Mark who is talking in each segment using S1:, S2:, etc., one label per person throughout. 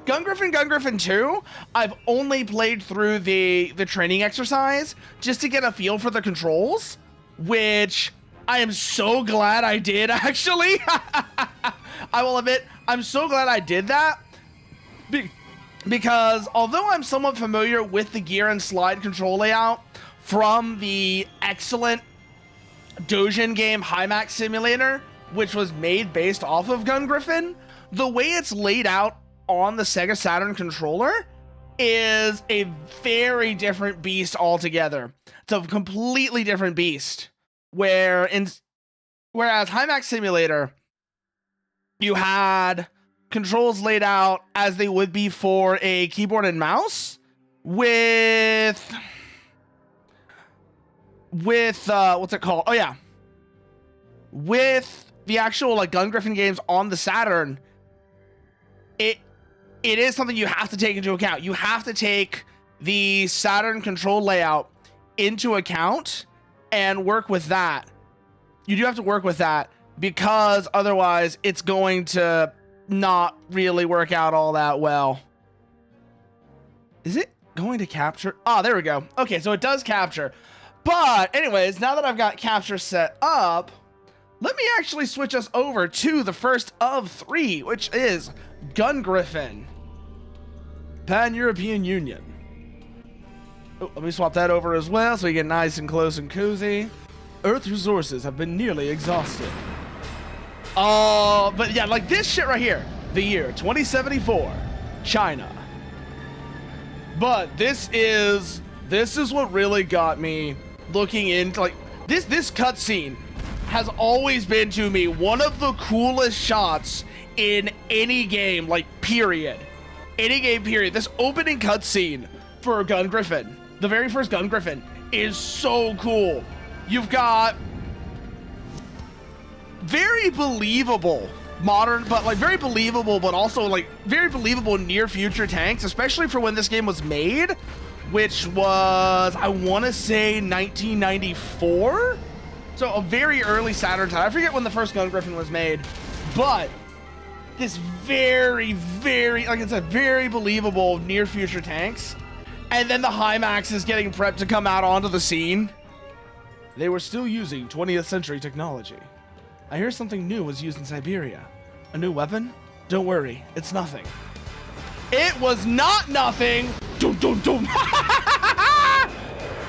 S1: Gungriffon 2, I've only played through the training exercise just to get a feel for the controls, which I am so glad I did, actually. I will admit, I'm so glad I did that. Because although I'm somewhat familiar with the gear and slide control layout from the excellent Dojin game Hymax Simulator, which was made based off of Gungriffon, the way it's laid out on the Sega Saturn controller is a very different beast altogether. It's a completely different beast. Whereas Hymax Simulator, you had controls laid out as they would be for a keyboard and mouse with what's it called? Oh yeah. With the actual like Gungriffon games on the Saturn, it is something you have to take into account. You have to take the Saturn control layout into account and work with that. You do have to work with that because otherwise it's going to not really work out all that well. Is it going to capture? Ah, there we go. Okay, so it does capture. But anyways, now that I've got capture set up, let me actually switch us over to the first of three, which is Gungriffon. Pan-European Union. Oh, let me swap that over as well so we get nice and close and cozy. Earth's resources have been nearly exhausted. But yeah, like this shit right here. The year 2074, China. But this is what really got me looking into like this cutscene has always been to me one of the coolest shots in any game, like period. Any game period. This opening cutscene for Gungriffon, the very first Gungriffon, is so cool. You've got very believable modern, but like very believable, but also like very believable near future tanks, especially for when this game was made, which was, I want to say 1994. So a very early Saturn time. I forget when the first Gungriffon was made, but this very, very, like it's a very believable near future tanks. And then the Hymax is getting prepped to come out onto the scene. They were still using 20th century technology. I hear something new was used in Siberia. A new weapon? Don't worry, it's nothing. It was not nothing. Dum, dum, dum.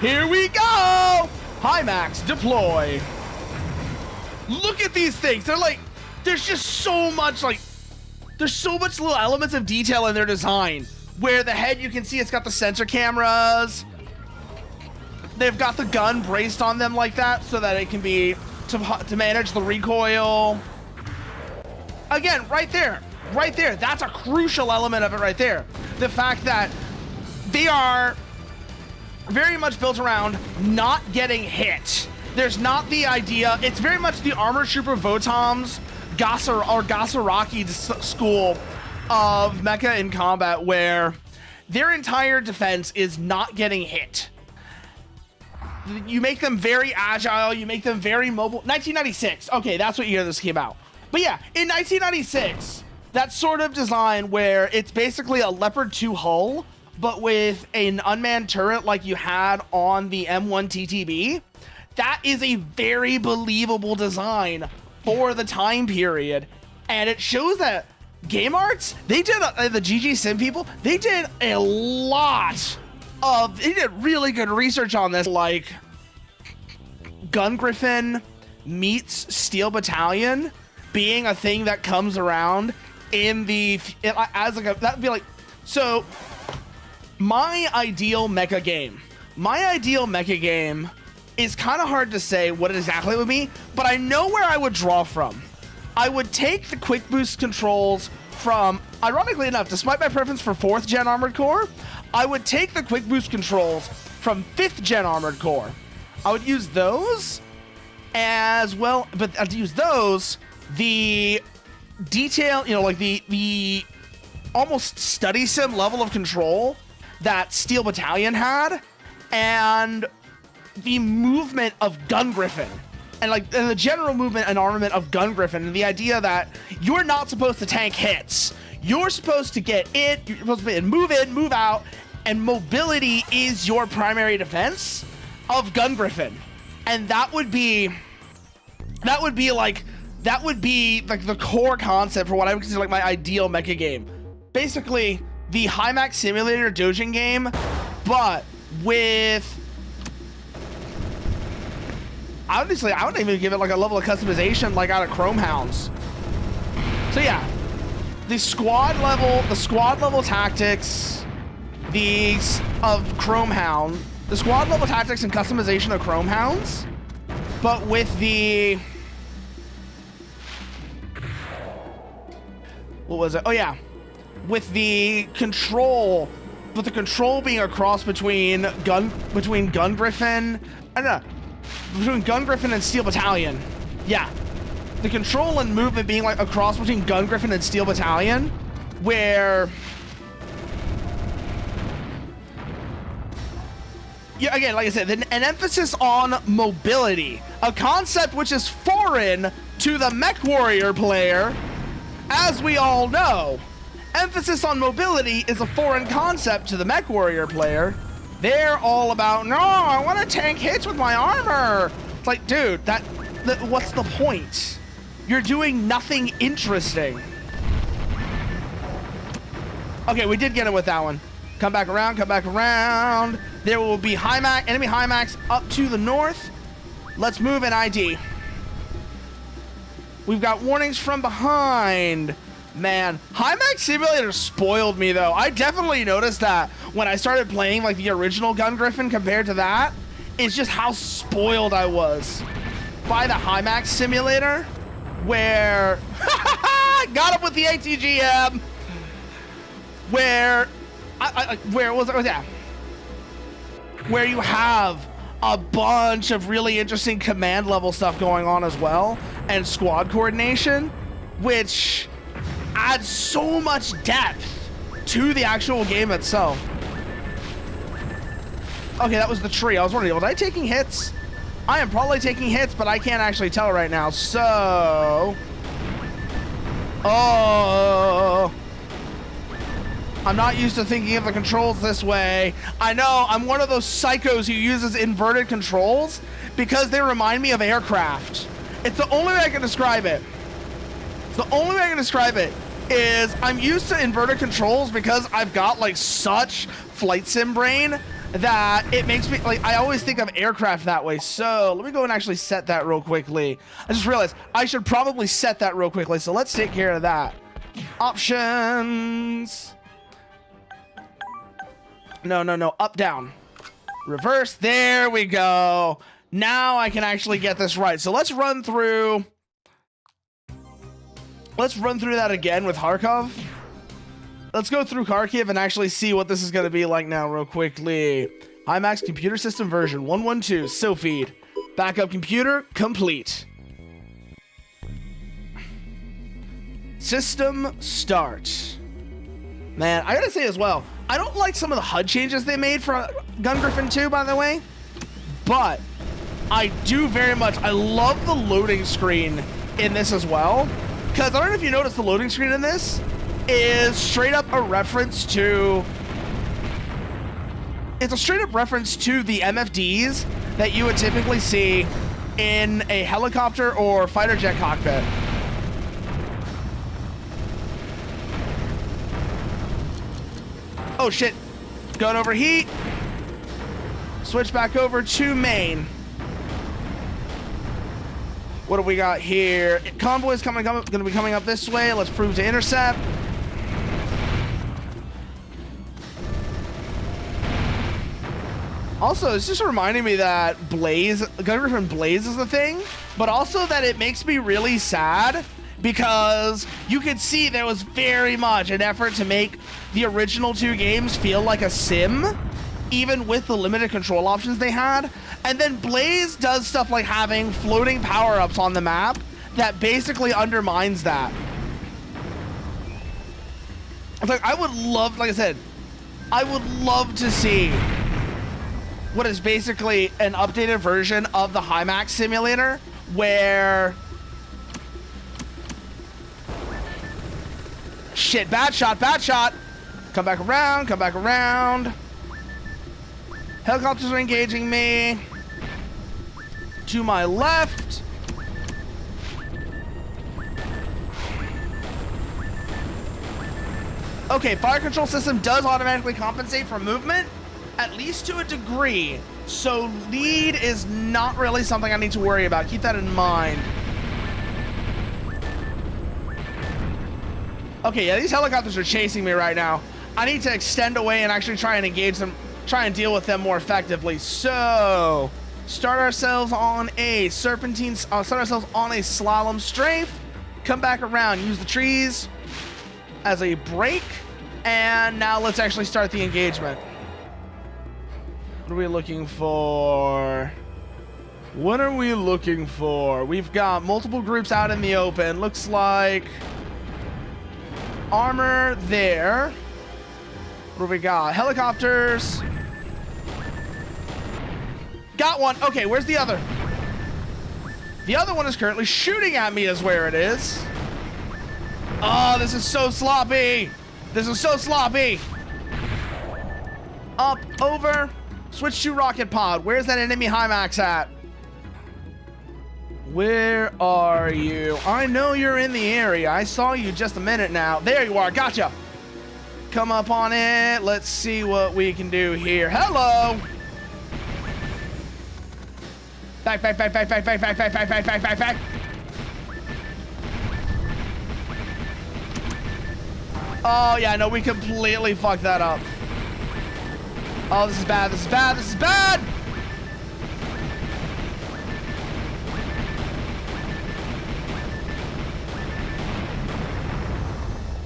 S1: Here we go. Hymax deploy. Look at these things. They're like, there's just so much like, there's so much little elements of detail in their design. Where the head, you can see it's got the sensor cameras. They've got the gun braced on them like that so that it can be to manage the recoil. Again, right there, that's a crucial element of it right there. The fact that they are very much built around not getting hit. There's not the idea, it's very much the Armored Trooper Votom's Gasaraki school of mecha in combat, where their entire defense is not getting hit. You make them very agile, you make them very mobile. 1996, okay, that's what year this came out. But yeah, in 1996, that sort of design where it's basically a Leopard 2 hull, but with an unmanned turret like you had on the M1 TTB, that is a very believable design for the time period. And it shows that Game Arts, they did, the GG Sim people, they did a lot of, they did really good research on this, like Gungriffon meets Steel Battalion being a thing that comes around in the, as like a, that'd be like, so my ideal mecha game is kind of hard to say what exactly it would be, but I know where I would draw from. I would take the quick boost controls from, ironically enough, despite my preference for 4th gen Armored Core, I would take the quick boost controls from 5th gen Armored Core. I would use those as well, but I'd use those, the detail, you know, like the almost study sim level of control that Steel Battalion had, and the movement of Gungriffon. And the general movement and armament of Gungriffon, and the idea that you're not supposed to tank hits. You're supposed to get in, you're supposed to move in, move out, and mobility is your primary defense of Gungriffon. And that would be like the core concept for what I would consider like my ideal mecha game. Basically, the Hymax Simulator Dojin game, but with... Honestly, I wouldn't even give it like a level of customization like out of Chrome Hounds. So yeah, the squad level tactics, of Chrome Hound, the squad level tactics and customization of Chrome Hounds, but with the... What was it? Oh yeah, with the control being a cross between Gungriffon, I don't know, between Gungriffon and Steel Battalion. Yeah, the control and movement being like a cross between Gungriffon and Steel Battalion, where, yeah, again, like I said, an emphasis on mobility, a concept which is foreign to the Mech Warrior player. As we all know, emphasis on mobility is a foreign concept to the Mech Warrior player. They're all about, no, I want to tank hits with my armor. It's like, dude, what's the point? You're doing nothing interesting. Okay, we did get him with that one. Come back around, come back around. There will be enemy Hymax up to the north. Let's move an ID. We've got warnings from behind. Man, Hymax Simulator spoiled me though. I definitely noticed that when I started playing like the original Gungriffon compared to that. It's just how spoiled I was by the Hymax Simulator, where got him with the ATGM, where where you have a bunch of really interesting command level stuff going on as well, and squad coordination, which adds so much depth to the actual game itself. Okay, that was the tree. I was wondering, was I taking hits? I am probably taking hits, but I can't actually tell right now, so... Oh... I'm not used to thinking of the controls this way. I know, I'm one of those psychos who uses inverted controls because they remind me of aircraft. It's the only way I can describe it. It's the only way I can describe it is I'm used to inverted controls because I've got like such flight sim brain that it makes me like, I always think of aircraft that way. So let me go and actually set that real quickly. I just realized I should probably set that real quickly. So let's take care of that. Options. No, up, down, reverse. There we go. Now I can actually get this right. So let's run through that again with Kharkov. Let's go through Kharkiv and actually see what this is going to be like now real quickly. Hymax computer system version 112, SOFEED. Backup computer complete. System start. Man, I gotta say as well, I don't like some of the HUD changes they made for Gungriffon 2, by the way, but I do very much, I love the loading screen in this as well, because I don't know if you noticed the loading screen in this is straight up a reference to, it's a straight up reference to the MFDs that you would typically see in a helicopter or fighter jet cockpit. Oh shit, gun overheat. Switch back over to main. What do we got here? Convoy's gonna be coming up this way. Let's prove to intercept. Also, it's just reminding me that Gungriffon Blaze is the thing, but also that it makes me really sad because you could see there was very much an effort to make the original two games feel like a sim, even with the limited control options they had. And then Blaze does stuff like having floating power-ups on the map that basically undermines that. It's like, I would love, like I said, I would love to see what is basically an updated version of the Hymax simulator where shit, bad shot, bad shot. Come back around, come back around. Helicopters are engaging me. To my left. Okay, fire control system does automatically compensate for movement, at least to a degree. So lead is not really something I need to worry about. Keep that in mind. Okay, yeah, these helicopters are chasing me right now. I need to extend away and actually try and engage them, try and deal with them more effectively. So, start ourselves on a serpentine, start ourselves on a slalom strafe, come back around, use the trees as a break, and now let's actually start the engagement. What are we looking for? What are we looking for? We've got multiple groups out in the open. Looks like armor there. What do we got? Helicopters. Got one. Okay, where's the other? The other one is currently shooting at me is where it is. Oh, this is so sloppy. This is so sloppy. Up, over. Switch to rocket pod. Where's that enemy HIMAX at? Where are you? I know you're in the area. I saw you just a minute now. There you are. Gotcha. Come up on it. Let's see what we can do here. Hello. Back, back, back, back, back, back, back, back, back, back, back, back, back. Oh, yeah, no, we completely fucked that up. Oh, this is bad, this is bad, this is bad!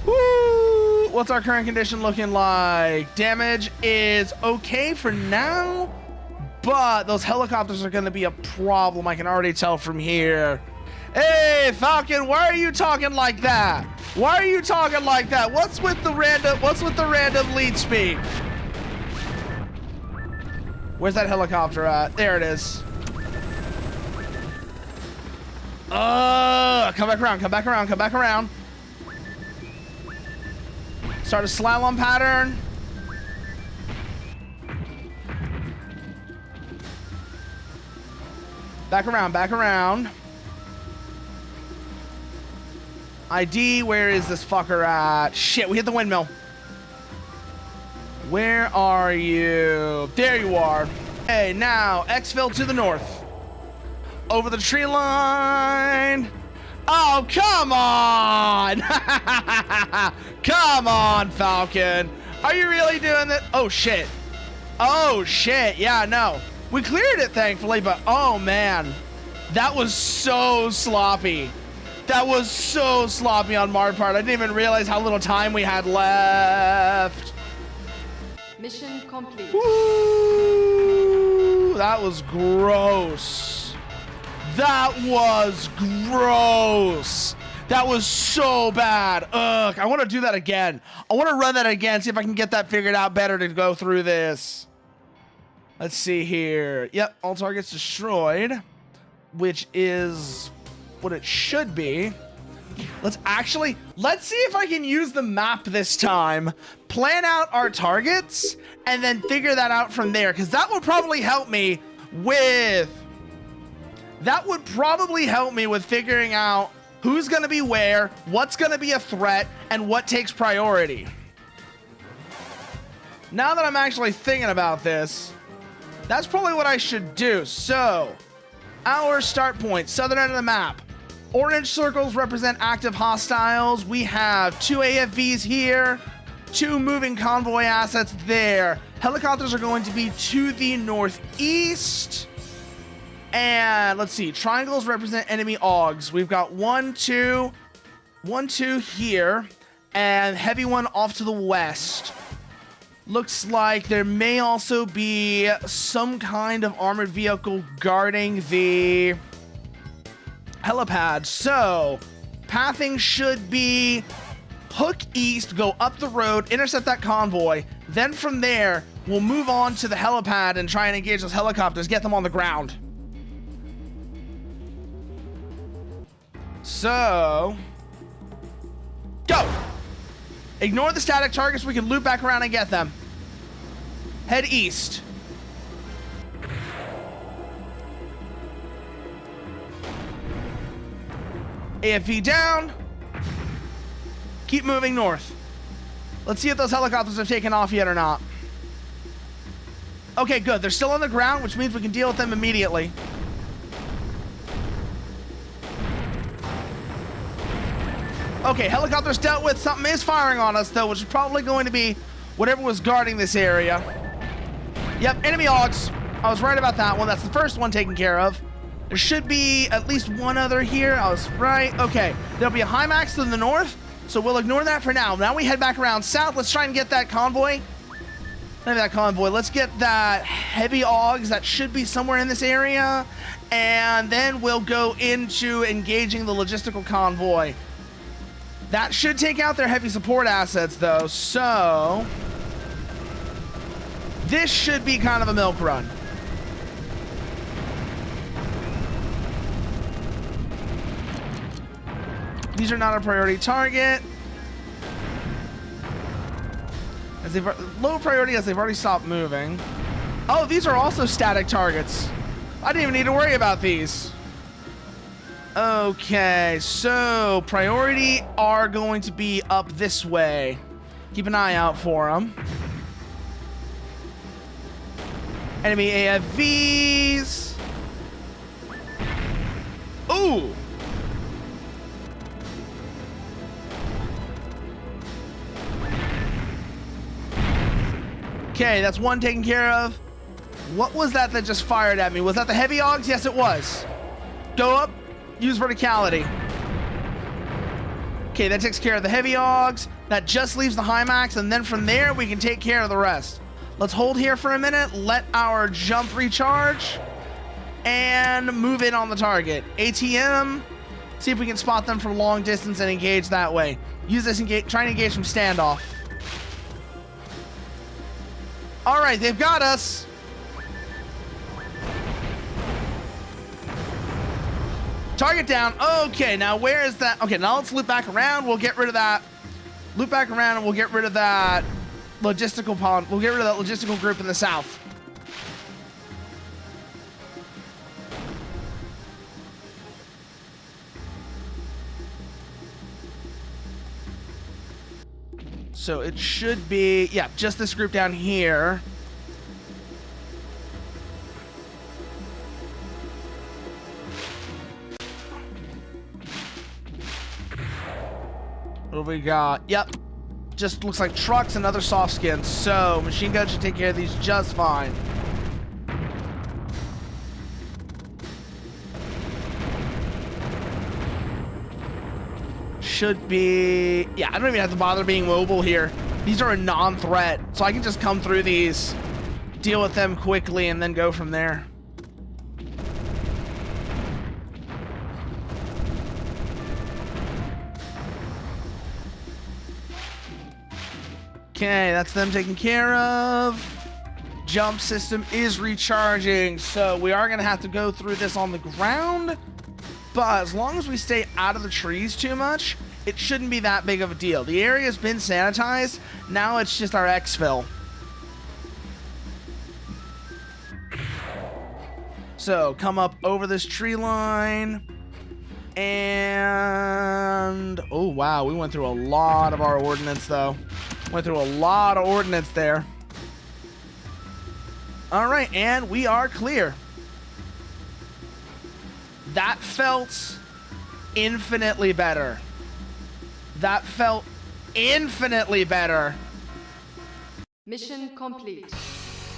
S1: Woo! What's our current condition looking like? Damage is okay for now, but those helicopters are gonna be a problem. I can already tell from here. Hey, Falcon, why are you talking like that? Why are you talking like that? What's with the random lead speed? Where's that helicopter at? There it is. Come back around, come back around, come back around. Start a slalom pattern. Back around, back around. ID, where is this fucker at? Shit, we hit the windmill. Where are you? There you are. Hey, now, exfil to the north. Over the tree line. Oh, come on! Come on, Falcon. Are you really doing that? Oh, shit. Oh, shit. Yeah, no. We cleared it, thankfully, but oh, man. That was so sloppy. That was so sloppy on my part. I didn't even realize how little time we had left.
S2: Mission complete.
S1: Woo! That was gross. That was gross. That was so bad. Ugh, I want to do that again. I want to run that again, see if I can get that figured out better to go through this. Let's see here. Yep, all targets destroyed, which is what it should be. Let's see if I can use the map this time, plan out our targets, and then figure that out from there, because that would probably help me with figuring out who's going to be where, what's going to be a threat, and what takes priority. Now that I'm actually thinking about this, that's probably what I should do. So, our start point, southern end of the map. Orange circles represent active hostiles. We have 2 AFVs here, 2 moving convoy assets there. Helicopters are going to be to the northeast. And let's see, triangles represent enemy AUGs. We've got 1, 2 here, and heavy one off to the west. Looks like there may also be some kind of armored vehicle guarding the helipad. So, pathing should be hook east, go up the road, intercept that convoy. Then from there, we'll move on to the helipad and try and engage those helicopters, get them on the ground. So, go! Ignore the static targets. We can loop back around and get them. Head east. AFV down. Keep moving north. Let's see if those helicopters have taken off yet or not. Okay, good. They're still on the ground, which means we can deal with them immediately. Okay, helicopters dealt with. Something is firing on us, though, which is probably going to be whatever was guarding this area. Yep, enemy AUGs. I was right about that one. That's the first one taken care of. There should be at least one other here. I was right. Okay, there'll be a HIMAX to the north, so we'll ignore that for now. Now we head back around south. Let's try and get that convoy. Let's get that heavy AUGs. That should be somewhere in this area. And then we'll go into engaging the logistical convoy. That should take out their heavy support assets, though, so this should be kind of a milk run. These are not a priority target. As they've low priority as they've already stopped moving. Oh, these are also static targets. I didn't even need to worry about these. Okay, so priority are going to be up this way. Keep an eye out for them. Enemy AFVs. Ooh. Okay, that's one taken care of. What was that that just fired at me? Was that the heavy AUGs? Yes, it was. Go up. Use verticality. Okay, that takes care of the heavy AUGs. That just leaves the HIMAX, and then from there, we can take care of the rest. Let's hold here for a minute, let our jump recharge, and move in on the target. ATM, see if we can spot them from long distance and engage that way. Use this, try and engage from standoff. All right, they've got us. Target down. Okay, now where is that? Okay, now let's loop back around. We'll get rid of that. Loop back around and we'll get rid of that logistical pond. We'll get rid of that logistical group in the south. So it should be, yeah, just this group down here. What have we got? Yep. Just looks like trucks and other soft skins. So machine guns should take care of these just fine. Should be... Yeah, I don't even have to bother being mobile here. These are a non-threat. So I can just come through these, deal with them quickly, and then go from there. Okay, that's them taken care of. Jump system is recharging, so we are going to have to go through this on the ground. But as long as we stay out of the trees too much, it shouldn't be that big of a deal. The area's been sanitized. Now it's just our exfil. So come up over this tree line. And... oh, wow. We went through a lot of our ordnance, though. Went through a lot of ordnance there. All right, and we are clear. That felt infinitely better. That felt infinitely better.
S2: Mission complete.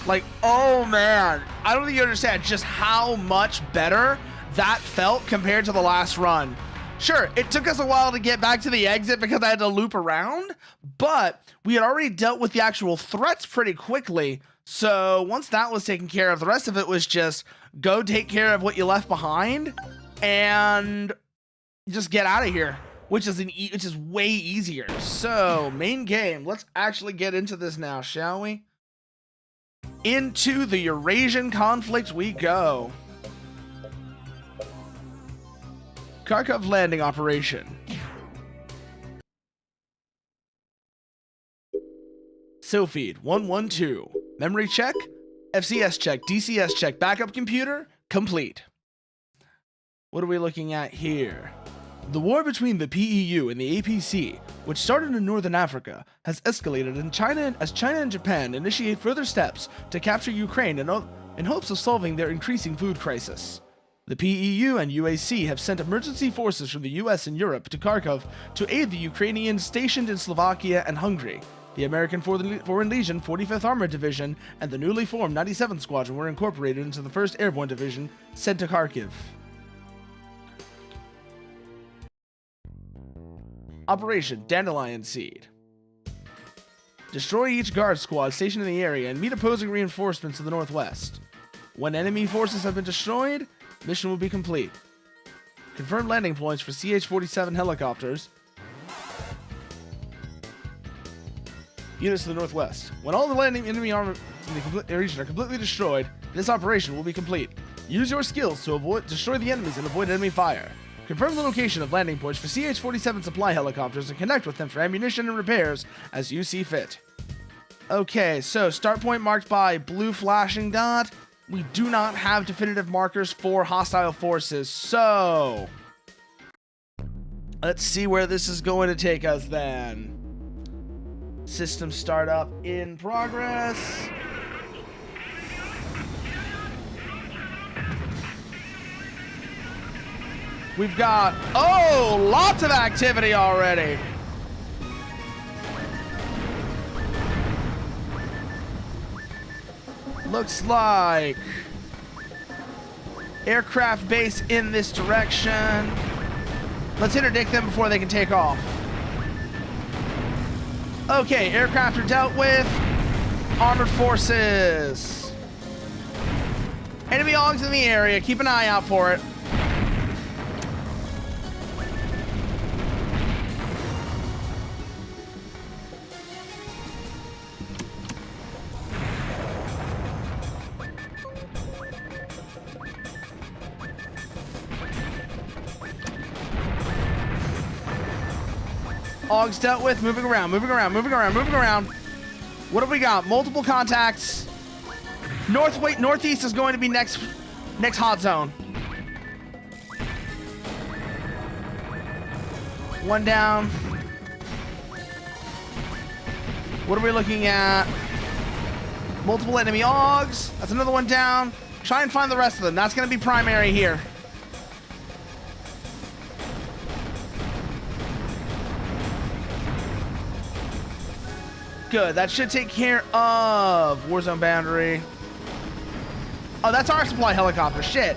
S1: Like, oh man, I don't think you understand just how much better that felt compared to the last run. Sure, it took us a while to get back to the exit because I had to loop around, but we had already dealt with the actual threats pretty quickly. So once that was taken care of, the rest of it was just go take care of what you left behind and just get out of here, which is way easier. So main game, let's actually get into this now, shall we? Into the Eurasian conflict we go. Kharkov landing operation. SOFEED 112. Memory check, FCS check, DCS check, backup computer, complete. What are we looking at here? The war between the PEU and the APC, which started in Northern Africa, has escalated in China as China and Japan initiate further steps to capture Ukraine in hopes of solving their increasing food crisis. The PEU and UAC have sent emergency forces from the US and Europe to Kharkov to aid the Ukrainians stationed in Slovakia and Hungary. The American Foreign Legion 45th Armored Division and the newly formed 97th Squadron were incorporated into the 1st Airborne Division sent to Kharkiv. Operation Dandelion Seed. Destroy each guard squad stationed in the area and meet opposing reinforcements to the northwest. When enemy forces have been destroyed, mission will be complete. Confirm landing points for CH-47 helicopters. Units to the northwest. When all the landing enemy armor in the region are completely destroyed, this operation will be complete. Use your skills to destroy the enemies and avoid enemy fire. Confirm the location of landing points for CH-47 supply helicopters and connect with them for ammunition and repairs as you see fit. Okay, so start point marked by blue flashing dot. We do not have definitive markers for hostile forces, so let's see where this is going to take us then. System startup in progress. We've got, lots of activity already. Looks like aircraft base in this direction. Let's interdict them before they can take off. Okay, aircraft are dealt with. Armored forces. Enemy AUGs in the area. Keep an eye out for it. AUGs dealt with, moving around. What have we got? Multiple contacts. Northeast is going to be next hot zone. One down. What are we looking at? Multiple enemy AUGs. That's another one down. Try and find the rest of them. That's going to be primary here. Good. That should take care of Warzone boundary. Oh, that's our supply helicopter. Shit.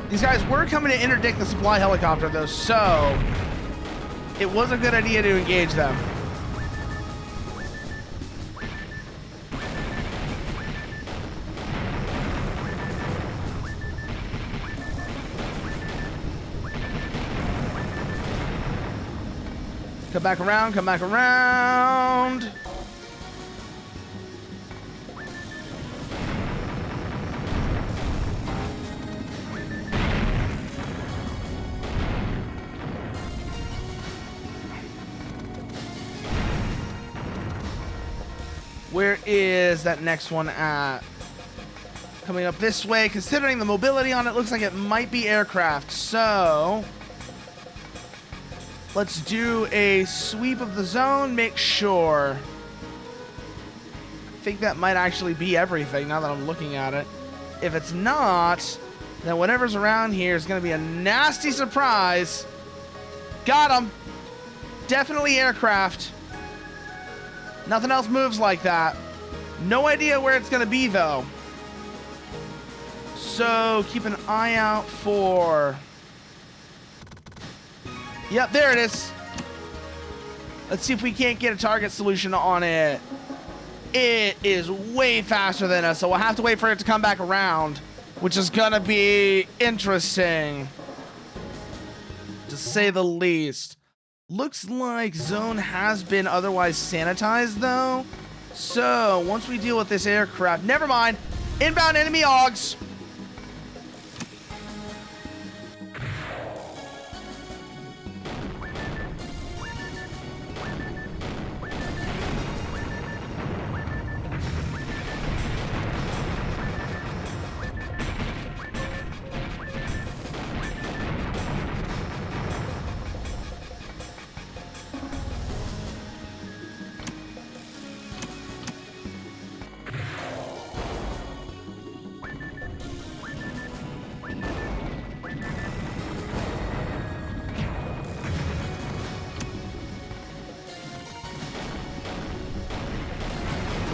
S1: These guys were coming to interdict the supply helicopter, though, so it was a good idea to engage them. Come back around. Where is that next one at? Coming up this way. Considering the mobility on it, looks like it might be aircraft. So let's do a sweep of the zone, make sure. I think that might actually be everything now that I'm looking at it. If it's not, then whatever's around here is going to be a nasty surprise. Got him. Definitely aircraft. Nothing else moves like that. No idea where it's going to be, though. So keep an eye out for... Yep, there it is. Let's see if we can't get a target solution on it. It is way faster than us, so we'll have to wait for it to come back around, which is gonna be interesting, to say the least. Looks like zone has been otherwise sanitized, though. So once we deal with this aircraft, never mind. Inbound enemy AUGs.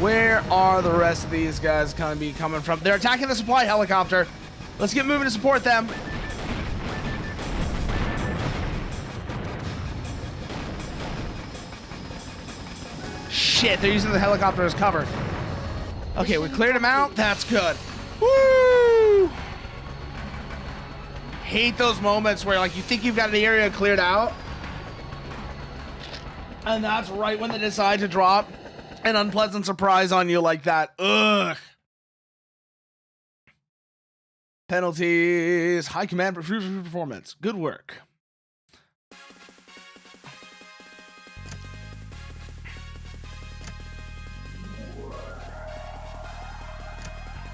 S1: Where are the rest of these guys gonna be coming from? They're attacking the supply helicopter. Let's get moving to support them. Shit, they're using the helicopter as cover. Okay, we cleared him out. That's good. Woo! Hate those moments where like you think you've got an area cleared out, and that's right when they decide to drop an unpleasant surprise on you like that. Ugh. Penalties. High command performance. Good work.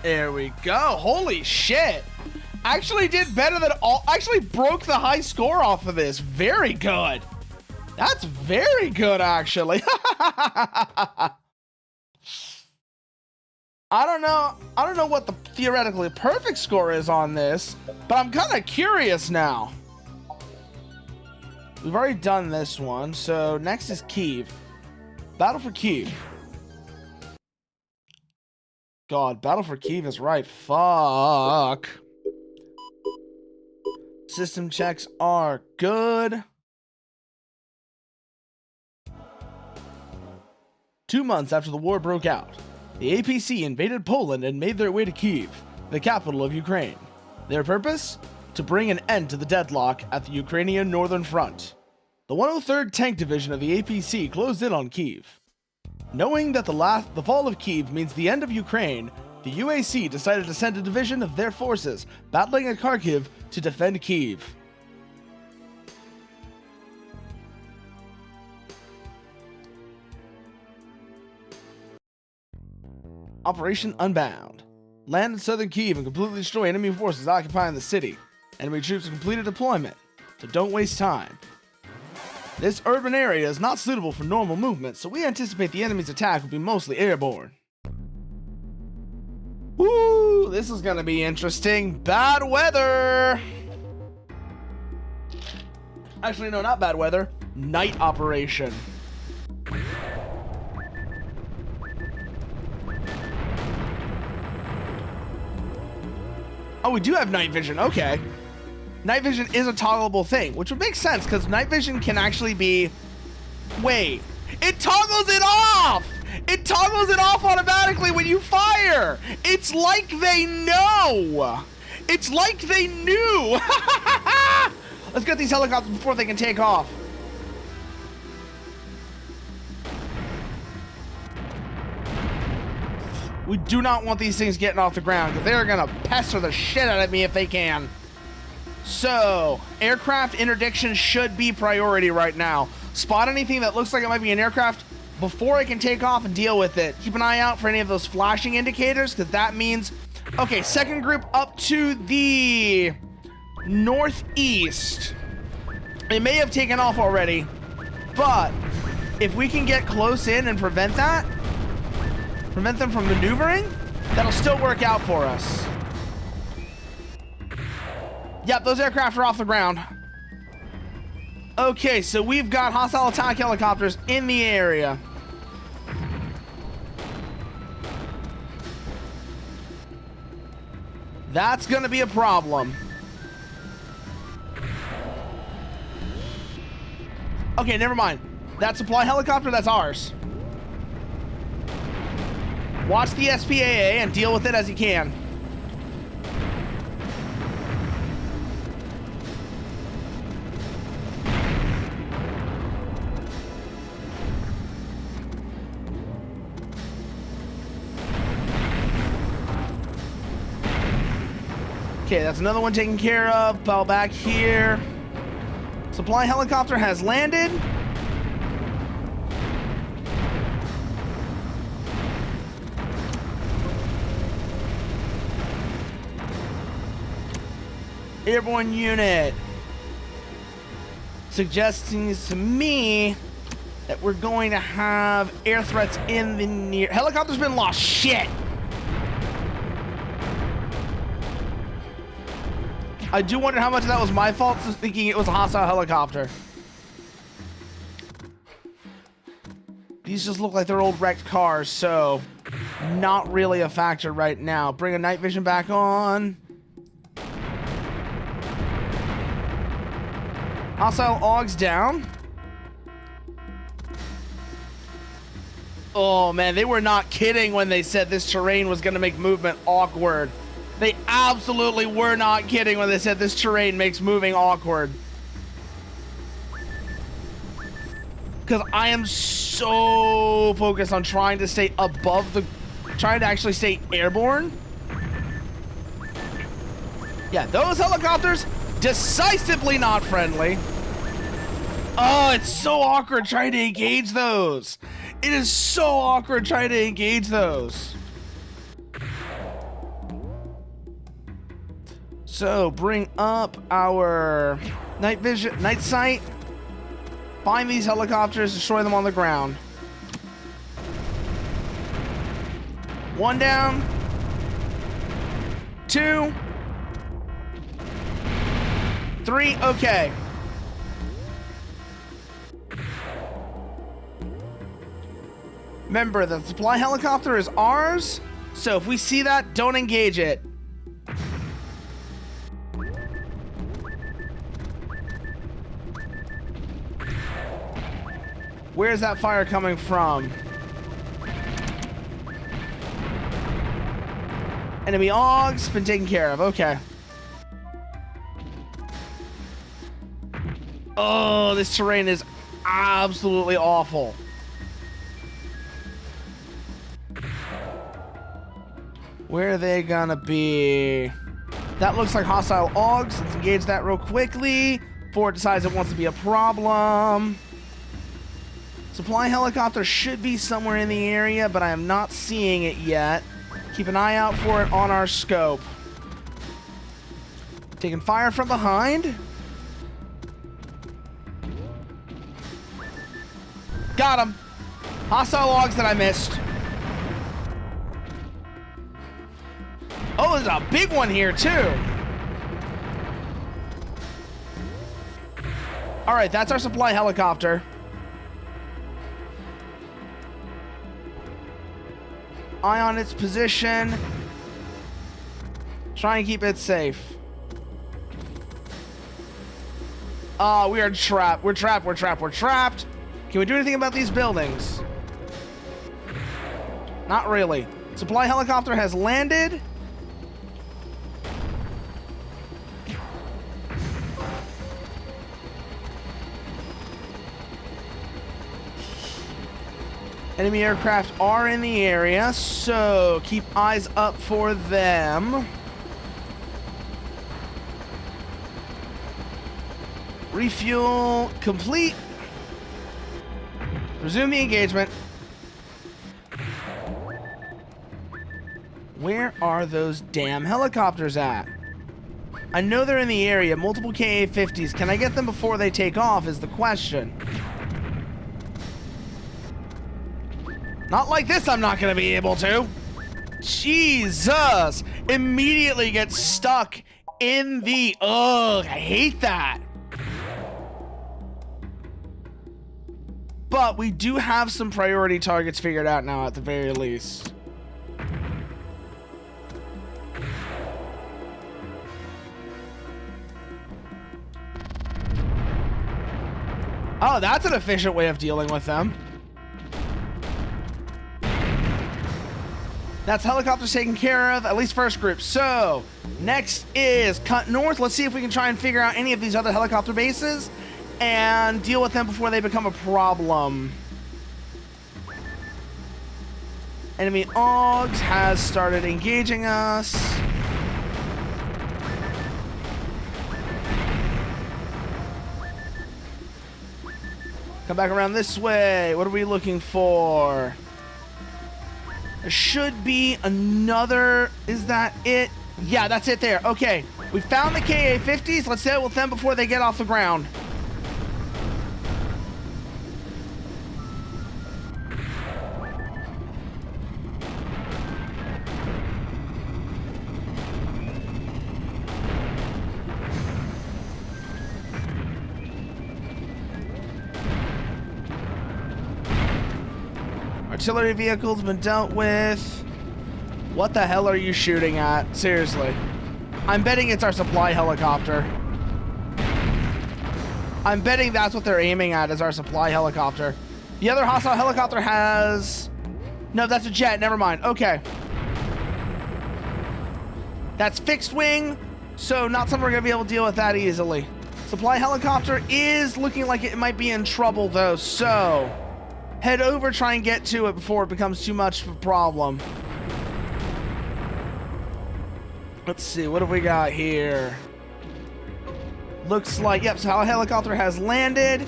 S1: There we go. Holy shit. Actually did better than all. Actually broke the high score off of this. Very good. That's very good, actually. I don't know what the theoretically perfect score is on this, but I'm kind of curious now. We've already done this one, so next is Kyiv. Battle for Kyiv. God, Battle for Kyiv is right. Fuck. System checks are good. 2 months after the war broke out, the APC invaded Poland and made their way to Kyiv, the capital of Ukraine. Their purpose? To bring an end to the deadlock at the Ukrainian Northern Front. The 103rd Tank Division of the APC closed in on Kyiv. Knowing that the fall of Kyiv means the end of Ukraine, the UAC decided to send a division of their forces battling at Kharkiv to defend Kyiv. Operation Unbound. Land in southern Kyiv and completely destroy enemy forces occupying the city. Enemy troops have completed deployment, so don't waste time. This urban area is not suitable for normal movement, so we anticipate the enemy's attack will be mostly airborne. Woo! This is gonna be interesting. Bad weather! Actually, no, not bad weather. Night operation. Oh, we do have night vision. Okay. Night vision is a toggleable thing, which would make sense because night vision can actually be... Wait. It toggles it off! It toggles it off automatically when you fire! It's like they know! It's like they knew! Let's get these helicopters before they can take off. We do not want these things getting off the ground because they're gonna pester the shit out of me if they can. So, aircraft interdiction should be priority right now. Spot anything that looks like it might be an aircraft before it can take off and deal with it. Keep an eye out for any of those flashing indicators because that means... Okay, second group up to the northeast. It may have taken off already, but if we can get close in and prevent that, prevent them from maneuvering, that'll still work out for us. Yep, those aircraft are off the ground. Okay, so we've got hostile attack helicopters in the area. That's gonna be a problem. Okay, never mind. That supply helicopter, that's ours. Watch the SPAA and deal with it as you can. Okay, that's another one taken care of. Fell back here. Supply helicopter has landed. Airborne unit. Suggesting to me that we're going to have air threats in the near... Helicopter's been lost. Shit! I do wonder how much of that was my fault for thinking it was a hostile helicopter. These just look like they're old wrecked cars, so not really a factor right now. Bring a night vision back on. Hostile AUGs down. Oh man, they were not kidding when they said this terrain was going to make movement awkward. They absolutely were not kidding when they said this terrain makes moving awkward. Because I am so focused on trying to stay above the... trying to actually stay airborne. Yeah, those helicopters, decisively not friendly. Oh, it's so awkward trying to engage those. It is so awkward trying to engage those. So, bring up our night vision, night sight. Find these helicopters, destroy them on the ground. One down. Two. Three, okay. Remember, the supply helicopter is ours, so if we see that, don't engage it. Where's that fire coming from? Enemy AUGs, been taken care of, okay. Oh, this terrain is absolutely awful. Where are they gonna be? That looks like hostile AUGs. Let's engage that real quickly before it decides it wants to be a problem. Supply helicopter should be somewhere in the area, but I am not seeing it yet. Keep an eye out for it on our scope. Taking fire from behind. Got him. Hostile AUGs that I missed. Oh, there's a big one here, too. All right, that's our supply helicopter. Eye on its position. Try and keep it safe. We are trapped. We're trapped. We're trapped. We're trapped. Can we do anything about these buildings? Not really. Supply helicopter has landed. Enemy aircraft are in the area, so keep eyes up for them. Refuel complete. Resume the engagement. Where are those damn helicopters at? I know they're in the area. Multiple KA-50s. Can I get them before they take off is the question. Not like this, I'm not going to be able to. Jesus! Immediately get stuck in the... Ugh, I hate that. But we do have some priority targets figured out now at the very least. Oh, that's an efficient way of dealing with them. That's helicopters taken care of, at least first group. So, next is cut north. Let's see if we can try and figure out any of these other helicopter bases and deal with them before they become a problem. Enemy AUGs has started engaging us. Come back around this way. What are we looking for? There should be another... Is that it? Yeah, that's it there. Okay. We found the KA-50s. Let's deal with them before they get off the ground. Artillery vehicles been dealt with. What the hell are you shooting at? Seriously. I'm betting it's our supply helicopter. I'm betting that's what they're aiming at, is our supply helicopter. The other hostile helicopter has... No, that's a jet. Never mind. Okay. That's fixed wing, so not something we're going to be able to deal with that easily. Supply helicopter is looking like it might be in trouble, though, so... Head over, try and get to it before it becomes too much of a problem. Let's see, what have we got here? Looks like, yep, so our helicopter has landed,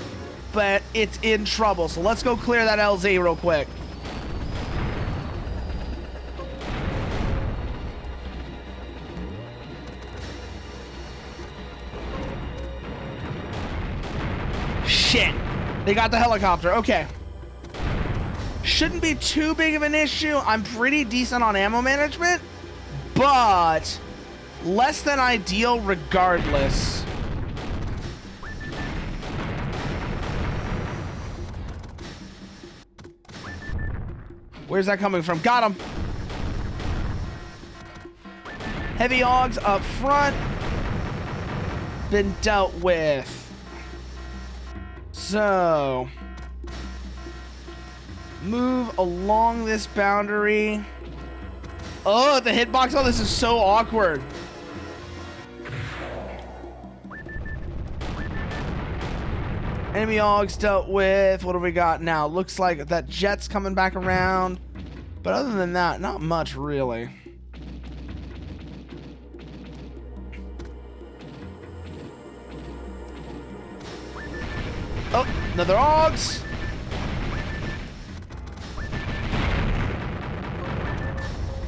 S1: but it's in trouble. So let's go clear that LZ real quick. Shit, they got the helicopter, okay. Shouldn't be too big of an issue. I'm pretty decent on ammo management, but less than ideal regardless. Where's that coming from? Got him. Heavy Augs up front. Been dealt with. So, move along this boundary. Oh, the hitbox. Oh, this is so awkward. Enemy Augs dealt with. What do we got now? Looks like that jet's coming back around. But other than that, not much really. Oh, another Augs.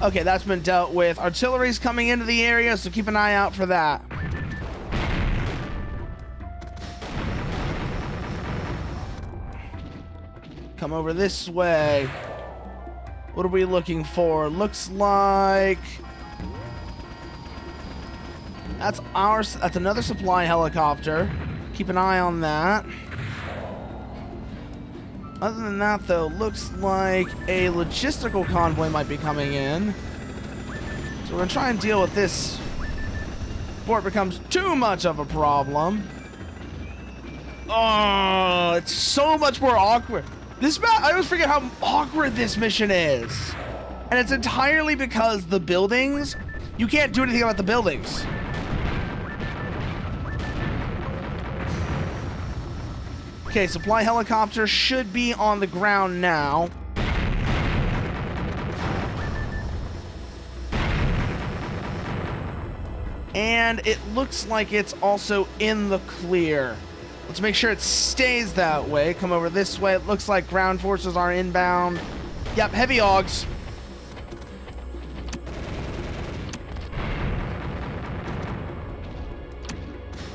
S1: Okay, that's been dealt with. Artillery's coming into the area, so keep an eye out for that. Come over this way. What are we looking for? Looks like that's another supply helicopter. Keep an eye on that. Other than that, though, looks like a logistical convoy might be coming in. So we're gonna try and deal with this before it becomes too much of a problem. Oh, it's so much more awkward. This map, I always forget how awkward this mission is. And it's entirely because the buildings, you can't do anything about the buildings. Okay, supply helicopter should be on the ground now. And it looks like it's also in the clear. Let's make sure it stays that way. Come over this way. It looks like ground forces are inbound. Yep, heavy Augs.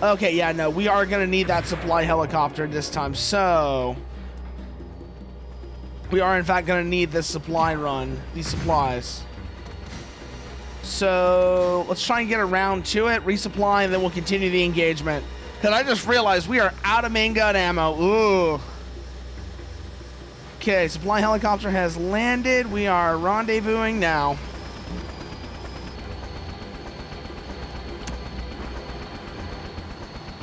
S1: Okay, yeah, no, we are going to need that supply helicopter this time. So, we are, in fact, going to need this supply run, these supplies. So, let's try and get around to it, resupply, and then we'll continue the engagement. Because I just realized we are out of main gun ammo. Ooh. Okay, supply helicopter has landed. We are rendezvousing now.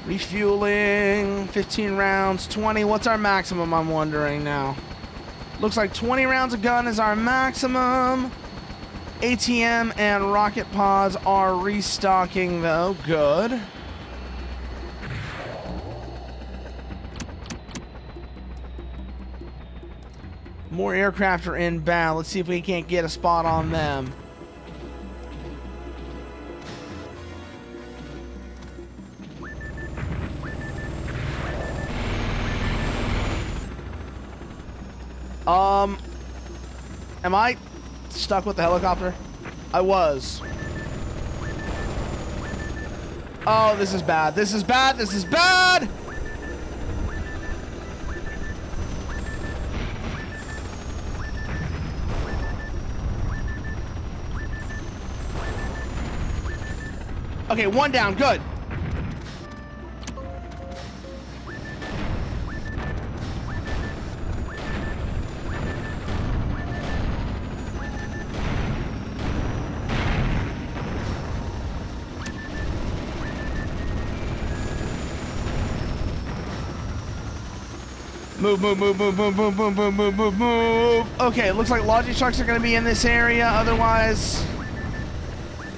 S1: Refueling, 15 rounds, 20. What's our maximum, I'm wondering now? Looks like 20 rounds of gun is our maximum. ATM and rocket pods are restocking, though. Good. More aircraft are inbound. Let's see if we can't get a spot on them. Am I stuck with the helicopter? I was. Oh, this is bad. This is bad. This is bad! Okay, one down. Good. Move, move, move, move, move, move, move, move, move, move, move. Okay, it looks like Logi trucks are going to be in this area. Otherwise,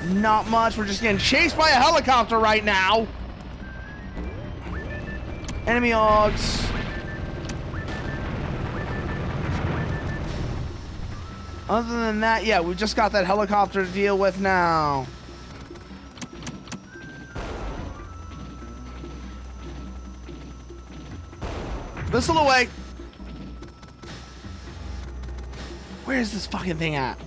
S1: not much. We're just getting chased by a helicopter right now. Enemy Augs. Other than that, yeah, we just got that helicopter to deal with now. Missile away. Where's this fucking thing at?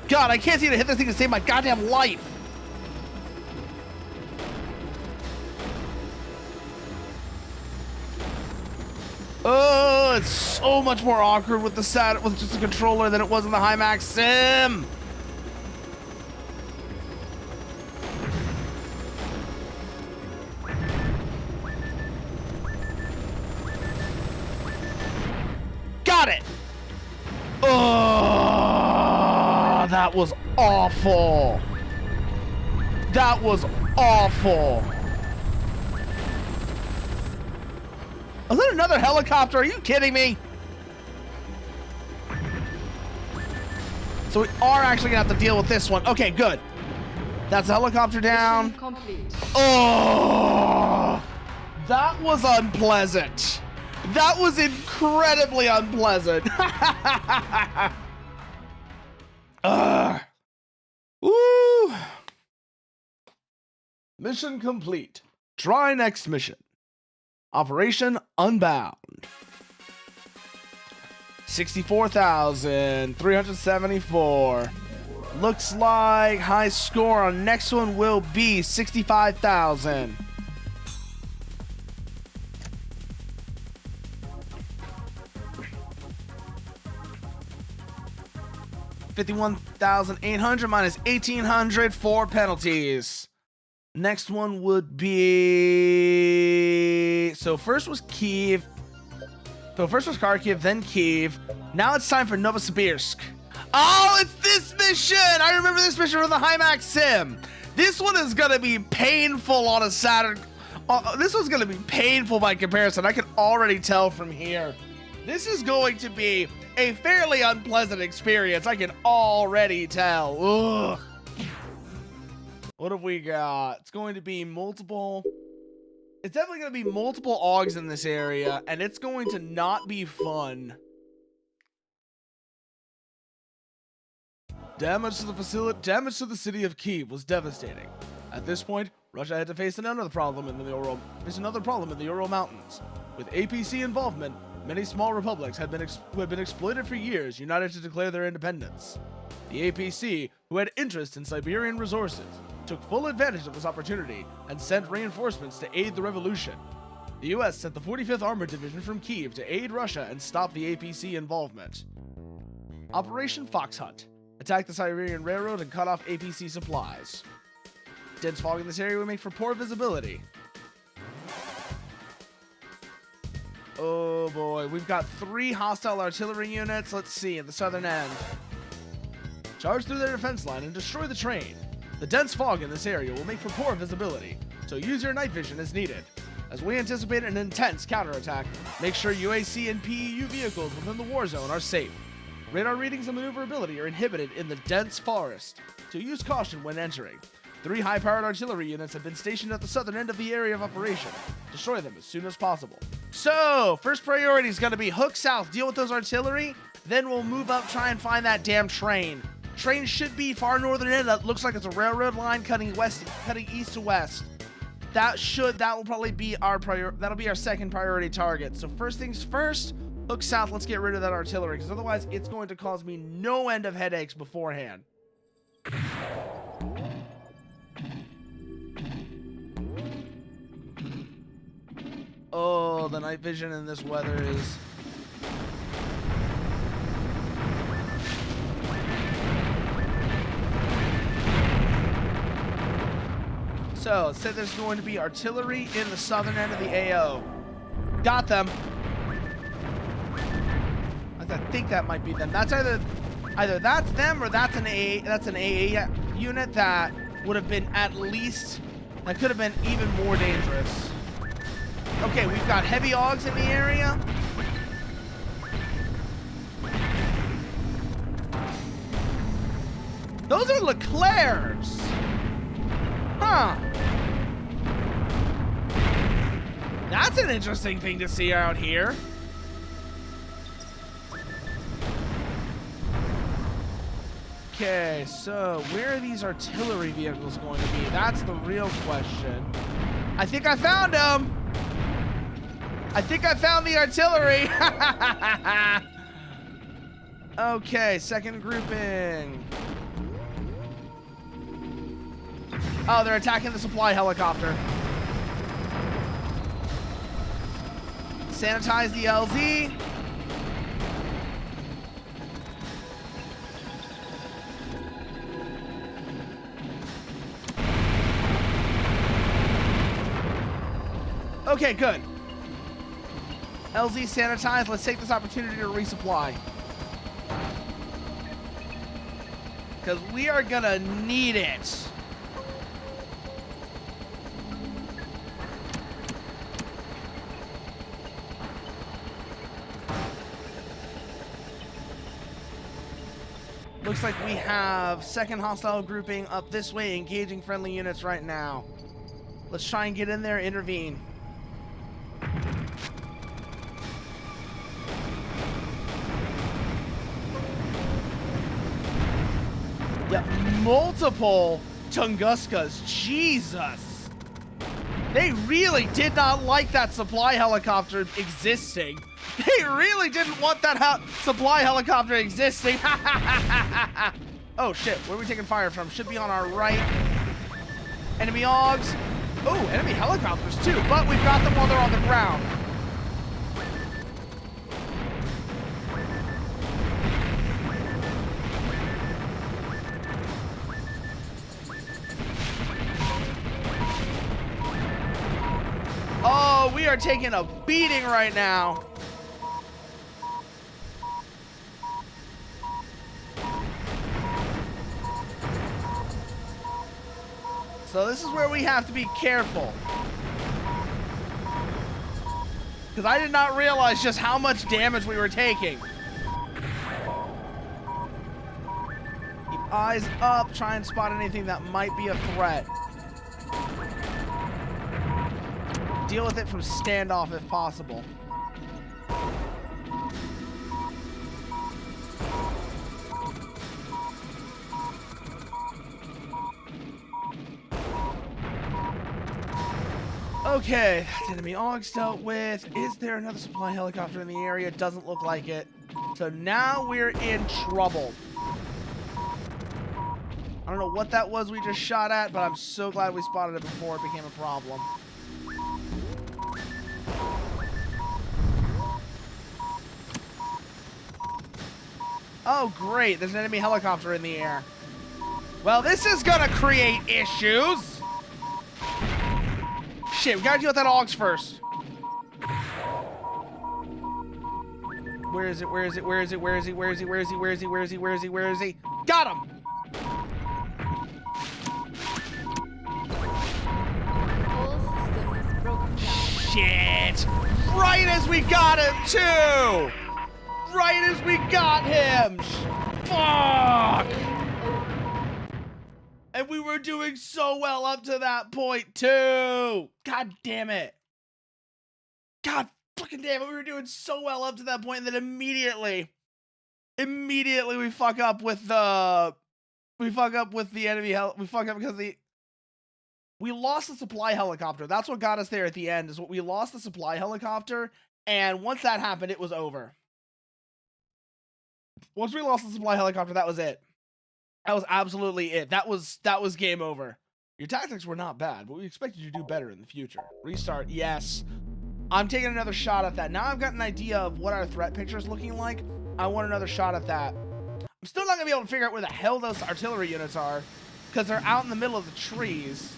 S1: God, I can't seem to hit this thing to save my goddamn life. Oh, it's so much more awkward with the Saturn, with just a controller than it was in the Max Sim. Got it. Oh, that was awful. That was awful. Was that another helicopter? Are you kidding me? So we are actually gonna have to deal with this one. Okay, good. That's a helicopter down.
S2: Mission complete.
S1: Oh, that was unpleasant. That was incredibly unpleasant. Woo. Mission complete. Try next mission. Operation Unbound. 64,374. Looks like high score on next one will be 65,000. $51,800 minus 1,800 for penalties. Next one would be... So first was Kyiv. So first was Kharkiv, then Kyiv. Now it's time for Novosibirsk. Oh, it's this mission! I remember this mission from the Max Sim. This one is going to be painful on a Saturn. This one's going to be painful by comparison. I can already tell from here. This is going to be a fairly unpleasant experience. I can already tell. Ugh. What have we got? It's going to be multiple... It's definitely going to be multiple Augs in this area, and it's going to not be fun. Damage to the city of Kyiv was devastating. At this point, Russia had to face another problem in the Ural Mountains. With APC involvement, many small republics who had been exploited for years united to declare their independence. The APC, who had interest in Siberian resources, took full advantage of this opportunity and sent reinforcements to aid the revolution. The US sent the 45th Armored Division from Kyiv to aid Russia and stop the APC involvement. Operation Fox Hunt. Attack the Siberian Railroad and cut off APC supplies. Dense fog in this area would make for poor visibility. Oh boy, we've got 3 hostile artillery units. Let's see, at the southern end. Charge through their defense line and destroy the train. The dense fog in this area will make for poor visibility, so use your night vision as needed. As we anticipate an intense counterattack, make sure UAC and PEU vehicles within the war zone are safe. Radar readings and maneuverability are inhibited in the dense forest, so use caution when entering. 3 high-powered artillery units have been stationed at the southern end of the area of operation. Destroy them as soon as possible. So, first priority is going to be hook south, deal with those artillery, then we'll move up, try and find that damn train. Train should be far northern end. That looks like it's a railroad line cutting east to west. That will probably be that'll be our second priority target. So first things first, look south. Let's get rid of that artillery, because otherwise it's going to cause me no end of headaches beforehand. Oh, the night vision in this weather is... So, it said there's going to be artillery in the southern end of the AO. Got them. I think that might be them. That's either that's them or that's an AA unit that would have been at least, that could have been even more dangerous. Okay, we've got heavy augs in the area. Those are Leclercs. Huh. That's an interesting thing to see out here. Okay, so where are these artillery vehicles going to be? That's the real question. I think I found them. I think I found the artillery. Okay, second grouping. Oh, they're attacking the supply helicopter. Sanitize the LZ. Okay, good. LZ sanitized. Let's take this opportunity to resupply. Because we are gonna need it. Looks like we have second hostile grouping up this way, engaging friendly units right now. Let's try and get in there, intervene. Yep, multiple Tunguskas. Jesus. They really did not like that supply helicopter existing. They really didn't want that supply helicopter existing. Oh shit, where are we taking fire from? Should be on our right. Enemy augs. Oh, enemy helicopters too, but we've got them while they're on the ground. Oh, we are taking a beating right now. So this is where we have to be careful. Because I did not realize just how much damage we were taking. Keep eyes up, try and spot anything that might be a threat. Deal with it from standoff if possible. Okay, that's enemy augs dealt with. Is there another supply helicopter in the area? Doesn't look like it. So now we're in trouble. I don't know what that was we just shot at, but I'm so glad we spotted it before it became a problem. Oh, great. There's an enemy helicopter in the air. Well, this is gonna create issues. Shit, we gotta deal with that augs first. Where is it? Where is it? Where is it? Where is he? Where is he? Where is he? Where is he? Where is he? Where is he? Where is he? Got him!
S2: All systems broken down.
S1: Shit! Right as we got him, too! Right as we got him! Fuck! And we were doing so well up to that point, too! God damn it. God fucking damn it, we were doing so well up to that point, and then immediately we fuck up with the... We fuck up with the enemy we fuck up because we lost the supply helicopter. That's what got us there at the end, is what we lost the supply helicopter, and once that happened, it was over. Once we lost the supply helicopter, that was it. That was absolutely it. That was game over. Your tactics were not bad, but we expected you to do better in the future. Restart, yes. I'm taking another shot at that. Now I've got an idea of what our threat picture is looking like. I want another shot at that. I'm still not going to be able to figure out where the hell those artillery units are, because they're out in the middle of the trees.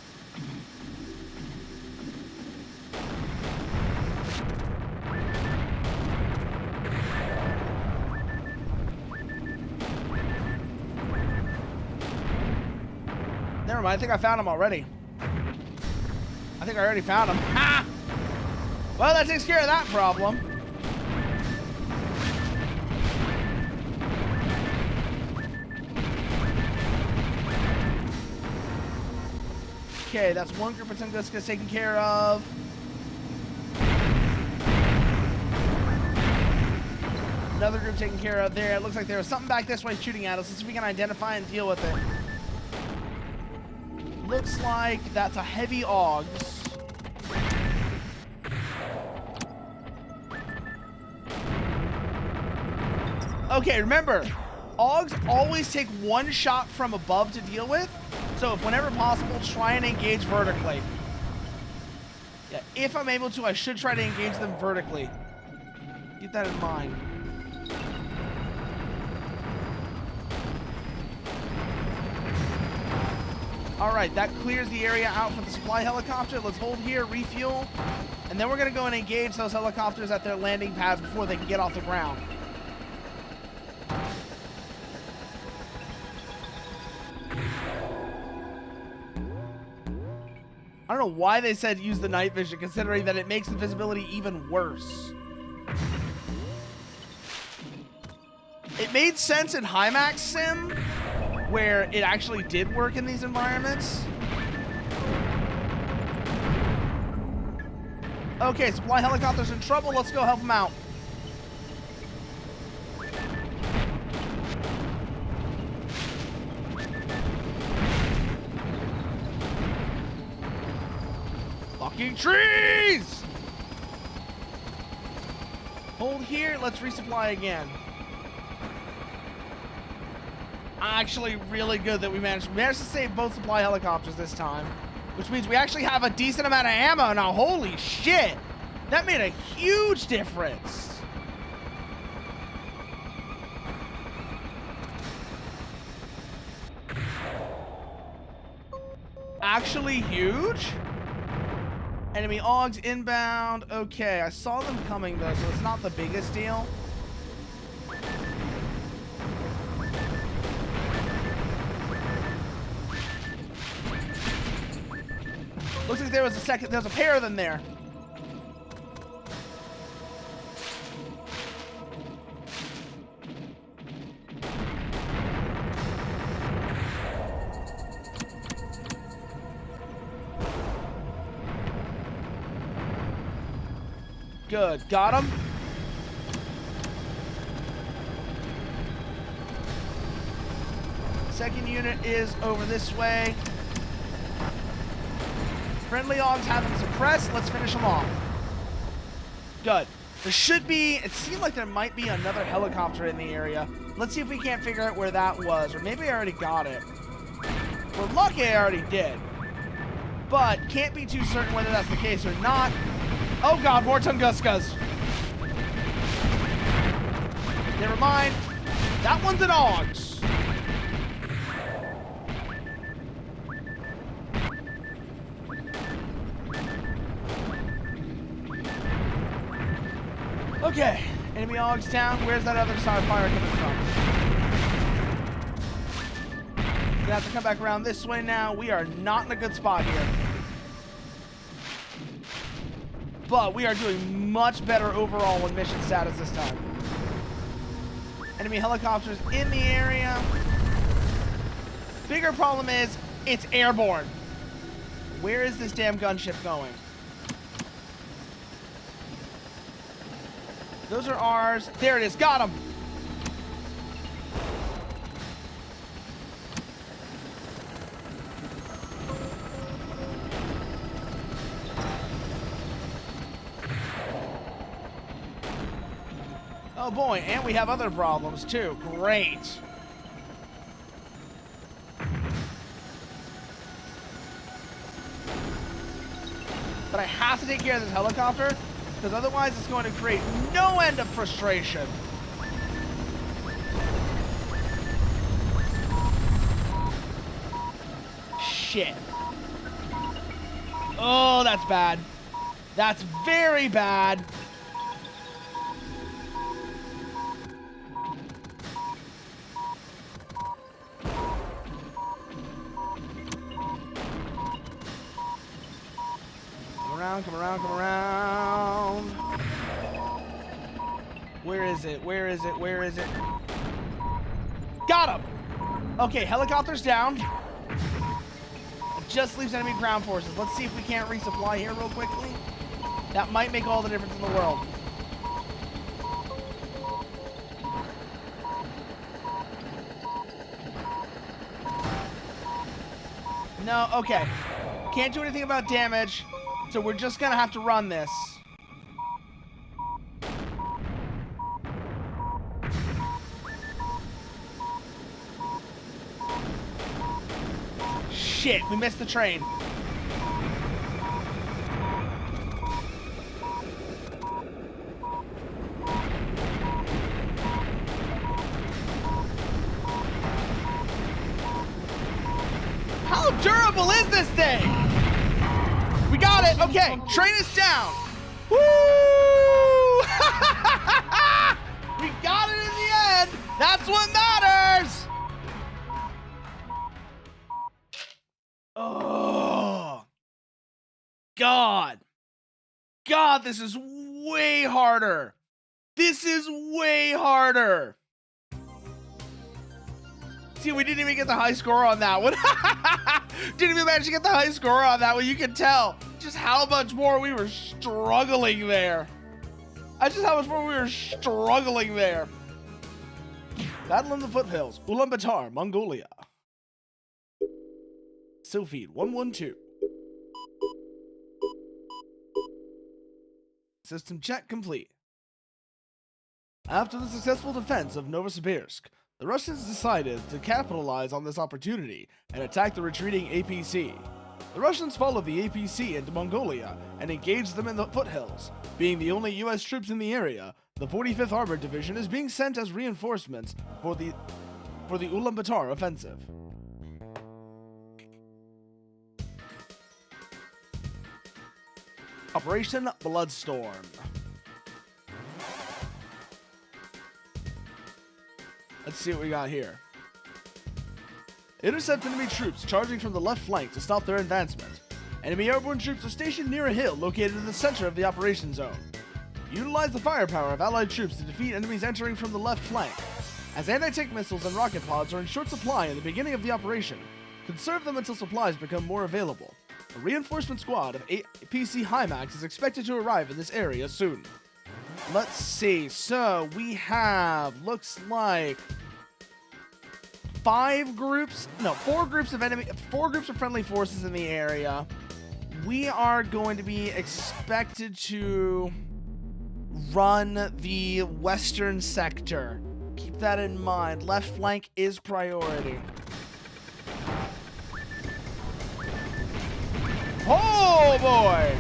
S1: Never mind, I think I found him already. I think I already found him. Ha! Well, that takes care of that problem. Okay, that's one group of Tunguskas taken care of. Another group taken care of there. It looks like there was something back this way shooting at us. Let's see if we can identify and deal with it. Looks like that's a heavy AUGS. Okay, remember, AUGS always take one shot from above to deal with. So if whenever possible, try and engage vertically. Yeah, if I'm able to, I should try to engage them vertically. Keep that in mind. All right, that clears the area out for the supply helicopter. Let's hold here, refuel, and then we're gonna go and engage those helicopters at their landing pads before they can get off the ground. I don't know why they said use the night vision, considering that it makes the visibility even worse. It made sense in Hymax Sim, where it actually did work in these environments. Okay, supply helicopter's in trouble. Let's go help them out. Fucking trees! Hold here. Let's resupply again. Actually, really good that we managed to save both supply helicopters this time, which means we actually have a decent amount of ammo now. Holy shit! That made a huge difference. Actually huge? Enemy AUGS inbound. Okay, I saw them coming though, so it's not the biggest deal. Looks like there was there's a pair of them there. Good, got him. Second unit is over this way. Friendly AUGS have them suppressed. Let's finish them off. Good. There should be, it seemed like there might be another helicopter in the area. Let's see if we can't figure out where that was, or maybe I already got it. We're lucky I already did, but can't be too certain whether that's the case or not. Oh god, more Tunguskas. Never mind. That one's an AUGS. Okay, enemy AUGS down. Where's that other side fire coming from? Gonna have to come back around this way now. We are not in a good spot here. But we are doing much better overall with mission status this time. Enemy helicopters in the area. Bigger problem is, it's airborne. Where is this damn gunship going? Those are ours. There it is. Got him. Oh boy, and we have other problems too. Great. But I have to take care of this helicopter, because otherwise it's going to create no end of frustration. Shit. Oh, that's bad. That's very bad. around, come around, come around. Where is it? Where is it? Where is it? Got him! Okay, helicopter's down. It just leaves enemy ground forces. Let's see if we can't resupply here real quickly. That might make all the difference in the world. No, okay. Can't do anything about damage, so we're just gonna have to run this. Shit, we missed the train. How durable is this thing? We got it. Okay, train is down. Woo! We got it in the end. That's what matters. Oh, God. God, this is way harder. This is way harder. See, we didn't even get the high score on that one. Didn't even manage to get the high score on that one. You can tell just how much more we were struggling there. That's just how much more we were struggling there. Battle in the foothills, Ulaanbaatar, Mongolia. Sylpheed 112. System check complete. After the successful defense of Novosibirsk, the Russians decided to capitalize on this opportunity and attack the retreating APC. The Russians followed the APC into Mongolia and engaged them in the foothills. Being the only US troops in the area, the 45th Armored Division is being sent as reinforcements for the Ulaanbaatar offensive. Operation Bloodstorm. Let's see what we got here. Intercept enemy troops charging from the left flank to stop their advancement. Enemy airborne troops are stationed near a hill located in the center of the operation zone. Utilize the firepower of allied troops to defeat enemies entering from the left flank. As anti-tank missiles and rocket pods are in short supply in the beginning of the operation, conserve them until supplies become more available. A reinforcement squad of APC HIMAX is expected to arrive in this area soon. Let's see, so we have, looks like, 4 groups of friendly forces in the area. We are going to be expected to run the western sector. Keep that in mind. Left flank is priority. Oh boy!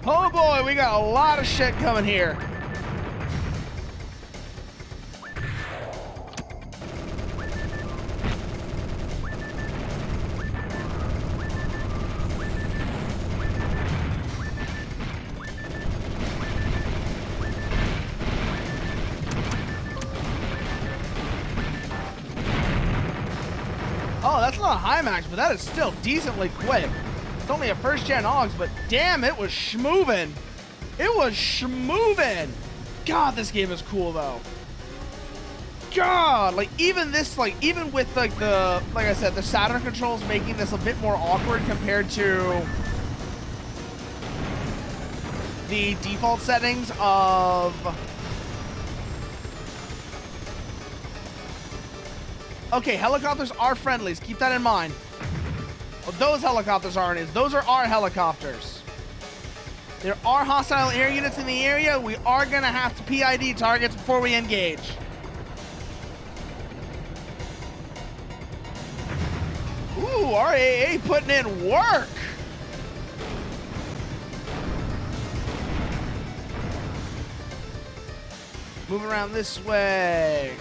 S1: Oh boy, we got a lot of shit coming here. Oh, that's not a HIMAX, but that is still decently quick. It's only a first-gen AUGS, but damn, it was schmovin'. It was schmovin'. God, this game is cool, though. God, like, even this, like, even with, like I said, the Saturn controls making this a bit more awkward compared to the default settings of... Okay, helicopters are friendlies. Keep that in mind. Well, those helicopters aren't. Those are our helicopters. There are hostile air units in the area. We are going to have to PID targets before we engage. Ooh, RAA putting in work. Move around this way.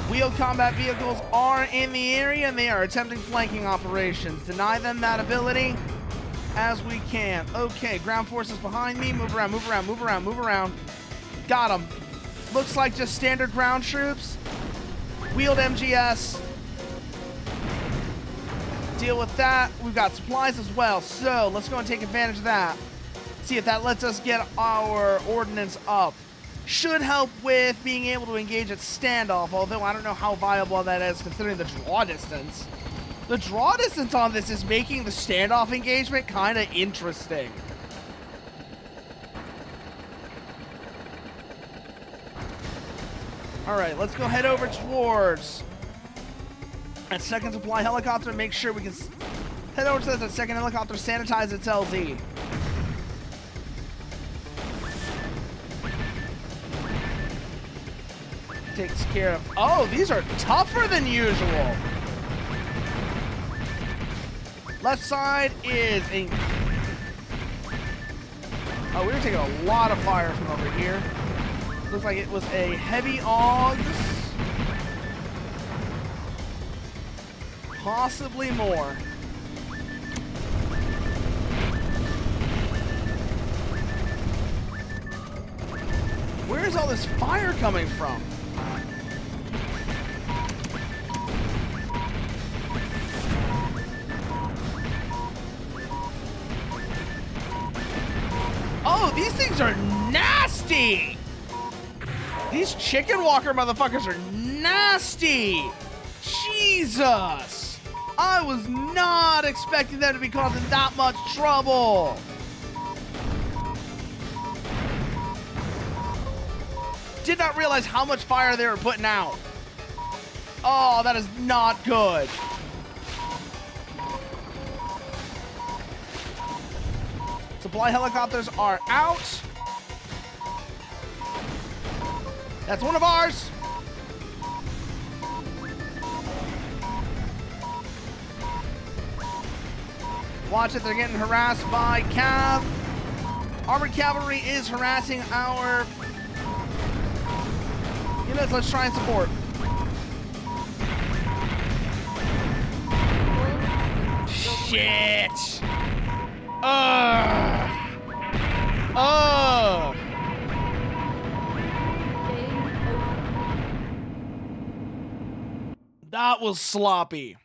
S1: Wheeled combat vehicles are in the area and they are attempting flanking operations. Deny them that ability. as we can. Okay, ground forces behind me. Move around, move around, move around, move around. Got them. Looks like just standard ground troops. Wheeled MGS. Deal with that. We've got supplies as well, so let's go and take advantage of that. See if that lets us get our ordnance up. Should help with being able to engage at standoff, although I don't know how viable that is considering the draw distance. The draw distance on this is making the standoff engagement kind of interesting. All right, let's go head over towards that second supply helicopter and make sure we can head over to that second helicopter, sanitize its LZ. Takes care of... Oh, these are tougher than usual. Left side is a... Oh, we were taking a lot of fire from over here. Looks like it was a heavy AUGs. Possibly more. Where is all this fire coming from? Oh, these things are nasty! These chicken walker motherfuckers are nasty! Jesus! I was not expecting them to be causing that much trouble! Did not realize how much fire they were putting out. Oh, that is not good. Supply helicopters are out. That's one of ours. Watch it, they're getting harassed by Cav. Armored cavalry is harassing our units. Let's try and support. Shit. That was sloppy.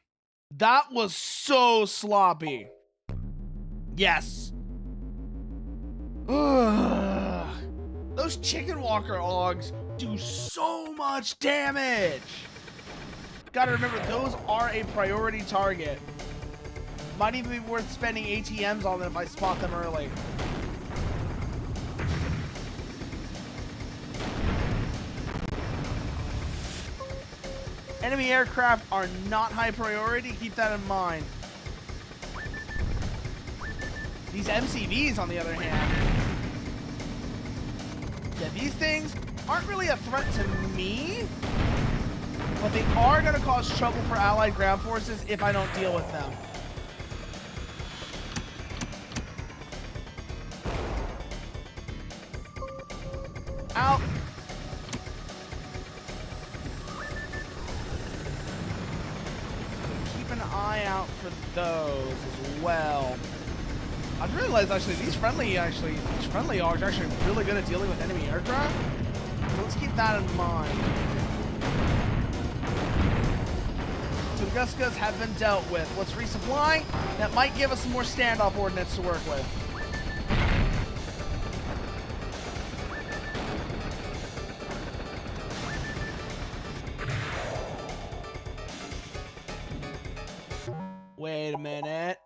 S1: That was so sloppy. Yes. Those chicken walker AUGs do so much damage. Gotta remember, those are a priority target. Might even be worth spending ATMs on them if I spot them early. Enemy aircraft are not high priority, keep that in mind. These MCVs, on the other hand, yeah, these things aren't really a threat to me, but they are going to cause trouble for Allied ground forces if I don't deal with them. Out. Keep an eye out for those as well. I've realized actually these friendly AUGs are actually really good at dealing with enemy aircraft. So let's keep that in mind. Tunguskas have been dealt with. Let's resupply. That might give us some more standoff ordnance to work with. Wait a minute.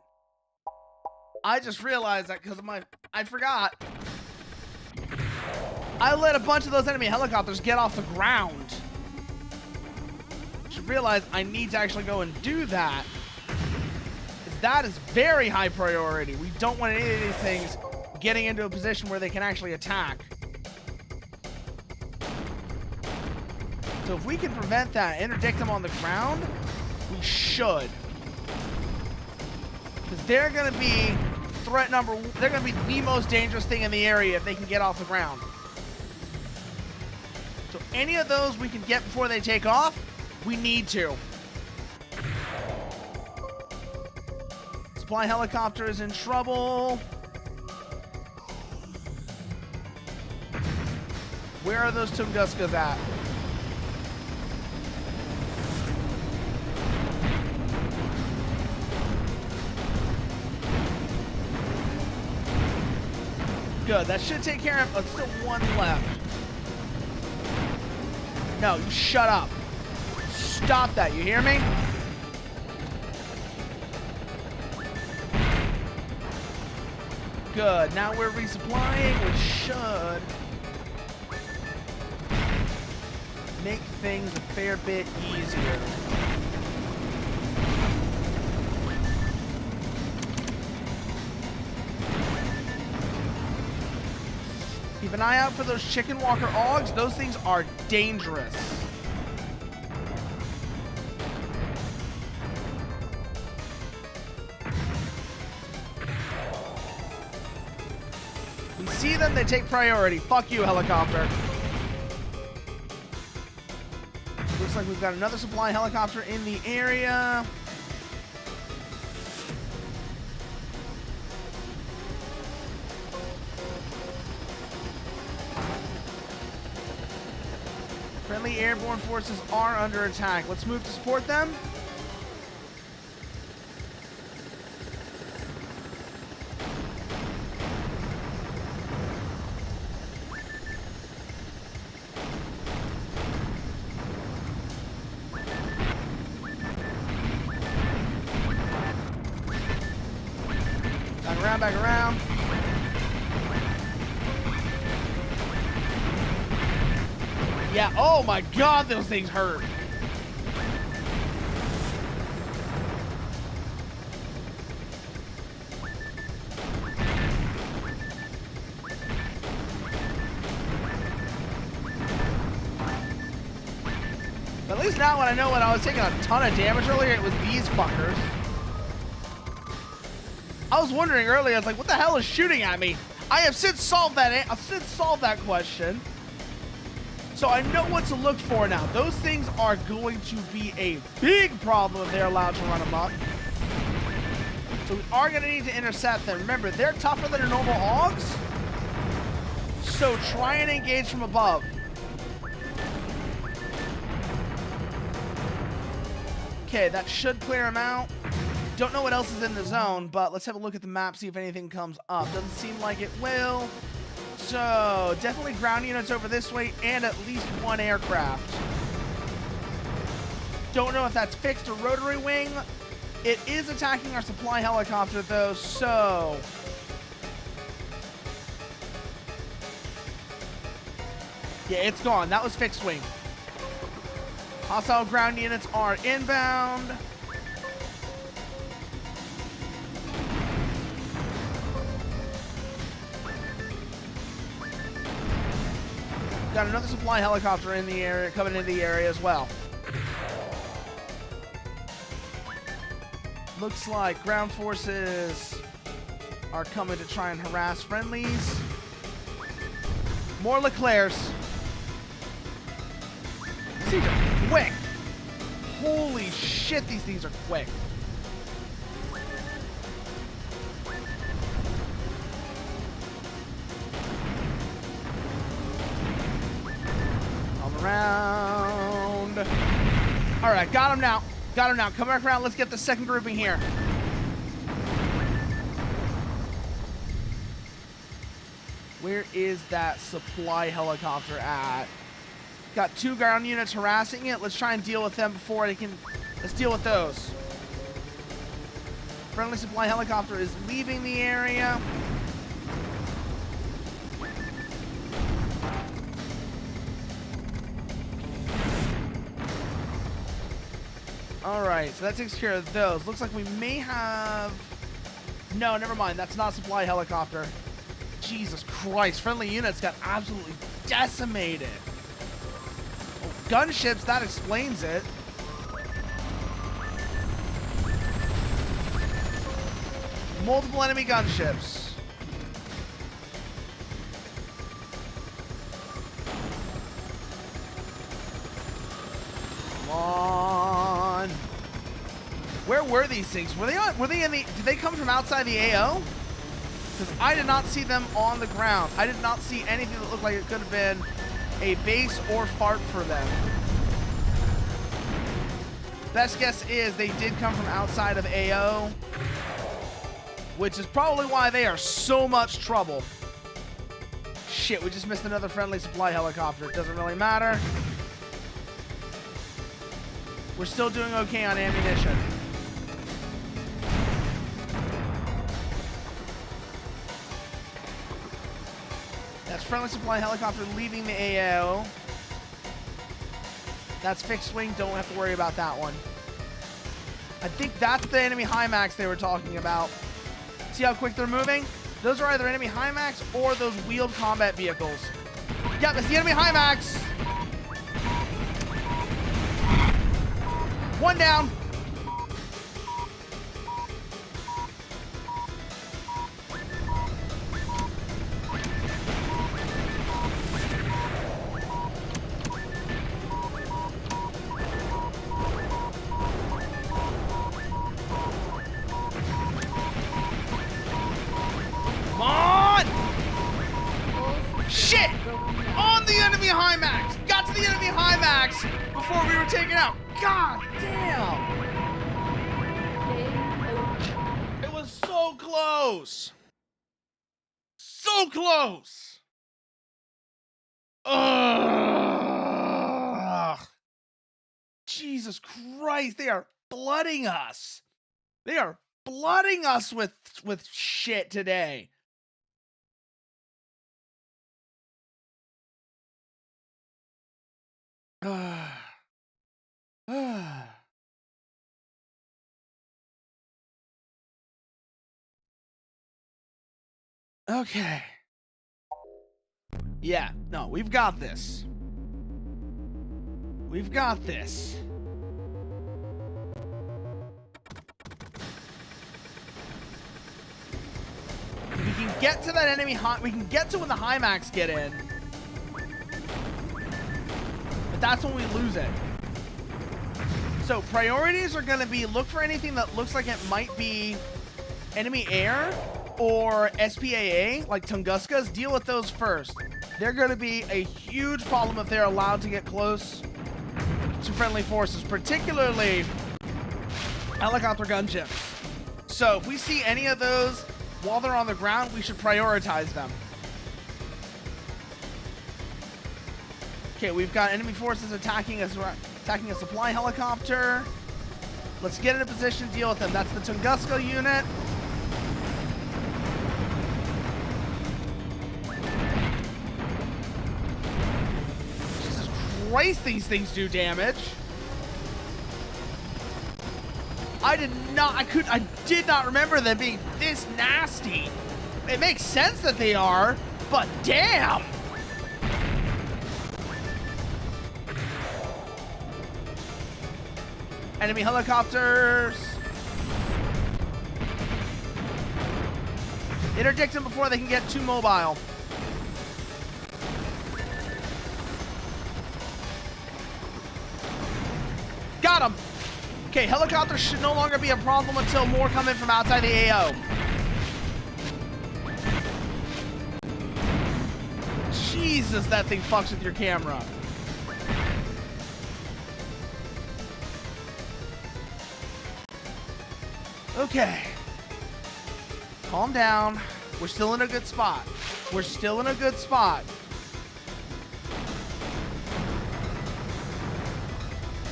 S1: I just realized that because of I forgot. I let a bunch of those enemy helicopters get off the ground. Should realize I need to actually go and do that. That is very high priority. We don't want any of these things getting into a position where they can actually attack. So if we can prevent that, interdict them on the ground, we should. Because they're going to be they're going to be the most dangerous thing in the area if they can get off the ground. So any of those we can get before they take off, we need to. supply helicopter is in trouble. Where are those Tunguskas at? Good. That should take care of. Still one left. No, you shut up. Stop that. You hear me? Good. Now we're resupplying, which should make things a fair bit easier. Keep an eye out for those chicken walker augs. Those things are dangerous. We see them, they take priority. Fuck you, helicopter. Looks like we've got another supply helicopter in the area. Friendly airborne forces are under attack. Let's move to support them. Back around. Yeah, oh my god, those things hurt. But at least now when I know when I was taking a ton of damage earlier, it was these fuckers. I was wondering earlier, I was like, what the hell is shooting at me? I have since solved that question. So I know what to look for now. Those things are going to be a big problem if they're allowed to run amok. So we are going to need to intercept them. Remember, they're tougher than your normal augs. So try and engage from above. Okay, that should clear them out. Don't know what else is in the zone, but let's have a look at the map, see if anything comes up. Doesn't seem like it will. So, definitely ground units over this way and at least one aircraft. Don't know if that's fixed or rotary wing. It is attacking our supply helicopter, though, so... yeah, it's gone. That was fixed wing. Hostile ground units are inbound. Got another supply helicopter in the area, coming into the area as well. Looks like ground forces are coming to try and harass friendlies. More Leclercs. These are quick. Holy shit, these things are quick. Around. All right, got him now. Got him now. Come back around. Let's get the second grouping here. Where is that supply helicopter at? Got two ground units harassing it. Let's try and deal with them before they can... let's deal with those. Friendly supply helicopter is leaving the area. Alright, so that takes care of those. Looks like we may have... no, never mind. That's not a supply helicopter. Jesus Christ. Friendly units got absolutely decimated. Oh, gunships, that explains it. Multiple enemy gunships. Come on. Where were these things? Were they in the, did they come from outside the AO? Because I did not see them on the ground. I did not see anything that looked like it could have been a base or fart for them. Best guess is they did come from outside of AO, which is probably why they are so much trouble. Shit, we just missed another friendly supply helicopter. It doesn't really matter. We're still doing okay on ammunition. That's friendly supply helicopter leaving the AO. That's fixed wing. Don't have to worry about that one. I think that's the enemy HIMARS they were talking about. See how quick they're moving? Those are either enemy HIMARS or those wheeled combat vehicles. Yep, it's the enemy HIMARS. One down. Come on! Shit! On the enemy HIMARS! Got to the enemy HIMARS before we were taken out. God damn! It was so close! So close! Ugh! Jesus Christ, they are blooding us! They are blooding us with shit today. Okay. Yeah, no, we've got this. We've got this. We can get to that enemy, we can get to when the HIMARS get in. But that's when we lose it. So priorities are going to be look for anything that looks like it might be enemy air or SPAA, like Tunguskas. Deal with those first. They're going to be a huge problem if they're allowed to get close to friendly forces, particularly helicopter gunships. So if we see any of those while they're on the ground, we should prioritize them. Okay, we've got enemy forces attacking us, attacking a supply helicopter. Let's get in a position to deal with them. That's the Tunguska unit. Jesus Christ, these things do damage. I did not remember them being this nasty. It makes sense that they are, but damn! Enemy helicopters. Interdict them before they can get too mobile. Got him. Okay, helicopters should no longer be a problem until more come in from outside the AO. Jesus, that thing fucks with your camera. Okay. Calm down. We're still in a good spot. We're still in a good spot.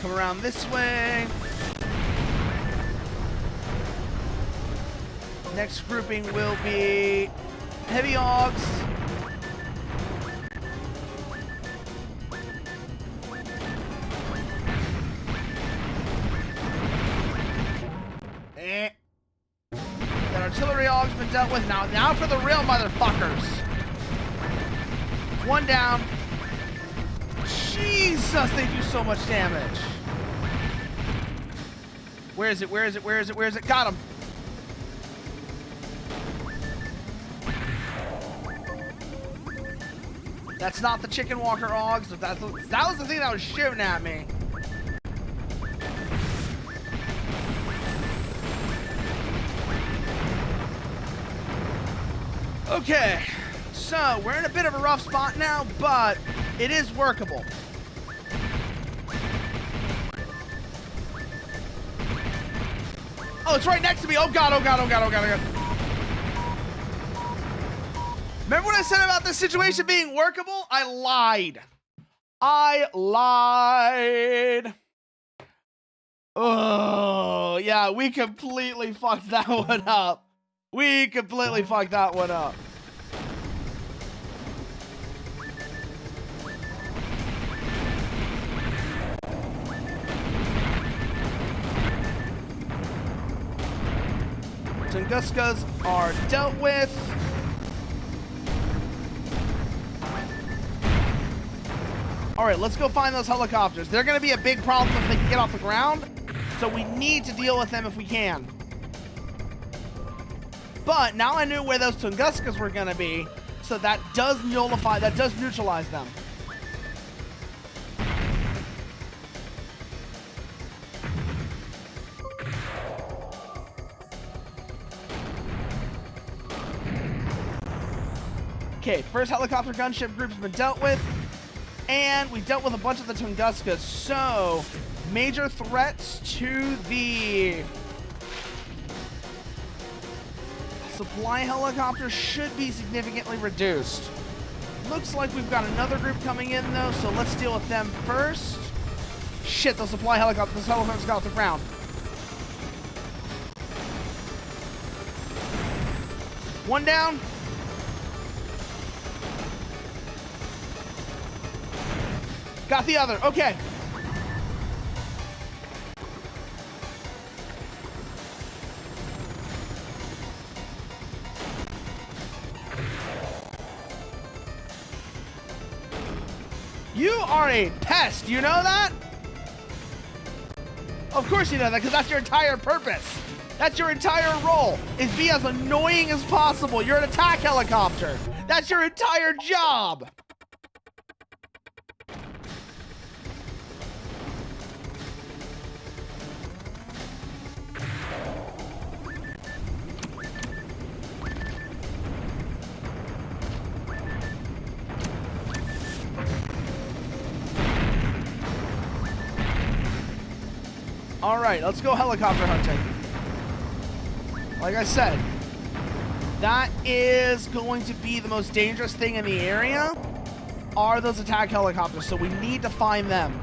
S1: Come around this way. Next grouping will be heavy augs. That artillery aug's been dealt with. Now for the real motherfuckers. One down. Jesus, they do so much damage. Where is it? Where is it? Where is it? Where is it? Got him. That's not the chicken walker augs. That was the thing that was shooting at me. Okay, so we're in a bit of a rough spot now, but it is workable. Oh, it's right next to me. Oh god, oh god, oh god, oh god, oh god. Remember what I said about this situation being workable? I lied. Oh, yeah, we completely fucked that one up. We completely fucked that one up. Tunguskas are dealt with. All right, let's go find those helicopters. They're gonna be a big problem if they can get off the ground, so we need to deal with them if we can. But now I knew where those Tunguskas were gonna be, so that does neutralize them. Okay, first helicopter gunship group's been dealt with. And we dealt with a bunch of the Tunguskas, so major threats to the supply helicopter should be significantly reduced. Looks like we've got another group coming in though, so let's deal with them first. Shit, those supply helicopters, those helicopters got off the ground. One down. Got the other. Okay. You are a pest. You know that? Of course you know that, because that's your entire purpose. That's your entire role, is be as annoying as possible. You're an attack helicopter. That's your entire job. All right, let's go helicopter hunting. Like I said, that is going to be the most dangerous thing in the area, are those attack helicopters, so we need to find them.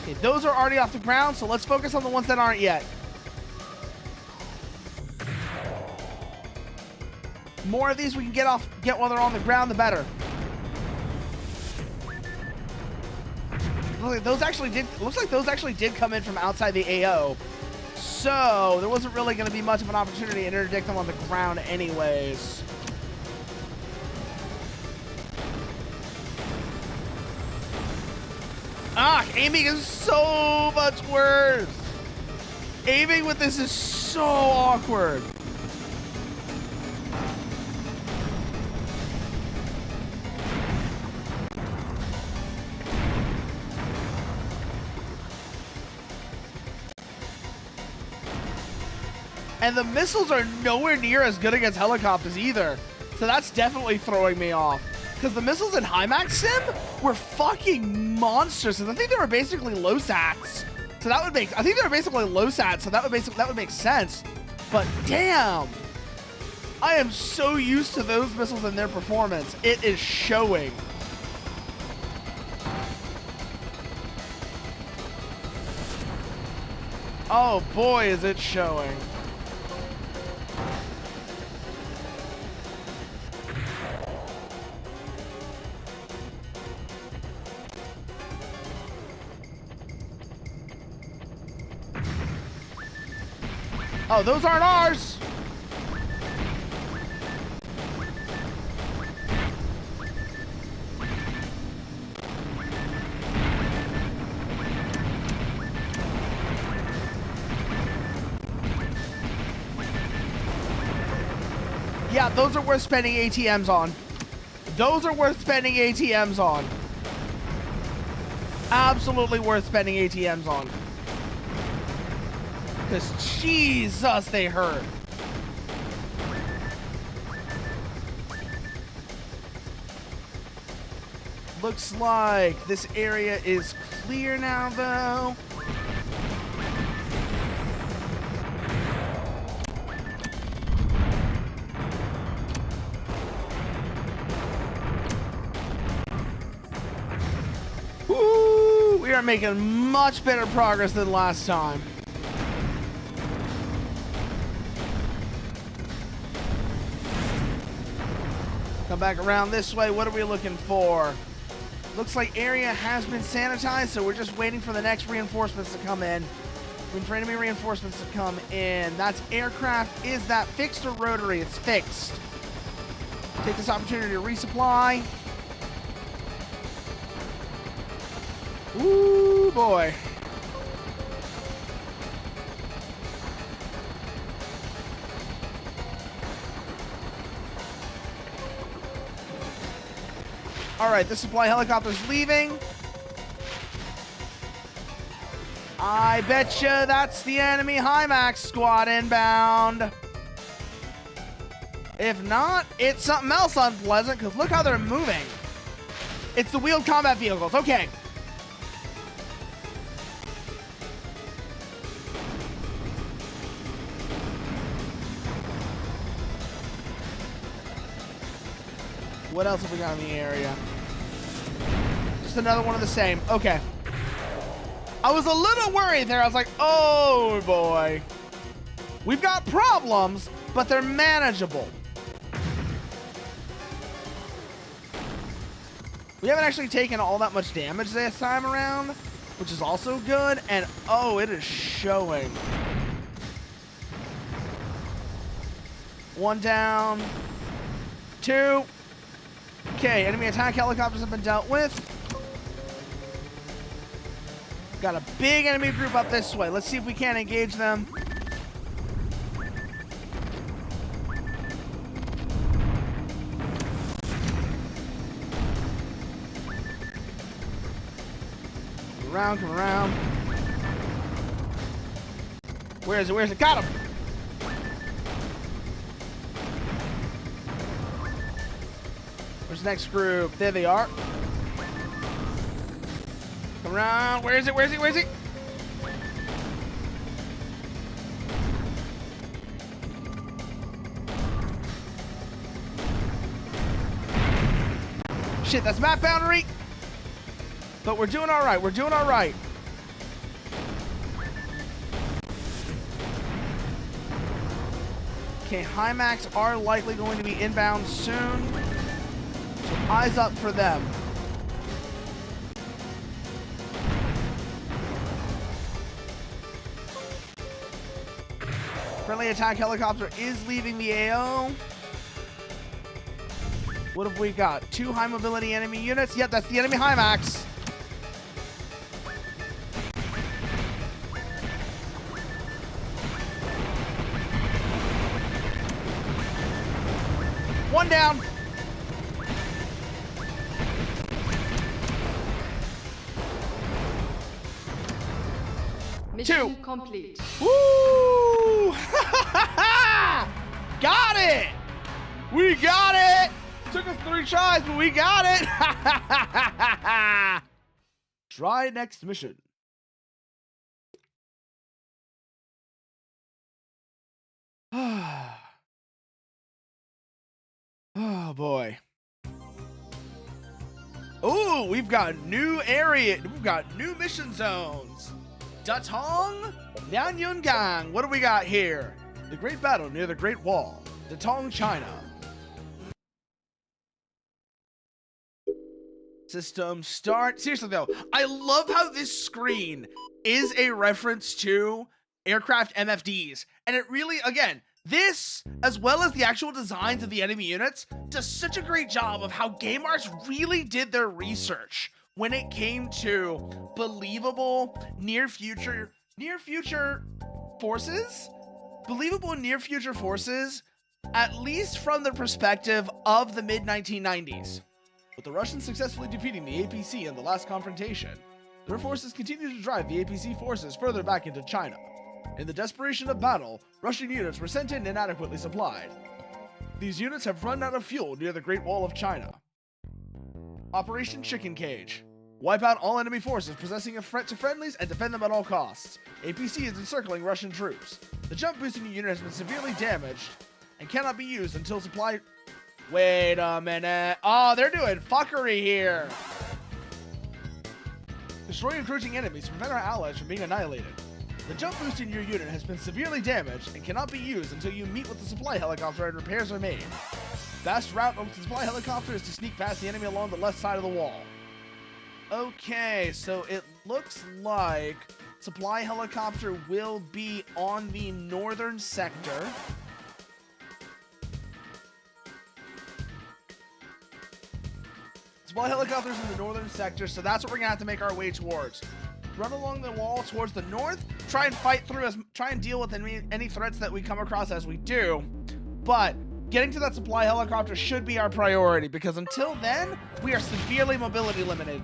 S1: Okay, those are already off the ground, so let's focus on the ones that aren't yet. More of these we can get while they're on the ground, the better. Looks like those actually did come in from outside the AO. So there wasn't really going to be much of an opportunity to interdict them on the ground anyways. Ah, aiming is so much worse. Aiming with this is so awkward. And the missiles are nowhere near as good against helicopters either. So that's definitely throwing me off. Because the missiles in Hymax Sim were fucking monsters. And I think they were basically low sats. So that would make, I think they were basically low sats. So that would make sense. But damn. I am so used to those missiles and their performance. It is showing. Oh boy, is it showing. Oh, those aren't ours. Yeah, those are worth spending ATMs on. Those are worth spending ATMs on. absolutely worth spending ATMs on. Because Jesus, they hurt. Looks like this area is clear now, though. Woo! We are making much better progress than last time. Come back around this way. What are we looking for? Looks like area has been sanitized, so we're just waiting for the next reinforcements to come in. Waiting for enemy reinforcements to come in. That's aircraft. Is that fixed or rotary? It's fixed. Take this opportunity to resupply. Ooh, boy. All right, the supply helicopter's leaving. I betcha that's the enemy HIMAX squad inbound. If not, it's something else unpleasant, because look how they're moving. It's the wheeled combat vehicles. Okay. What else have we got in the area? Just another one of the same. Okay. I was a little worried there. I was like, oh boy. We've got problems, but they're manageable. We haven't actually taken all that much damage this time around, which is also good. And oh, it is showing. One down. Two. Okay, enemy attack helicopters have been dealt with. Got a big enemy group up this way. Let's see if we can engage them. Come around, come around. Where is it? Where is it? Got him! Where's the next group? There they are. Come around. Where is it? Where is it? Where is it? Shit, that's map boundary. But we're doing all right. We're doing all right. Okay, HIMAX are likely going to be inbound soon. So eyes up for them. Friendly attack helicopter is leaving the AO. What have we got? 2 high mobility enemy units. Yep, that's the enemy HIMAX. One down.
S2: Mission complete.
S1: Woo! Got it! We got it! Took us 3 tries, but we got it! Try next mission. Oh boy. Oh, we've got new area. We've got new mission zones. Datong, Nanyungang. What do we got here? The Great Battle near the Great Wall. Datong, China. System start. Seriously though, I love how this screen is a reference to aircraft MFDs. And it really, again, this, as well as the actual designs of the enemy units, does such a great job of how Game Arts really did their research when it came to believable near future forces, at least from the perspective of the mid-1990s. With the Russians successfully defeating the APC in the last confrontation, Their forces continue to drive the APC forces further back into China. In the desperation of battle, Russian units were sent in inadequately supplied. These units have run out of fuel near the Great Wall of China. Operation Chicken Cage. Wipe out all enemy forces possessing a threat to friendlies and defend them at all costs. APC is encircling Russian troops. The jump boosting unit has been severely damaged and cannot be used until supply... Wait a minute. Oh, they're doing fuckery here. Destroy encroaching enemies to prevent our allies from being annihilated. The jump boost in your unit has been severely damaged and cannot be used until you meet with the supply helicopter and repairs are made. Best route of the supply helicopter is to sneak past the enemy along the left side of the wall. Okay, so it looks like supply helicopter will be on the northern sector. Supply helicopters in the northern sector, so that's what we're gonna have to make our way towards. Run along the wall towards the north, try and deal with any threats that we come across as we do. But getting to that supply helicopter should be our priority, because until then, we are severely mobility limited.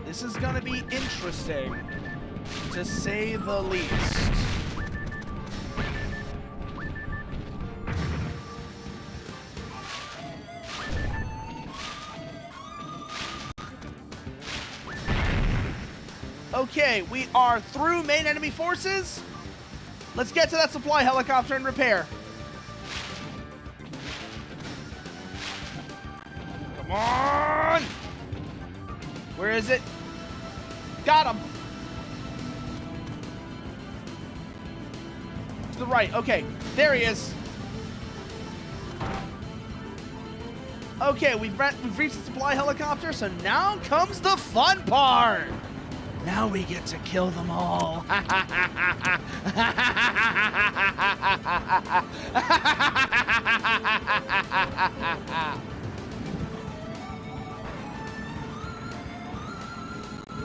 S1: This is gonna be interesting, to say the least. Okay, we are through main enemy forces. Let's get to that supply helicopter and repair. Come on! Where is it? Got him! To the right, okay. There he is. Okay, we've reached the supply helicopter, so now comes the fun part! Now we get to kill them all.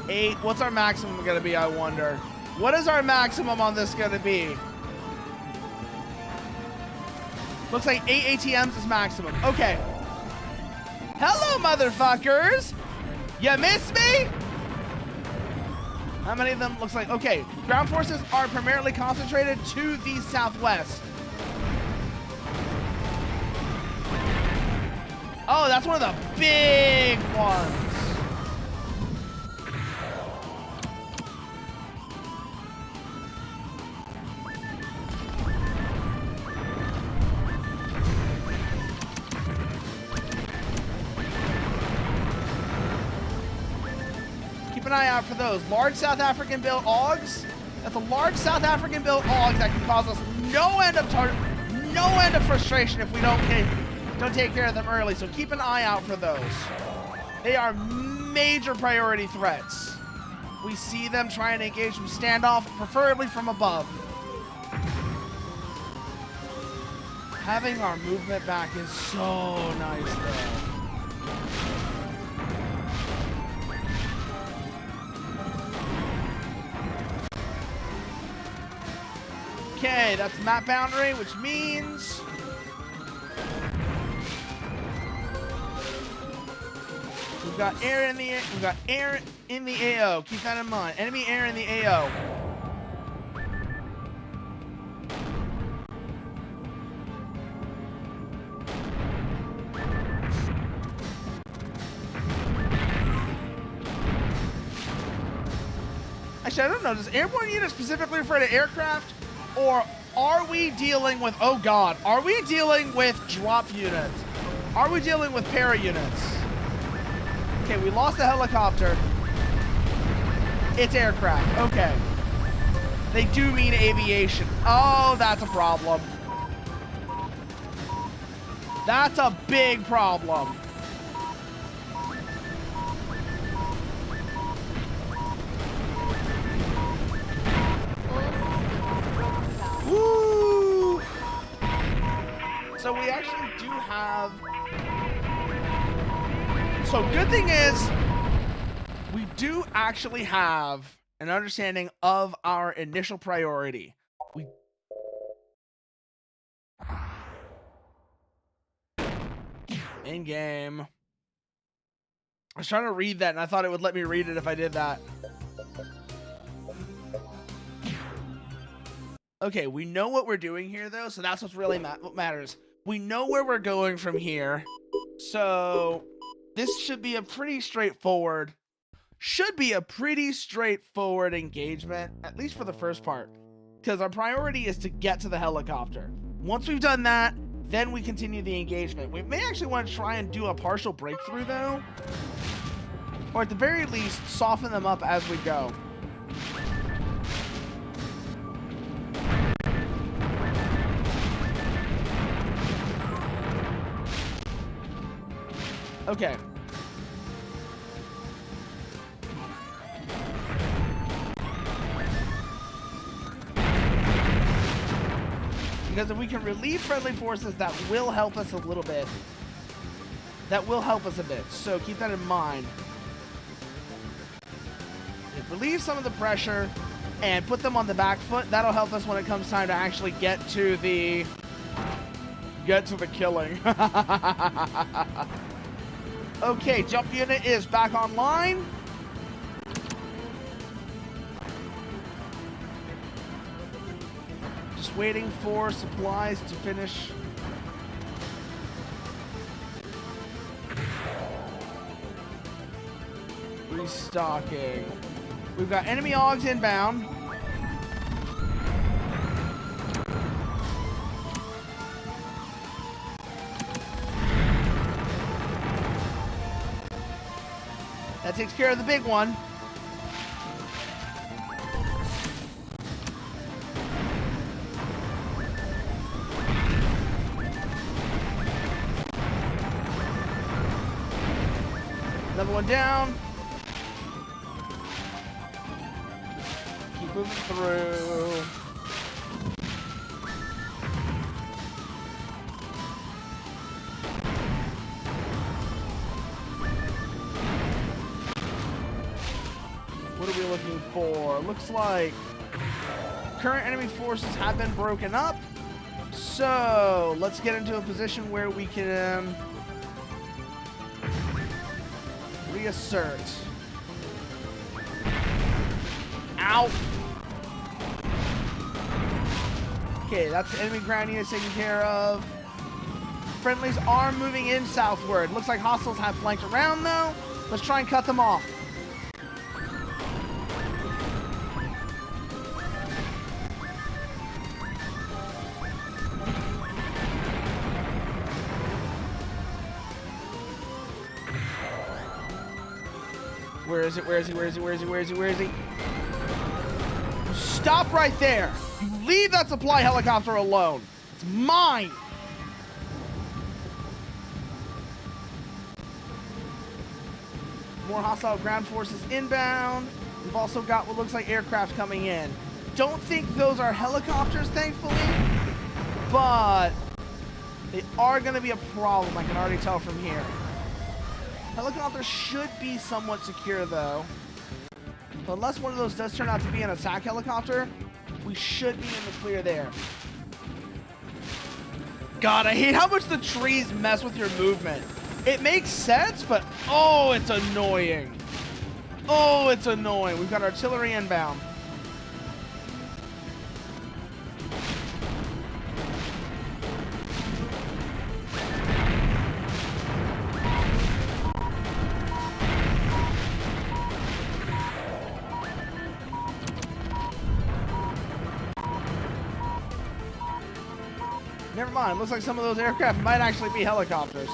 S1: Eight. What's our maximum gonna be, I wonder? What is our maximum on this gonna be? Looks like 8 ATMs is maximum. Okay. Hello, motherfuckers! You miss me? How many of them? Looks like, okay, ground forces are primarily concentrated to the southwest. Oh, that's one of the big ones. An eye out for those large South African built AUGs. That's a large South African built AUGs that can cause us no end of frustration if we don't take care of them early. So keep an eye out for those. They are major priority threats. We see them trying to engage from standoff, preferably from above. Having our movement back is so nice though. Okay, that's map boundary, which means we've got air in the AO. Keep that in mind. Enemy air in the AO. Actually, I don't know. Does airborne unit specifically refer to aircraft? Or are we dealing with, oh god, are we dealing with drop units? Are we dealing with para units? Okay, we lost the helicopter. It's aircraft, okay. They do mean aviation. Oh, that's a problem. That's a big problem. Woo! So we actually do have... So good thing is, we do actually have an understanding of our initial priority. In game. I was trying to read that and I thought it would let me read it if I did that. Okay, we know what we're doing here though, so that's what's really what matters. We know where we're going from here. So this should be a pretty straightforward engagement, at least for the first part. Because our priority is to get to the helicopter. Once we've done that, then we continue the engagement. We may actually want to try and do a partial breakthrough though. Or at the very least, soften them up as we go. Okay. Because if we can relieve friendly forces, that will help us a little bit. That will help us a bit, so keep that in mind. Relieve some of the pressure and put them on the back foot. That'll help us when it comes time to actually get to the killing. Okay, jump unit is back online. Just waiting for supplies to finish. Restocking. We've got enemy AUGs inbound. That takes care of the big one. Another one down. Keep moving through. What are we looking for? Looks like current enemy forces have been broken up. So let's get into a position where we can reassert. Ow! Okay, that's the enemy ground unit taken care of. Friendlies are moving in southward. Looks like hostiles have flanked around though. Let's try and cut them off. Where is it? Where is he? Where is he? Where is he? Where is he? Where is he? Stop right there! You leave that supply helicopter alone. It's mine! More hostile ground forces inbound. We've also got what looks like aircraft coming in. Don't think those are helicopters, thankfully, but they are going to be a problem. I can already tell from here. Helicopter should be somewhat secure, though. But unless one of those does turn out to be an attack helicopter, we should be in the clear there. God, I hate how much the trees mess with your movement. It makes sense, but oh, it's annoying. Oh, it's annoying. We've got artillery inbound. Never mind. Looks like some of those aircraft might actually be helicopters.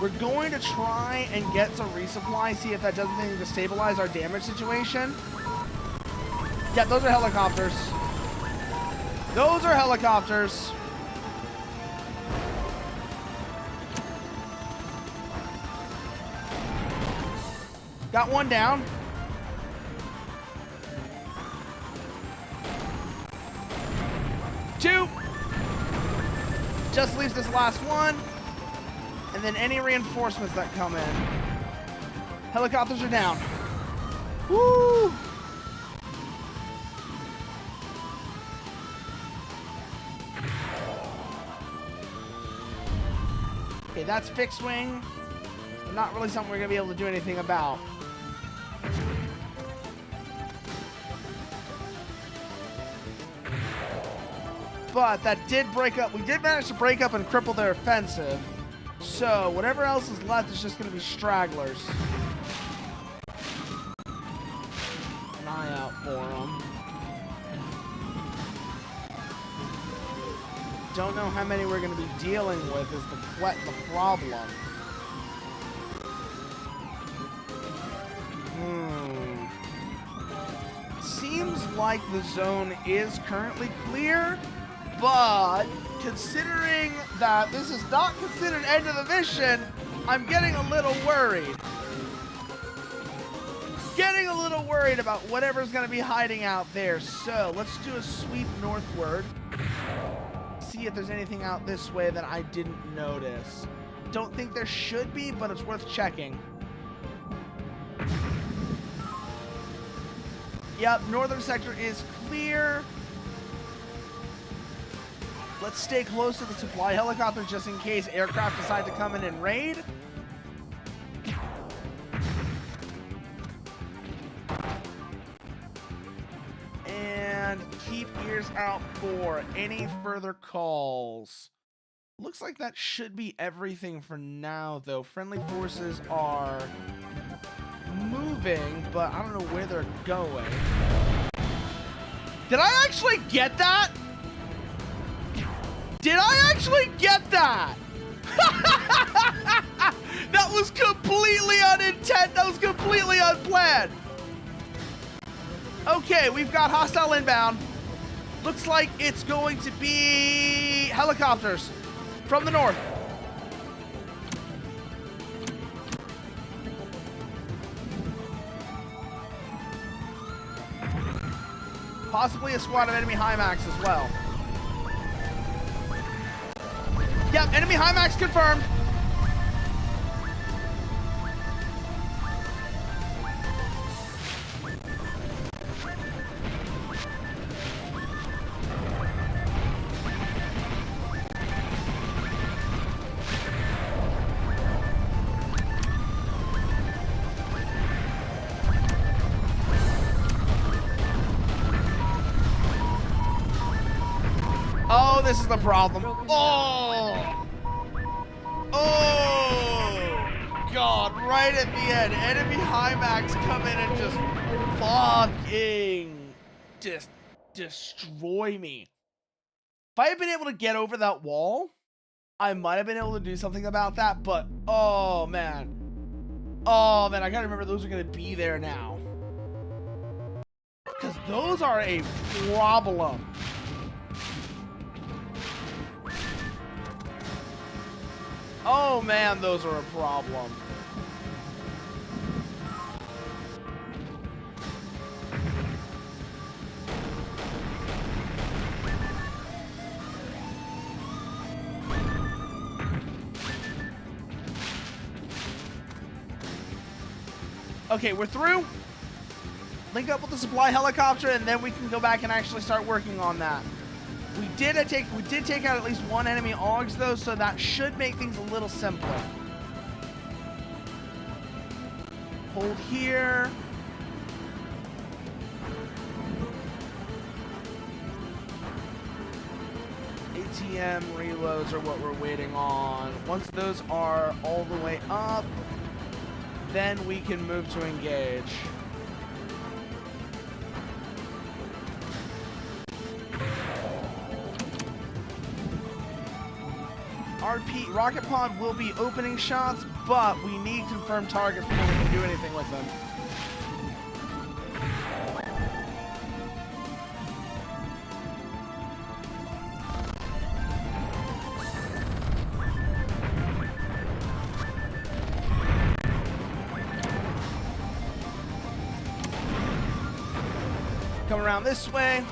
S1: We're going to try and get some resupply, see if that does anything to stabilize our damage situation. Yeah, those are helicopters. Those are helicopters. Got one down. Two. Just leaves this last one. And then any reinforcements that come in. Helicopters are down. Woo! Okay, that's fixed wing. But not really something we're going to be able to do anything about. But that did break up. We did manage to break up and cripple their offensive. So whatever else is left is just going to be stragglers. An eye out for them. Don't know how many we're going to be dealing with is the problem. Seems like the zone is currently clear, but considering that this is not considered end of the mission, I'm getting a little worried. Getting a little worried about whatever's going to be hiding out there. So let's do a sweep northward. See if there's anything out this way that I didn't notice. Don't think there should be, but it's worth checking. Yep, northern sector is clear. Let's stay close to the supply helicopter just in case aircraft decide to come in and raid. And keep ears out for any further calls. Looks like that should be everything for now, though. Friendly forces are moving, but I don't know where they're going. Did I actually get that? Did I actually get that? That was completely unintent. That was completely unplanned. Okay, we've got hostile inbound. Looks like it's going to be helicopters from the north. Possibly a squad of enemy HIMAX as well. Yep, enemy HIMAX confirmed. Oh, this is the problem. Oh! Oh! God, right at the end. Enemy HIMAX come in and just fucking destroy me. If I had been able to get over that wall, I might have been able to do something about that, but oh man. Oh man, I gotta remember those are gonna be there now. Because those are a problem. Oh man, those are a problem. Okay, we're through. Link up with the supply helicopter and then we can go back and actually start working on that. We did take out at least one enemy AUGs though, so that should make things a little simpler. Hold here. ATM reloads are what we're waiting on. Once those are all the way up, then we can move to engage. RP Rocket Pod will be opening shots, but we need confirmed targets before we can do anything with them. Come around this way.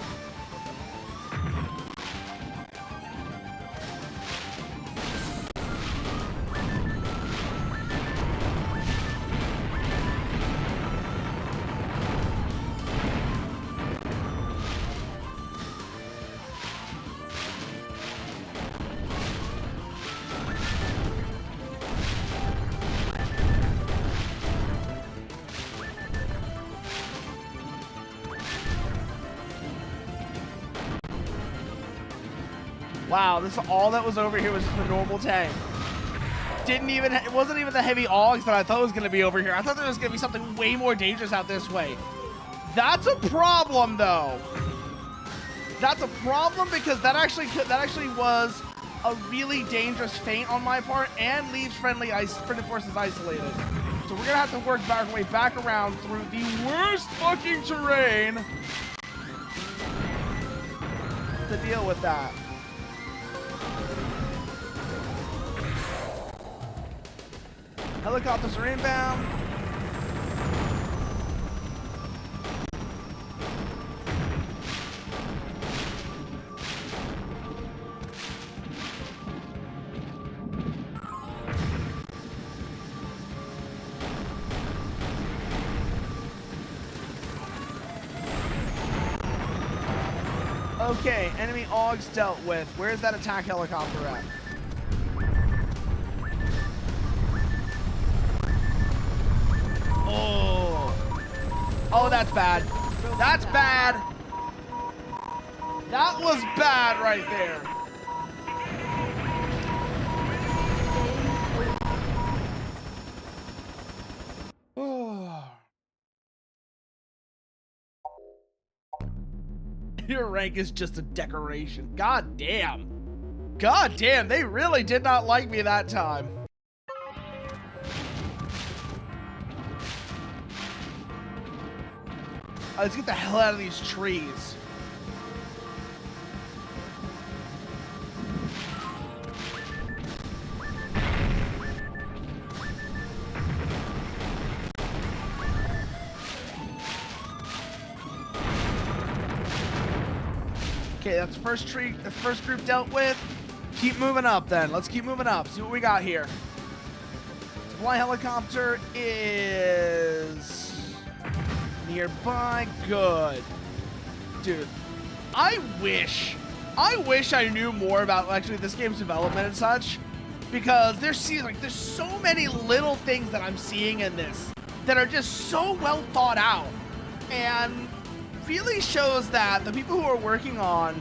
S1: Wow, this all that was over here was just a normal tank. It wasn't even the heavy augs that I thought was going to be over here. I thought there was going to be something way more dangerous out this way. That's a problem, though. That's a problem because that actually was a really dangerous feint on my part and leaves friendly forces isolated. So we're going to have to work our way back around through the worst fucking terrain to deal with that. Helicopters are inbound. Okay, enemy AUGs dealt with. Where's that attack helicopter at? Oh, that's bad. That's bad. That was bad right there. Your rank is just a decoration. God damn. God damn, they really did not like me that time. Let's get the hell out of these trees. Okay, that's the first tree, the first group dealt with. Keep moving up then. Let's keep moving up. See what we got here. Supply helicopter is nearby. Good. Dude, I wish I knew more about actually this game's development and such, because there's so many little things that I'm seeing in this that are just so well thought out and really shows that the people who are working on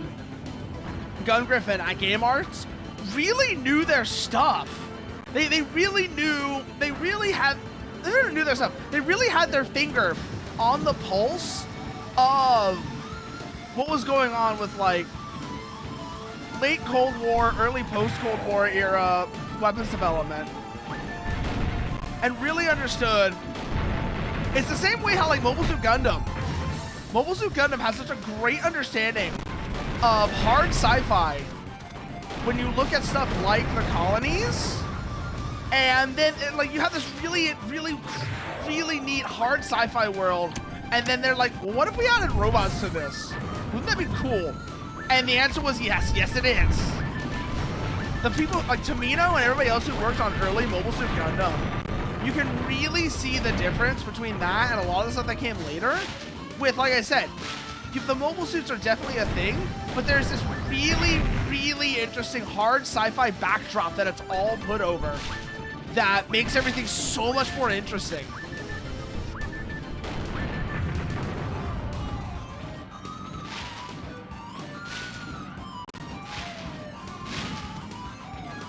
S1: Gungriffon at Game Arts really knew their stuff. They really knew, they really had their finger on the pulse of what was going on with like late Cold War, early post-Cold War era weapons development, and really understood. It's the same way how like Mobile Suit Gundam has such a great understanding of hard sci-fi when you look at stuff like the colonies, and then like you have this really neat hard sci-fi world, and then they're like, well, what if we added robots to this? Wouldn't that be cool? And the answer was yes, it is. The people like Tomino and everybody else who worked on early Mobile Suit Gundam, you can really see the difference between that and a lot of the stuff that came later. With, like I said, the mobile suits are definitely a thing, but there's this really interesting hard sci-fi backdrop that it's all put over that makes everything so much more interesting.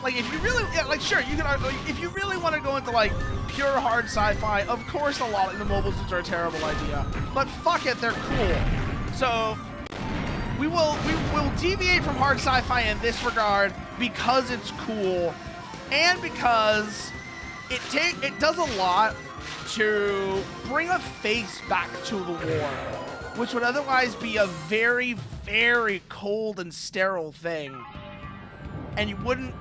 S1: Like, if you really, sure, you can, if you really want to go into, like, pure hard sci-fi, of course a lot of the mobile suits are a terrible idea. But fuck it, they're cool. So, we will deviate from hard sci-fi in this regard because it's cool, and because it does a lot to bring a face back to the war, which would otherwise be a very, very cold and sterile thing. And you wouldn't,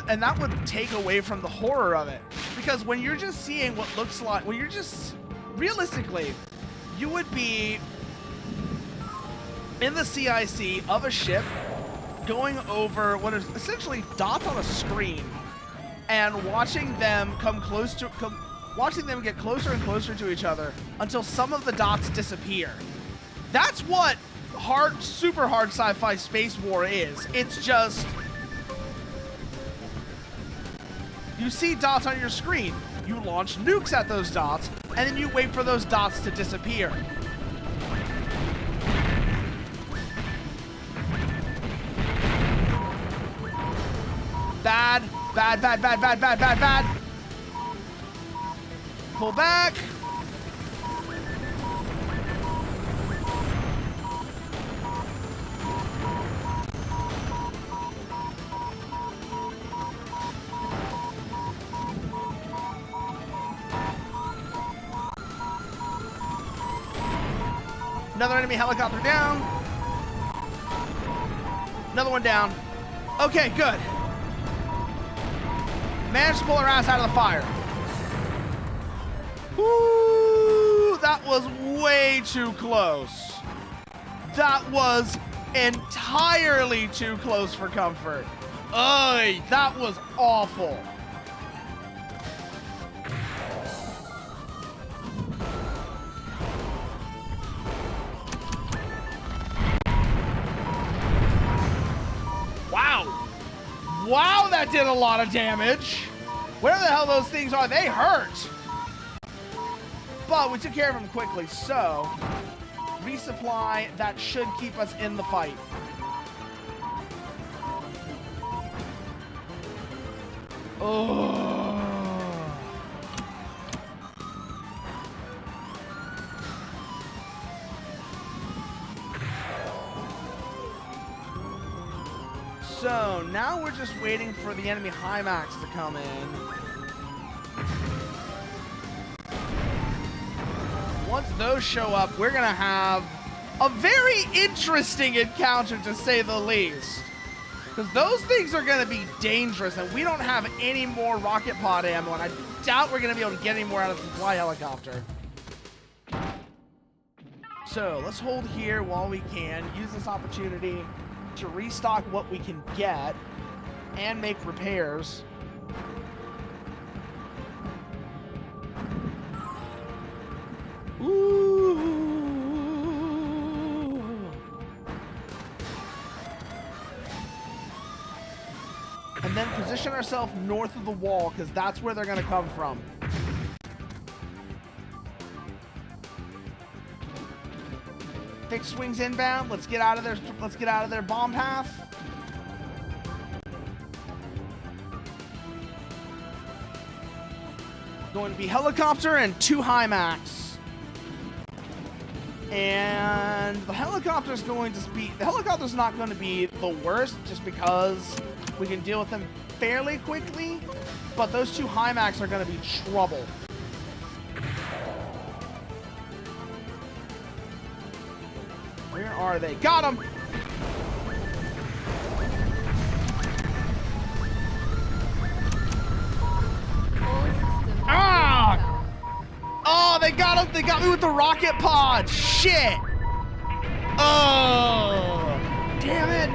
S1: and that would take away from the horror of it. Because when you're just seeing what looks like, when you're just, realistically, you would be in the CIC of a ship going over what is essentially dots on a screen and watching them watching them get closer and closer to each other until some of the dots disappear. That's what super hard sci-fi space war is. It's just, you see dots on your screen, you launch nukes at those dots, and then you wait for those dots to disappear. Bad, bad, bad, bad, bad, bad, bad. Pull back. Another enemy helicopter down. Another one down. Okay, good. Managed to pull our ass out of the fire. Woo! That was way too close. That was entirely too close for comfort. Oy, that was awful. Wow, that did a lot of damage. Where the hell those things are, they hurt. But we took care of them quickly, so resupply, that should keep us in the fight. Oh. So now we're just waiting for the enemy Hymax to come in. Once those show up, we're gonna have a very interesting encounter, to say the least. Because those things are gonna be dangerous, and we don't have any more rocket pod ammo, and I doubt we're gonna be able to get any more out of the supply helicopter. So let's hold here while we can, use this opportunity to restock what we can get and make repairs. Ooh. And then position ourselves north of the wall, because that's where they're going to come from. Fixed wings inbound. Let's get out of there. Let's get out of their bomb path. Going to be helicopter and 2 Hymax. And the helicopter's going to be, the helicopter's not going to be the worst, just because we can deal with them fairly quickly, but those 2 Hymax are going to be trouble. Where are they? Got them! Ah! Oh, they got him! They got me with the rocket pod! Shit! Oh! Damn it!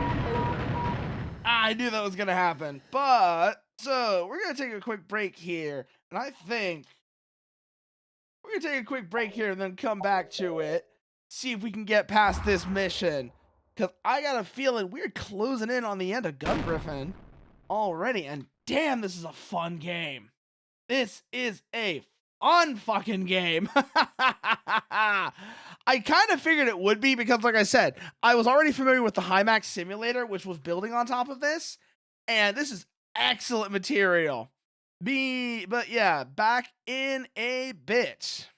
S1: I knew that was gonna happen. But, so, we're gonna take a quick break here. And I think we're gonna take a quick break here and then come back to it. See if we can get past this mission. Because I got a feeling we're closing in on the end of Gungriffon already. And damn, this is a fun game. This is a fun fucking game. I kind of figured it would be, because like I said, I was already familiar with the Hymax simulator, which was building on top of this. And this is excellent material. But yeah, back in a bit.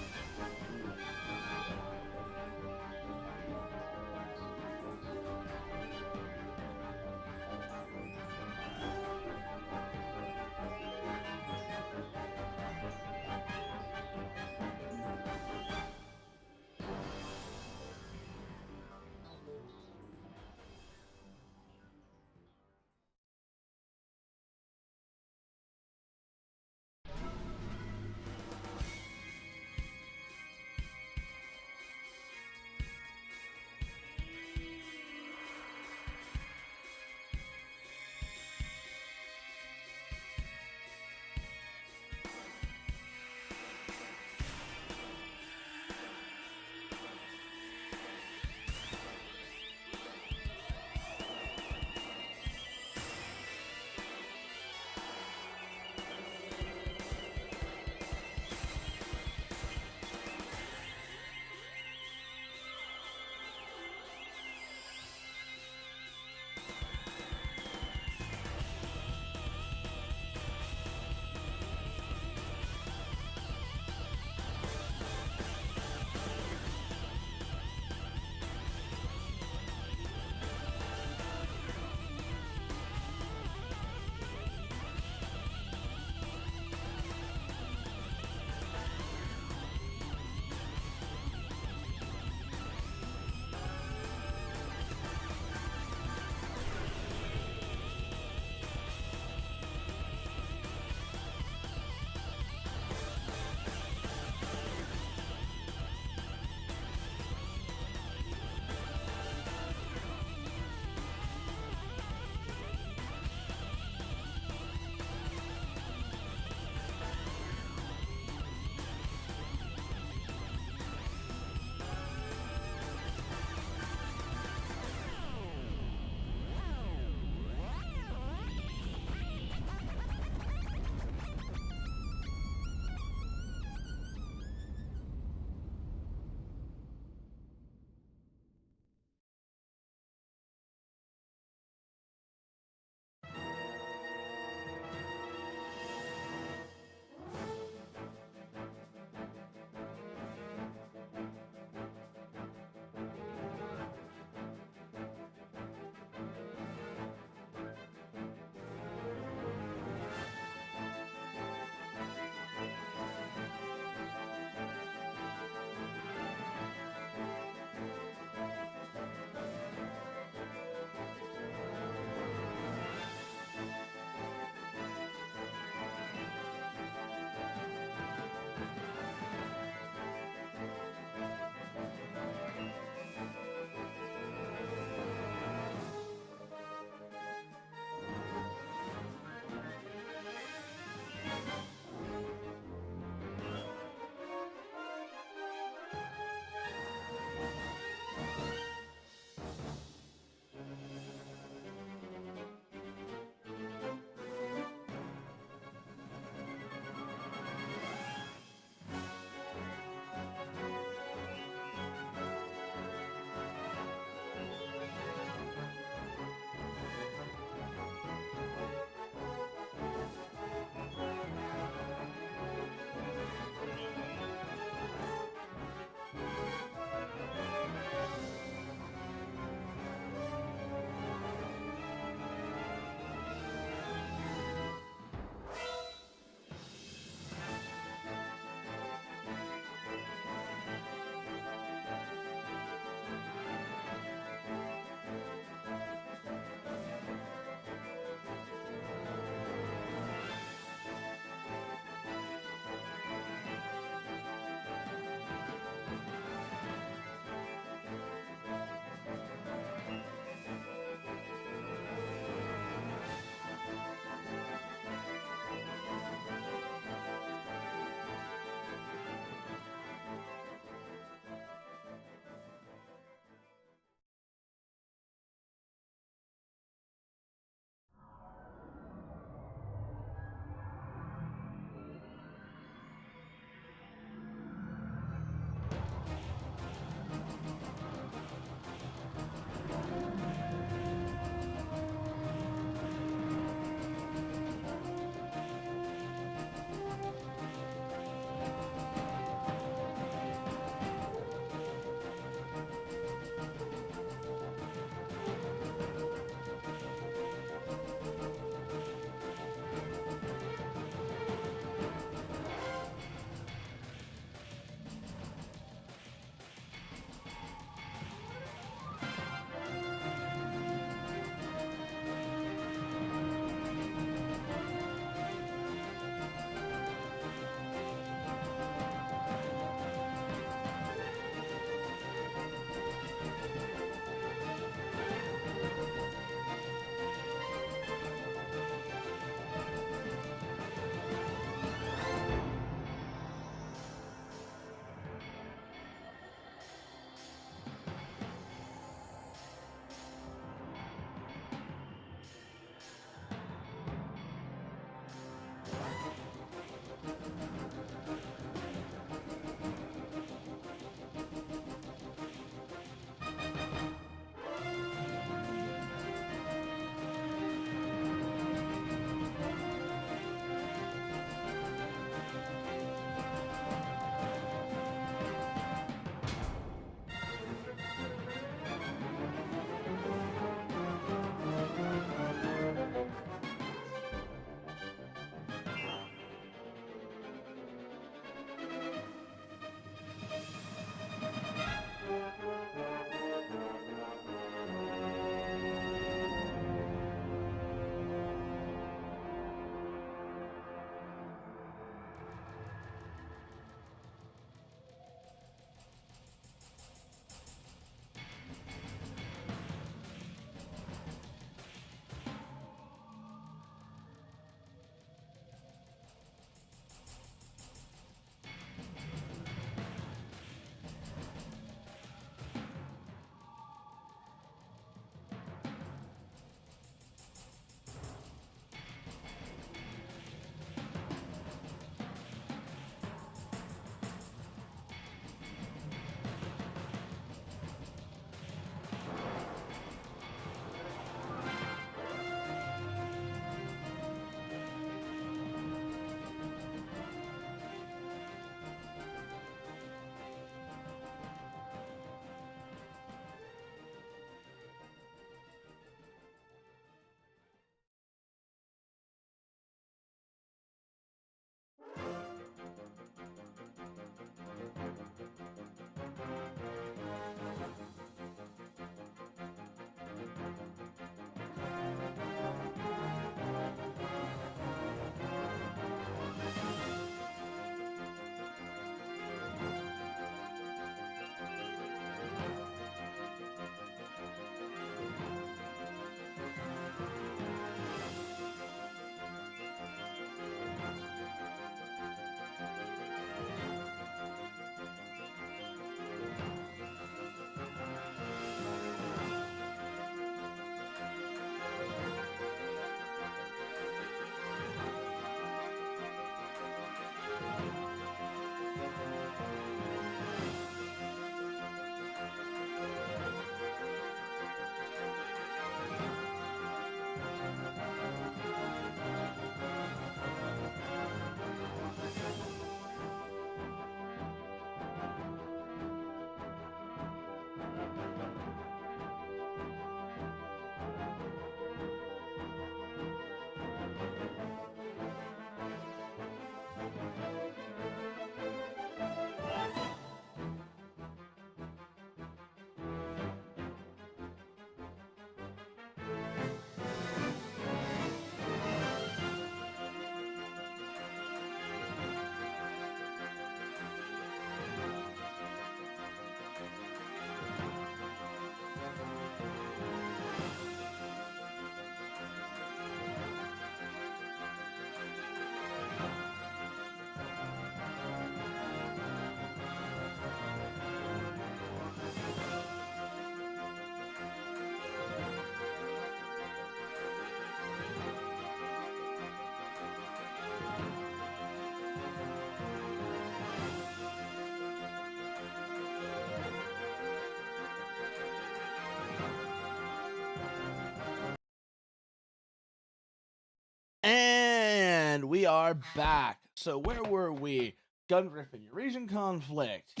S1: we are back. So where were we? Gungriffon, Eurasian conflict.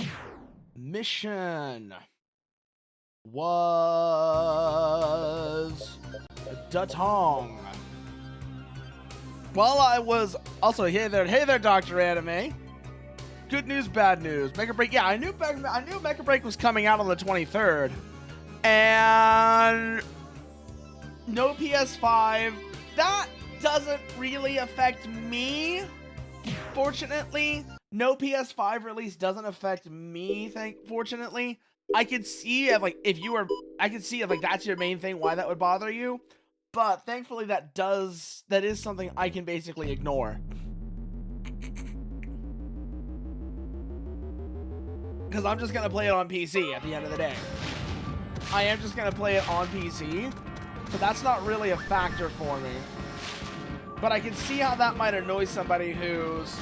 S1: Mission was Datong. Well, I was also hey there, Dr. Anime. Good news, bad news. Mecha Break. Yeah, I knew Mecha Break was coming out on the 23rd, and no PS5. That doesn't really affect me. Fortunately, no PS5 release doesn't affect me. Fortunately, I could see if that's your main thing, why that would bother you. But thankfully, that is something I can basically ignore. Because I'm just gonna play it on PC at the end of the day. I am just gonna play it on PC, so that's not really a factor for me. But I can see how that might annoy somebody whose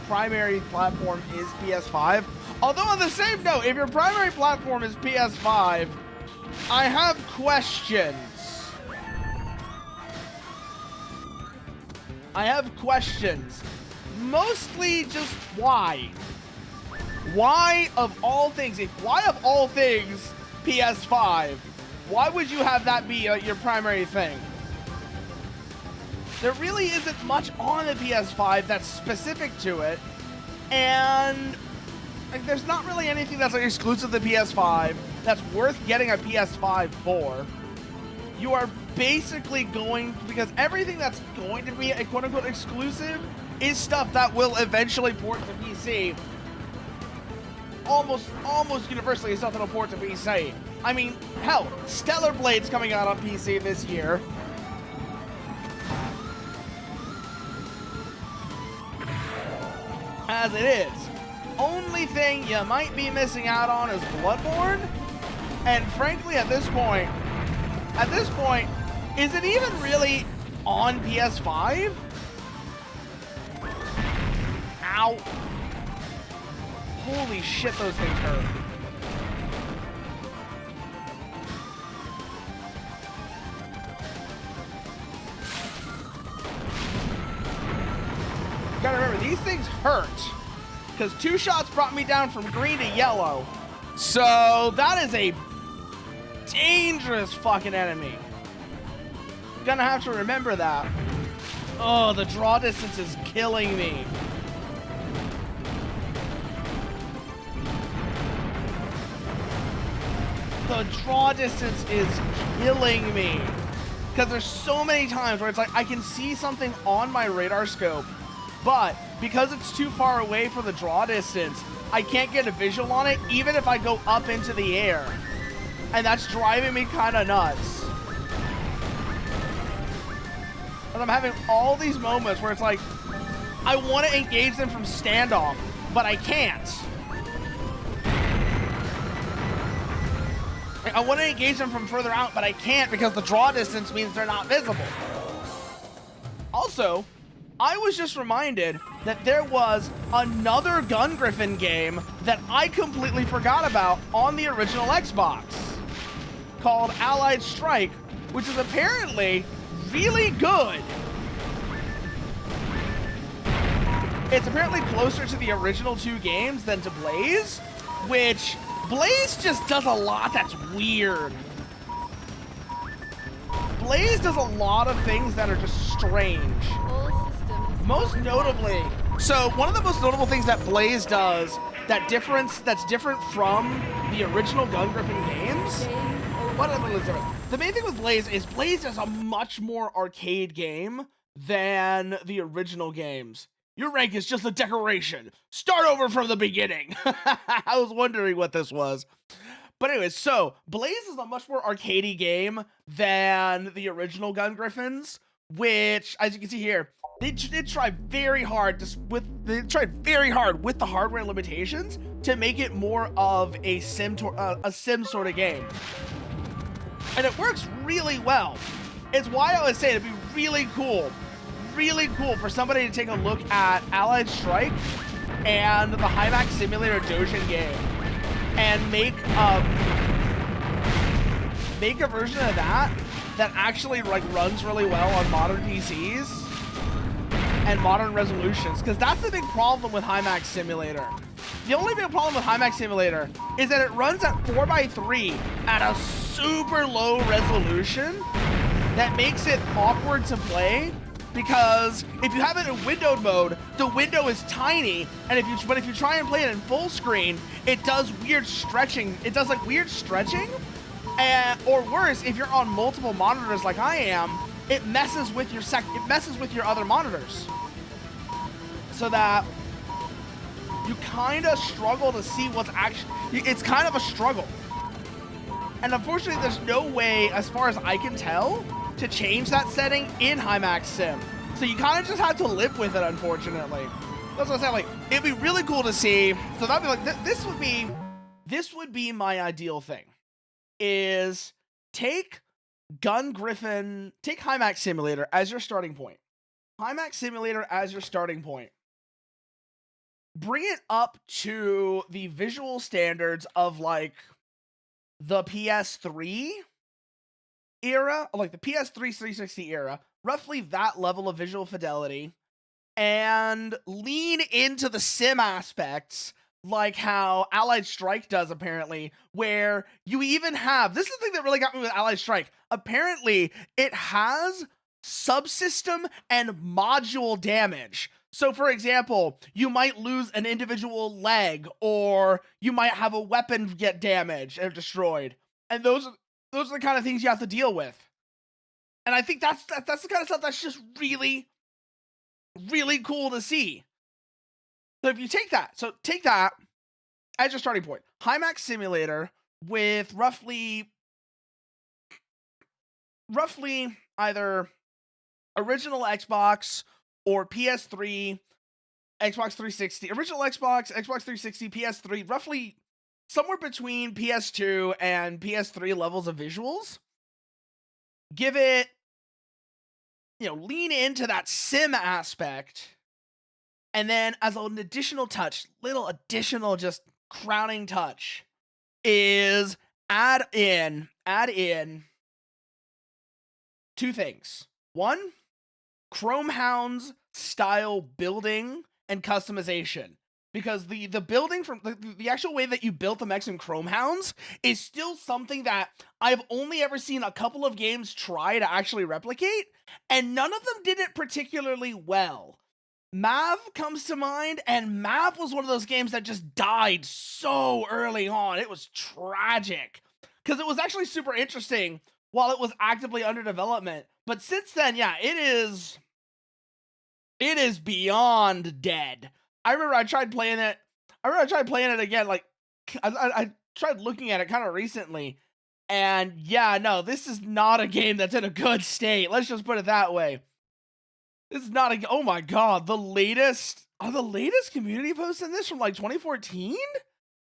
S1: primary platform is PS5. Although on the same note, if your primary platform is PS5, I have questions. Mostly just why? Why of all things, PS5? Why would you have that be your primary thing? There really isn't much on the PS5 that's specific to it, and like, there's not really anything that's like exclusive to the PS5 that's worth getting a PS5 for. You are basically because everything that's going to be a quote-unquote exclusive is stuff that will eventually port to PC. Almost universally is stuff that'll port to PC. I mean, hell, Stellar Blade's coming out on PC this year. As it is. Only thing you might be missing out on is Bloodborne. And frankly, at this point, is it even really on PS5? Ow. Holy shit, those things hurt. Gotta remember, these things hurt. Because 2 shots brought me down from green to yellow. So that is a dangerous fucking enemy. Gonna have to remember that. Oh, the draw distance is killing me. The draw distance is killing me. Because there's so many times where it's like I can see something on my radar scope, but because it's too far away for the draw distance, I can't get a visual on it even if I go up into the air. And that's driving me kind of nuts. And I'm having all these moments where it's like, I want to engage them from standoff, but I can't. I want to engage them from further out, but I can't because the draw distance means they're not visible. Also, I was just reminded that there was another Gungriffon game that I completely forgot about on the original Xbox called Allied Strike, which is apparently really good. It's apparently closer to the original 2 games than to Blaze, which Blaze just does a lot that's weird. Blaze does a lot of things that are just strange. Most notably, so one of the most notable things that Blaze does that's different from the original Gungriffon games. The main thing with Blaze is a much more arcade game than the original games. Your rank is just a decoration. Start over from the beginning. I was wondering what this was. But anyways, so Blaze is a much more arcadey game than the original Gungriffons, which, as you can see here, they tried very hard with the hardware limitations to make it more of a sim sort of game. And it works really well. It's why I was saying it'd be really cool for somebody to take a look at Allied Strike and the Hymax Simulator Dojin game and make a version of that actually like runs really well on modern PCs. and modern resolutions, because that's the big problem with HiMax Simulator. The only big problem with HiMax Simulator is that it runs at 4:3 at a super low resolution that makes it awkward to play, because if you have it in windowed mode, the window is tiny, and if you try and play it in full screen, it does weird stretching. It does like weird stretching, or worse, if you're on multiple monitors like I am, it messes with your other monitors, so that you kind of struggle to see what's actually. It's kind of a struggle, and unfortunately, there's no way, as far as I can tell, to change that setting in HiMax Sim. So you kind of just have to live with it, unfortunately. That's what I'm saying. Like, it'd be really cool to see. So that'd be like this would be my ideal thing. Is take Gungriffon, take HiMax Simulator as your starting point. HiMax Simulator as your starting point. Bring it up to the visual standards of like the PS3 era, like the PS3 360 era, roughly that level of visual fidelity, and lean into the sim aspects like how Allied Strike does, apparently, where you even have, this is the thing that really got me with Allied Strike, apparently it has subsystem and module damage. So for example, you might lose an individual leg, or you might have a weapon get damaged or destroyed, and those are the kind of things you have to deal with. And I think that's the kind of stuff that's just really, really cool to see. So if you take that as your starting point. HiMax Simulator with roughly either original Xbox or PS3, Xbox 360, original Xbox, Xbox 360, PS3, roughly somewhere between PS2 and PS3 levels of visuals. Give it, lean into that sim aspect. And then as an additional touch, little additional just crowning touch, is add in two things. One, Chrome Hounds style building and customization. Because the building from the actual way that you built the mechs in Chrome Hounds is still something that I've only ever seen a couple of games try to actually replicate, and none of them did it particularly well. Mav comes to mind, and Mav was one of those games that just died so early on. It was tragic, because it was actually super interesting while it was actively under development. But since then, yeah, it is beyond dead. I remember I tried playing it again, like, I tried looking at it kind of recently, and yeah, no, this is not a game that's in a good state. Let's just put it that way. This is not a, oh my god, the latest community posts in this from like 2014?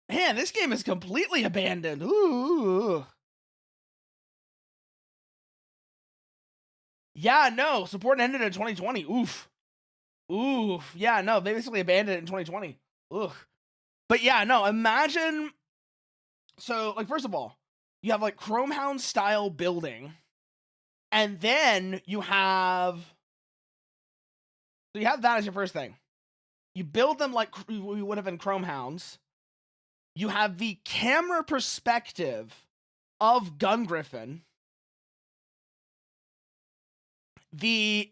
S1: Man, this game is completely abandoned. Ooh. Yeah, no, support ended in 2020. Oof. Yeah, no, they basically abandoned it in 2020. Ugh. But yeah, no, imagine. So, like, first of all, you have like Chrome Hound style building, and then you have that as your first thing. You build them like we would have in Chrome Hounds. You have the camera perspective of Gungriffon.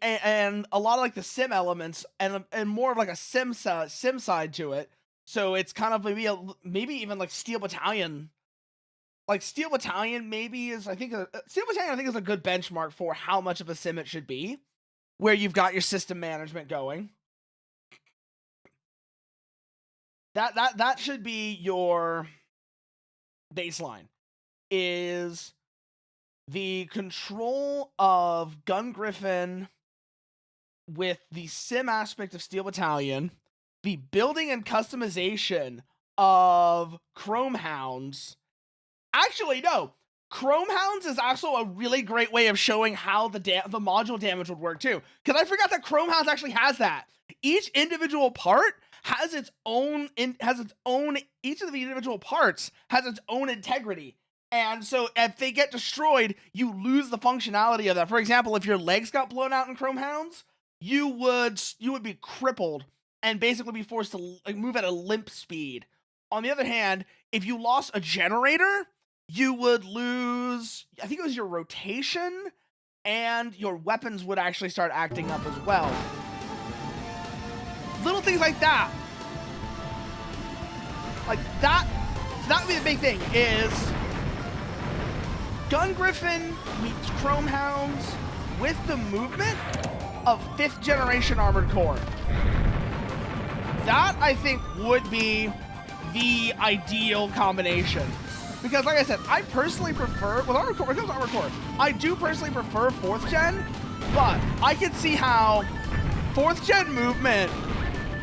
S1: And a lot of like the sim elements, and more of like a sim side to it. So it's kind of maybe even like Steel Battalion. Like Steel Battalion is I think is a good benchmark for how much of a sim it should be, where you've got your system management going. That should be your baseline, is the control of Gungriffon with the sim aspect of Steel Battalion, the building and customization of Chrome Hounds. Actually, no. Chrome Hounds is also a really great way of showing how the module damage would work too. Because I forgot that Chrome Hounds actually has that. Each individual part has its own. Each of the individual parts has its own integrity. And so if they get destroyed, you lose the functionality of that. For example, if your legs got blown out in Chrome Hounds, you would be crippled and basically be forced to like move at a limp speed. On the other hand, if you lost a generator, you would lose, I think it was your rotation, and your weapons would actually start acting up as well. Little things like that. Like that, so that would be the big thing, is Gungriffon meets Chrome Hounds with the movement of 5th generation Armored Core. That, I think, would be the ideal combination. Because, like I said, I personally prefer, with Armored Core, when it comes to Armored Core, I do personally prefer 4th gen, but I could see how 4th gen movement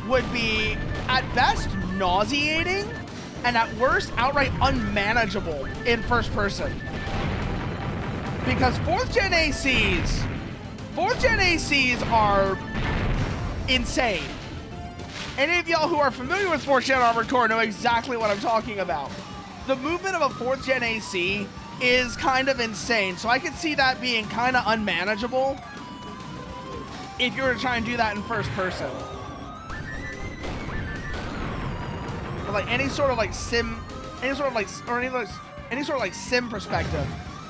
S1: would be, at best, nauseating, and at worst, outright unmanageable in first person. Because 4th gen ACs are insane. Any of y'all who are familiar with 4th gen Armored Core know exactly what I'm talking about. The movement of a 4th gen AC is kind of insane, so I could see that being kind of unmanageable if you were to try and do that in first person. Or like any sort of like sim, any sort of like sim perspective.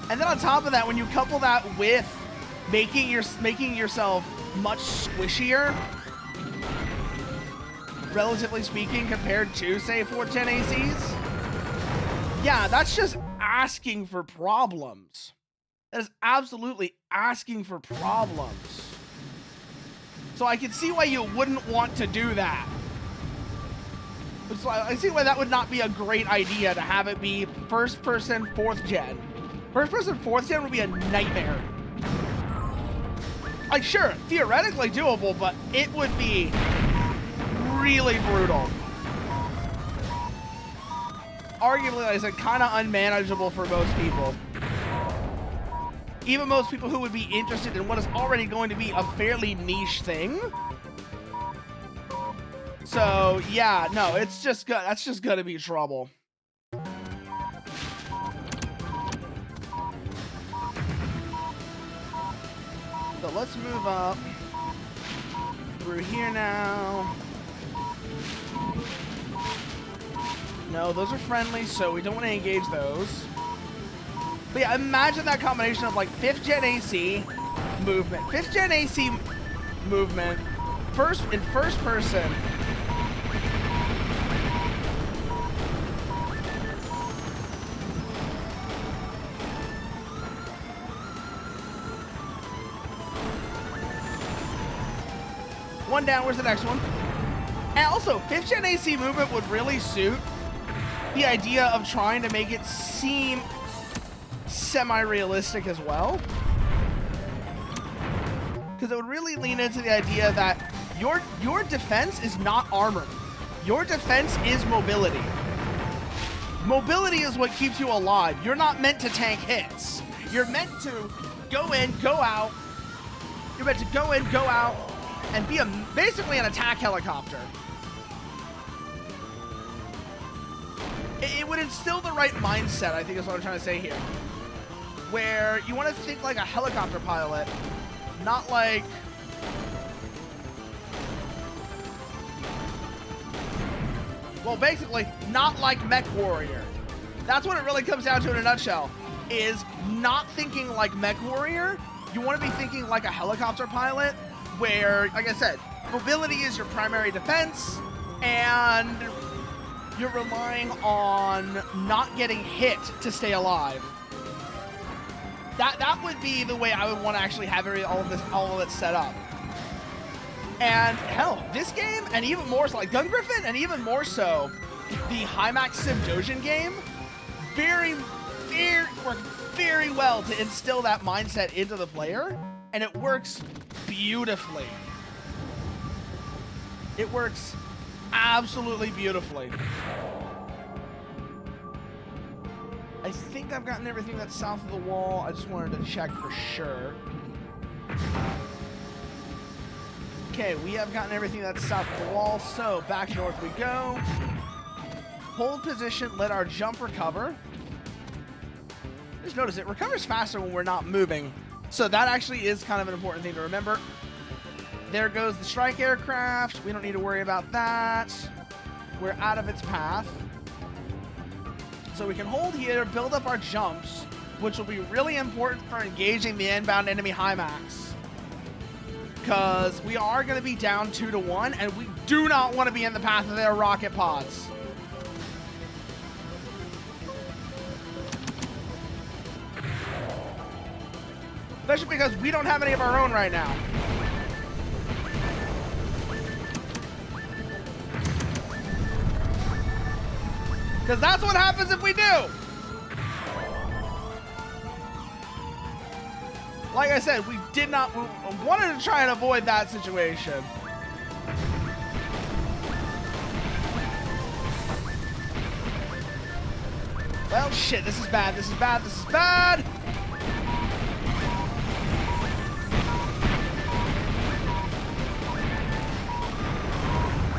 S1: And then on top of that, when you couple that with making yourself much squishier, relatively speaking, compared to, say, 4th gen ACs, yeah, that's just asking for problems. That is absolutely asking for problems. So I can see why you wouldn't want to do that. So I see why that would not be a great idea to have it be first person 4th gen. First person 4th gen would be a nightmare. Like, sure, theoretically doable, but it would be really brutal. Arguably, like I said, kind of unmanageable for most people. Even most people who would be interested in what is already going to be a fairly niche thing. So, yeah, no, it's just that's just gonna be trouble. So let's move up through here now. No, those are friendly, so we don't want to engage those. But yeah, imagine that combination of like 5th gen AC movement. 5th gen AC movement, in first person. One down, where's the next one? And also, 5th gen AC movement would really suit the idea of trying to make it seem semi-realistic as well. Because it would really lean into the idea that your defense is not armor. Your defense is mobility. Mobility is what keeps you alive. You're not meant to tank hits. You're meant to go in, go out. You're meant to go in, go out, and be basically an attack helicopter. It would instill the right mindset, I think is what I'm trying to say here. Where you want to think like a helicopter pilot, not like... Well, basically, not like Mech Warrior. That's what it really comes down to in a nutshell, is not thinking like Mech Warrior. You want to be thinking like a helicopter pilot, where, like I said, mobility is your primary defense, and you're relying on not getting hit to stay alive. That would be the way I would want to actually have all of it set up. And hell, this game, and even more so, like Gungriffon, and even more so, the Hymax Sim Dojin game, work very well to instill that mindset into the player, and it works beautifully. It works absolutely beautifully. I think I've gotten everything that's south of the wall. I just wanted to check for sure. Okay, we have gotten everything that's south of the wall, so back north we go. Hold position, let our jump recover. Just notice it recovers faster when we're not moving. So that actually is kind of an important thing to remember. There goes the strike aircraft. We don't need to worry about that. We're out of its path. So we can hold here, build up our jumps, which will be really important for engaging the inbound enemy HIMAX. Because we are going to be down 2-1, and we do not want to be in the path of their rocket pods. Especially because we don't have any of our own right now. Because that's what happens if we do. Like I said, we wanted to try and avoid that situation. Well, shit, this is bad, this is bad, this is bad.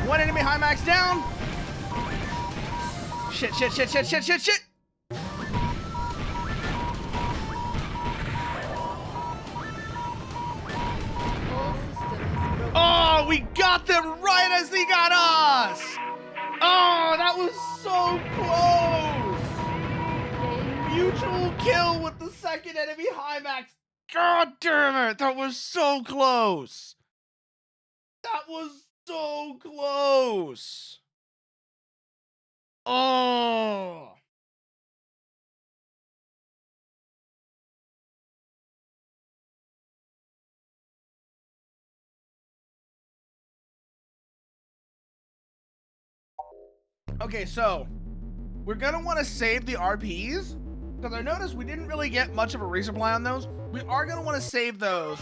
S1: One enemy HIMAX down. Shit, shit, shit, shit, shit, shit, shit. Oh, we got them right as they got us. Oh, that was so close. Mutual kill with the second enemy HIMAX. God damn it, that was so close. That was so close. Oh. Okay, so we're gonna want to save the RPs because I noticed we didn't really get much of a resupply on those. We are gonna want to save those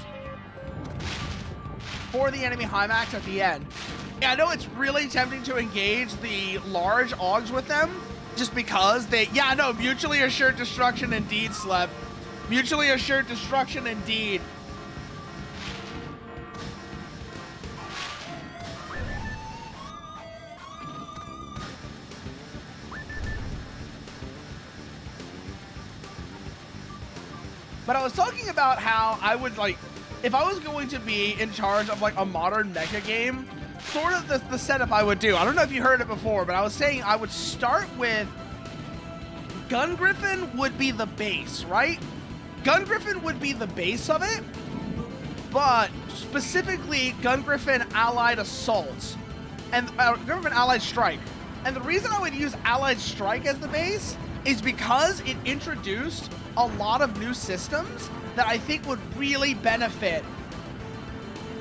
S1: for the enemy HIMAX at the end. Yeah, I know it's really tempting to engage the large AUGs with them just because they, yeah, no, mutually assured destruction indeed, Slep. Mutually assured destruction indeed. But I was talking about how I would, like, if I was going to be in charge of, like, a modern mecha game, sort of the setup I would do. I don't know if you heard it before, but I was saying I would start with Gungriffon would be the base, right? Gungriffon would be the base of it, but specifically Gungriffon Allied Assault and Gungriffon Allied Strike. And the reason I would use Allied Strike as the base is because it introduced a lot of new systems that I think would really benefit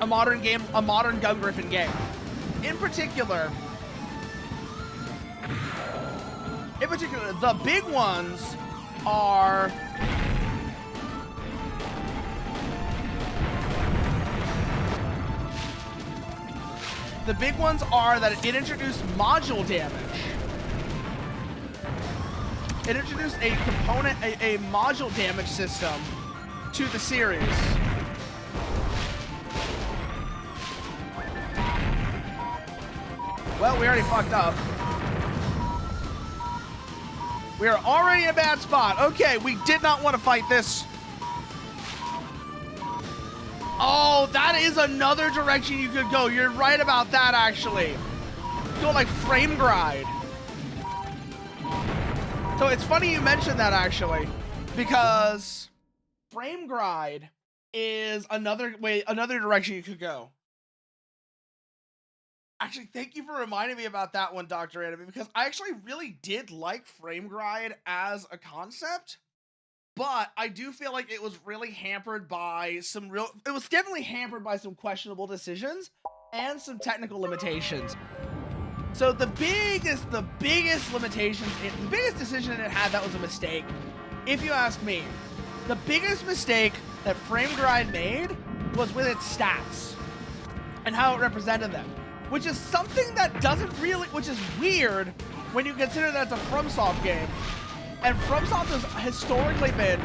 S1: a modern Gungriffon game. In particular, the big ones are that it introduced module damage. It introduced a component, a module damage system to the series. Well, we already fucked up. We are already in a bad spot. Okay, we did not want to fight this. Oh, that is another direction you could go. You're right about that, actually. Go like frame grind. So it's funny you mentioned that, actually, because frame grind is another direction you could go. Actually, thank you for reminding me about that one, Dr. Anime, because I actually really did like frame grind as a concept, but I do feel like it was really hampered by it was definitely hampered by some questionable decisions and some technical limitations. So the biggest limitations, the biggest decision it had that was a mistake, if you ask me, the biggest mistake that frame grind made was with its stats and how it represented them, which is something that which is weird when you consider that it's a FromSoft game. And FromSoft has historically been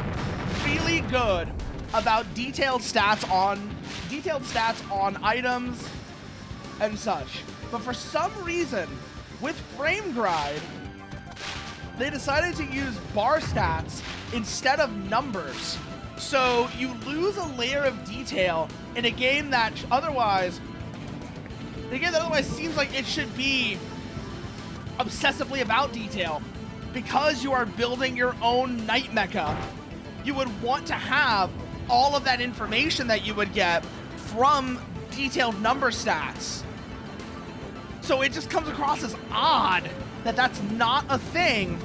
S1: really good about detailed stats on items and such. But for some reason, with frame grind, they decided to use bar stats instead of numbers So you lose a layer of detail in a game that otherwise seems like it should be obsessively about detail. Because you are building your own night mecha, you would want to have all of that information that you would get from detailed number stats. So it just comes across as odd that that's not a thing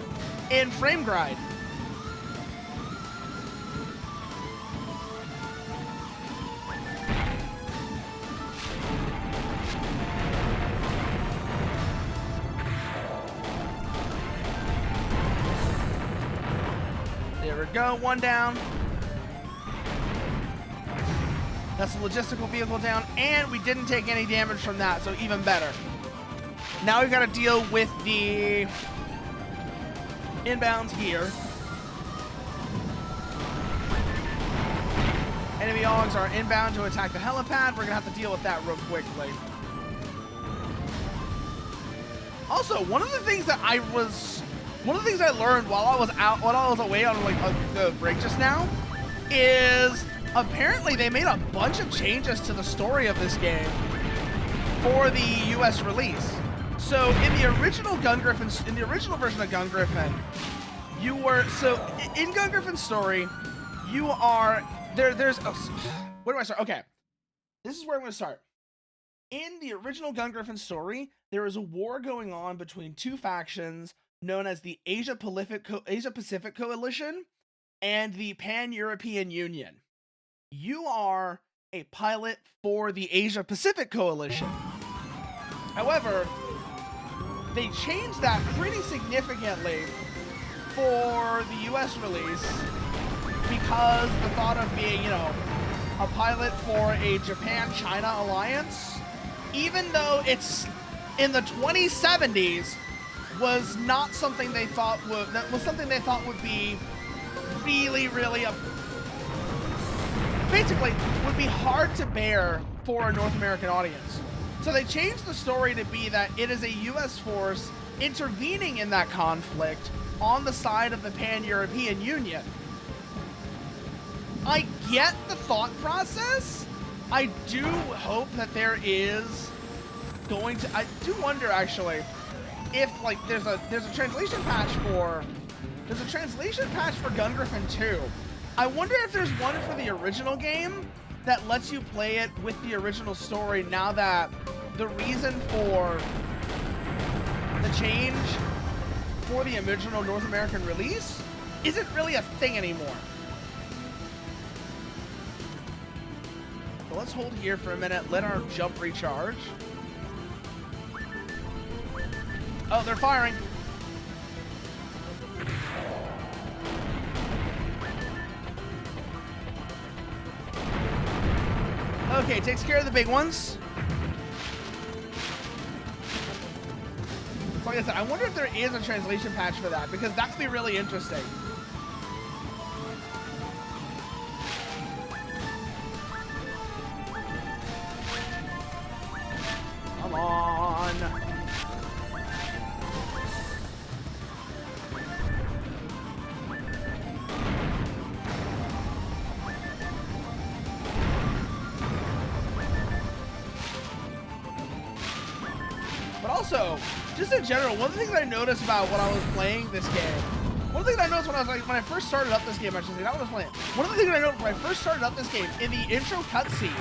S1: in Frame Grind. There we go, one down. That's the logistical vehicle down, and we didn't take any damage from that, so even better. Now we've got to deal with the inbounds here. Enemy Augs are inbound to attack the helipad. We're going to have to deal with that real quickly. Also, one of the things I learned while I was away on the break just now is apparently they made a bunch of changes to the story of this game for the US release. So in the original Gungriffon, in the original version of Gungriffon, in Gungriffon's story, you are there's where do I start? Okay. This is where I'm going to start. In the original Gungriffon story, there is a war going on between two factions known as the Asia Pacific Coalition and the Pan-European Union. You are a pilot for the Asia Pacific Coalition. However, they changed that pretty significantly for the US release because the thought of being, a pilot for a Japan-China alliance, even though it's in the 2070s, was not something they thought would be really, really basically would be hard to bear for a North American audience. So they changed the story to be that it is a US force intervening in that conflict on the side of the Pan-European Union. I get the thought process. I do hope that there is going to, I do wonder actually if there's a translation patch for Gungriffon 2. I wonder if there's one for the original game that lets you play it with the original story now that the reason for the change for the original North American release isn't really a thing anymore. So let's hold here for a minute, let our jump recharge. Oh, they're firing. Okay, takes care of the big ones. Like I said, I wonder if there is a translation patch for that, because that could be really interesting. Come on. But also, just in general, one of the things I noticed about when I was playing this game, one of the things I noticed when I first started up this game, I should say, not when I was playing, one of the things I noticed when I first started up this game, in the intro cutscene,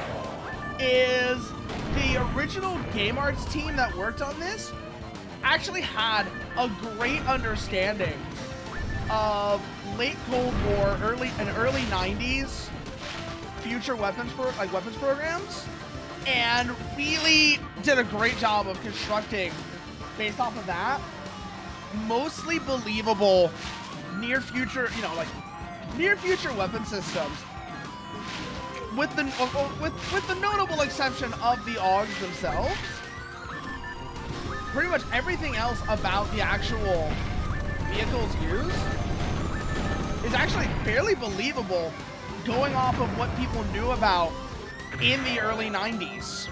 S1: is the original Game Arts team that worked on this actually had a great understanding of late Cold War, early 90s future weapons programs, and really did a great job of constructing, based off of that, mostly believable near future weapon systems, with the notable exception of the Augs themselves. Pretty much everything else about the actual vehicles used is actually fairly believable, going off of what people knew about in the early 90s.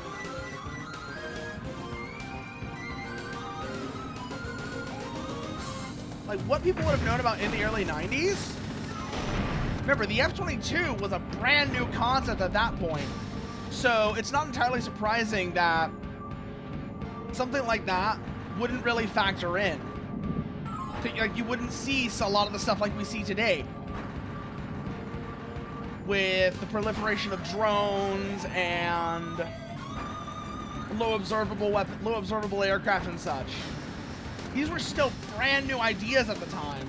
S1: Like, what people would have known about in the early 90s Remember, the F-22 was a brand new concept at that point. So it's not entirely surprising that something like that wouldn't really factor in. Like, you wouldn't see a lot of the stuff like we see today, with the proliferation of drones and low observable aircraft and such. These were still brand new ideas at the time.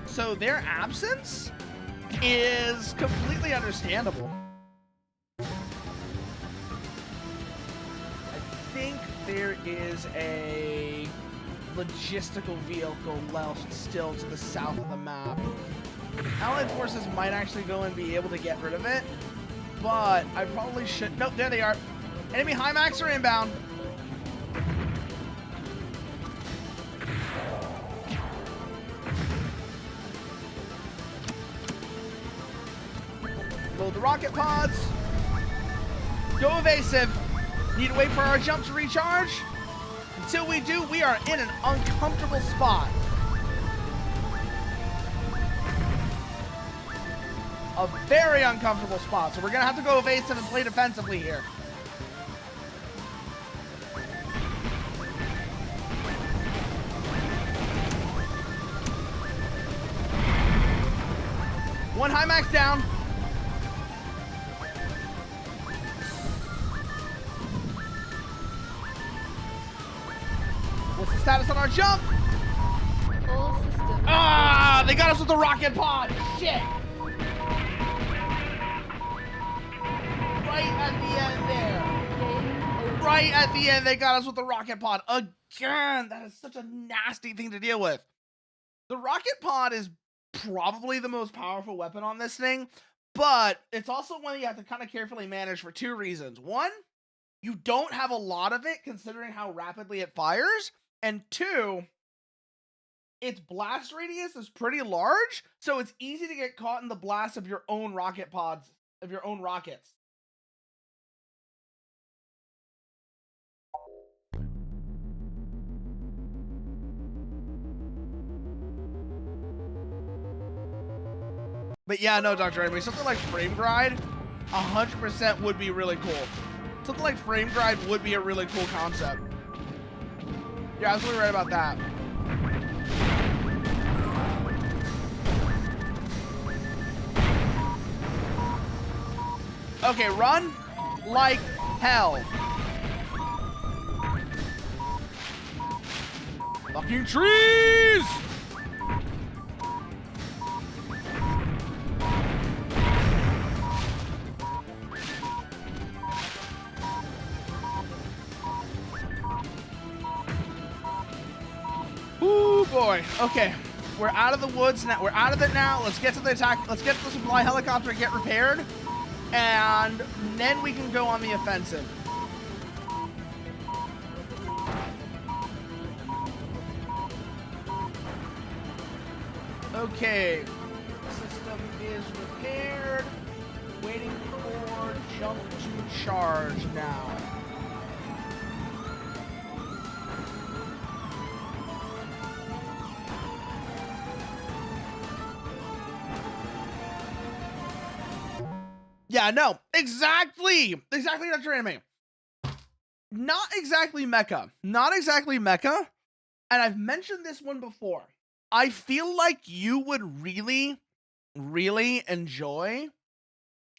S1: So their absence is completely understandable. I think there is a logistical vehicle left still to the south of the map. Allied forces might actually go and be able to get rid of it, but I probably should. Nope, there they are. Enemy HIMARS are inbound. Load the rocket pods. Go evasive. Need to wait for our jump to recharge. Until we do, we are in an uncomfortable spot. A very uncomfortable spot. So we're going to have to go evasive and play defensively here. One HIMARS down. What's the status on our jump?
S2: All systems.
S1: Ah, they got us with the rocket pod. Shit. Right at the end there. Right at the end, they got us with the rocket pod. Again, that is such a nasty thing to deal with. The rocket pod is probably the most powerful weapon on this thing, but it's also one that you have to kind of carefully manage for two reasons. One, you don't have a lot of it considering how rapidly it fires. And two, its blast radius is pretty large, so it's easy to get caught in the blast of your own rocket pods, of your own rockets. But yeah, no, Dr. Enemy, something like frame glide, 100% would be really cool. Something like frame glide would be a really cool concept. You're absolutely right about that. Okay, run like hell. Fucking trees! Ooh, boy. Okay, we're out of the woods now. We're out of it now. Let's get to the attack. Let's get to the supply helicopter and get repaired. And then we can go on the offensive. Okay. System is repaired. Waiting for jump to charge now. Yeah, no, exactly, Dr. Anime. Not exactly Mecha, and I've mentioned this one before. I feel like you would really, really enjoy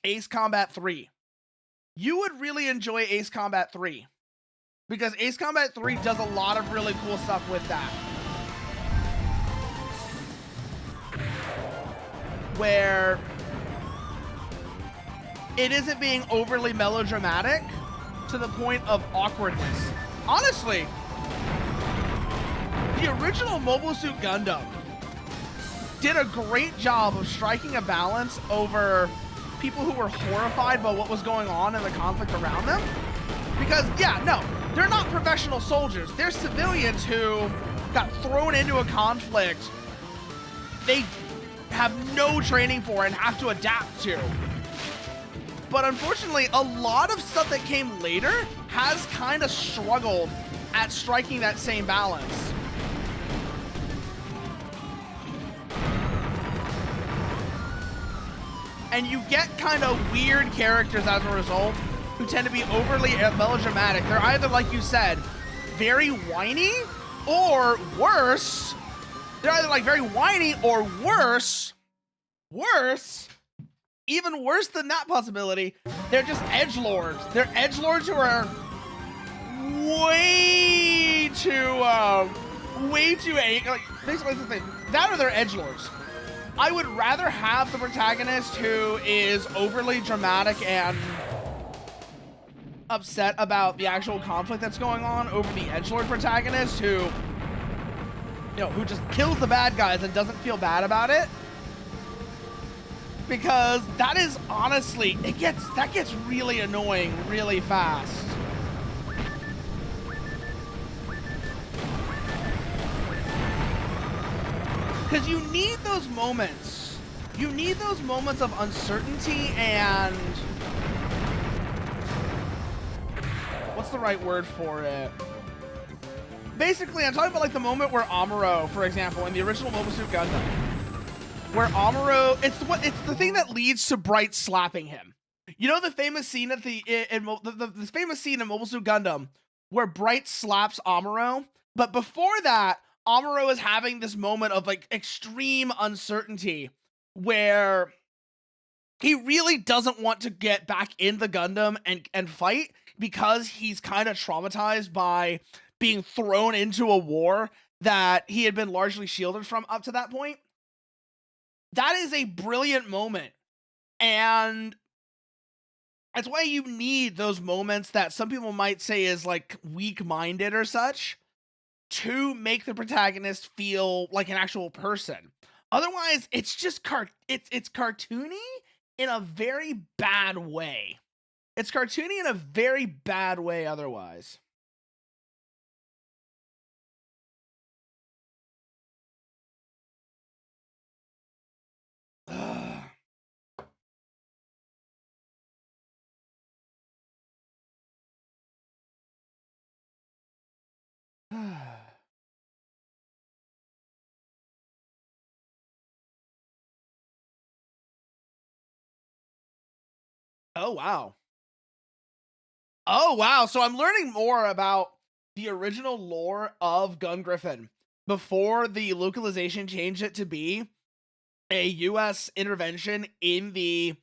S1: Ace Combat 3. You would really enjoy Ace Combat 3, because Ace Combat 3 does a lot of really cool stuff with that. Where it isn't being overly melodramatic to the point of awkwardness. Honestly, the original Mobile Suit Gundam did a great job of striking a balance over people who were horrified by what was going on in the conflict around them. Because, yeah, no, they're not professional soldiers. They're civilians who got thrown into a conflict they have no training for and have to adapt to. But unfortunately, a lot of stuff that came later has kind of struggled at striking that same balance. And you get kind of weird characters as a result who tend to be overly melodramatic. They're either, like you said, very whiny, or worse, they're either like very whiny or worse, even worse than that possibility, they're just edgelords. They're edgelords who are way too like, basically the thing. That or they're edgelords. I would rather have the protagonist who is overly dramatic and upset about the actual conflict that's going on over the edgelord protagonist who, who just kills the bad guys and doesn't feel bad about it. Because that is honestly, that gets really annoying really fast. Because you need those moments. You need those moments of uncertainty and... what's the right word for it? Basically, I'm talking about like the moment where Amuro, for example, in the original Mobile Suit Gundam, where Amuro, it's the thing that leads to Bright slapping him. You know the famous scene at the famous scene in Mobile Suit Gundam where Bright slaps Amuro, but before that, Amuro is having this moment of like extreme uncertainty where he really doesn't want to get back in the Gundam and fight because he's kind of traumatized by being thrown into a war that he had been largely shielded from up to that point. That is a brilliant moment. And that's why you need those moments that some people might say is like weak-minded or such to make the protagonist feel like an actual person. Otherwise, it's just it's cartoony in a very bad way. It's cartoony in a very bad way otherwise. Oh, wow. Oh, wow. So I'm learning more about the original lore of Gungriffon before the localization changed it to be a US intervention in the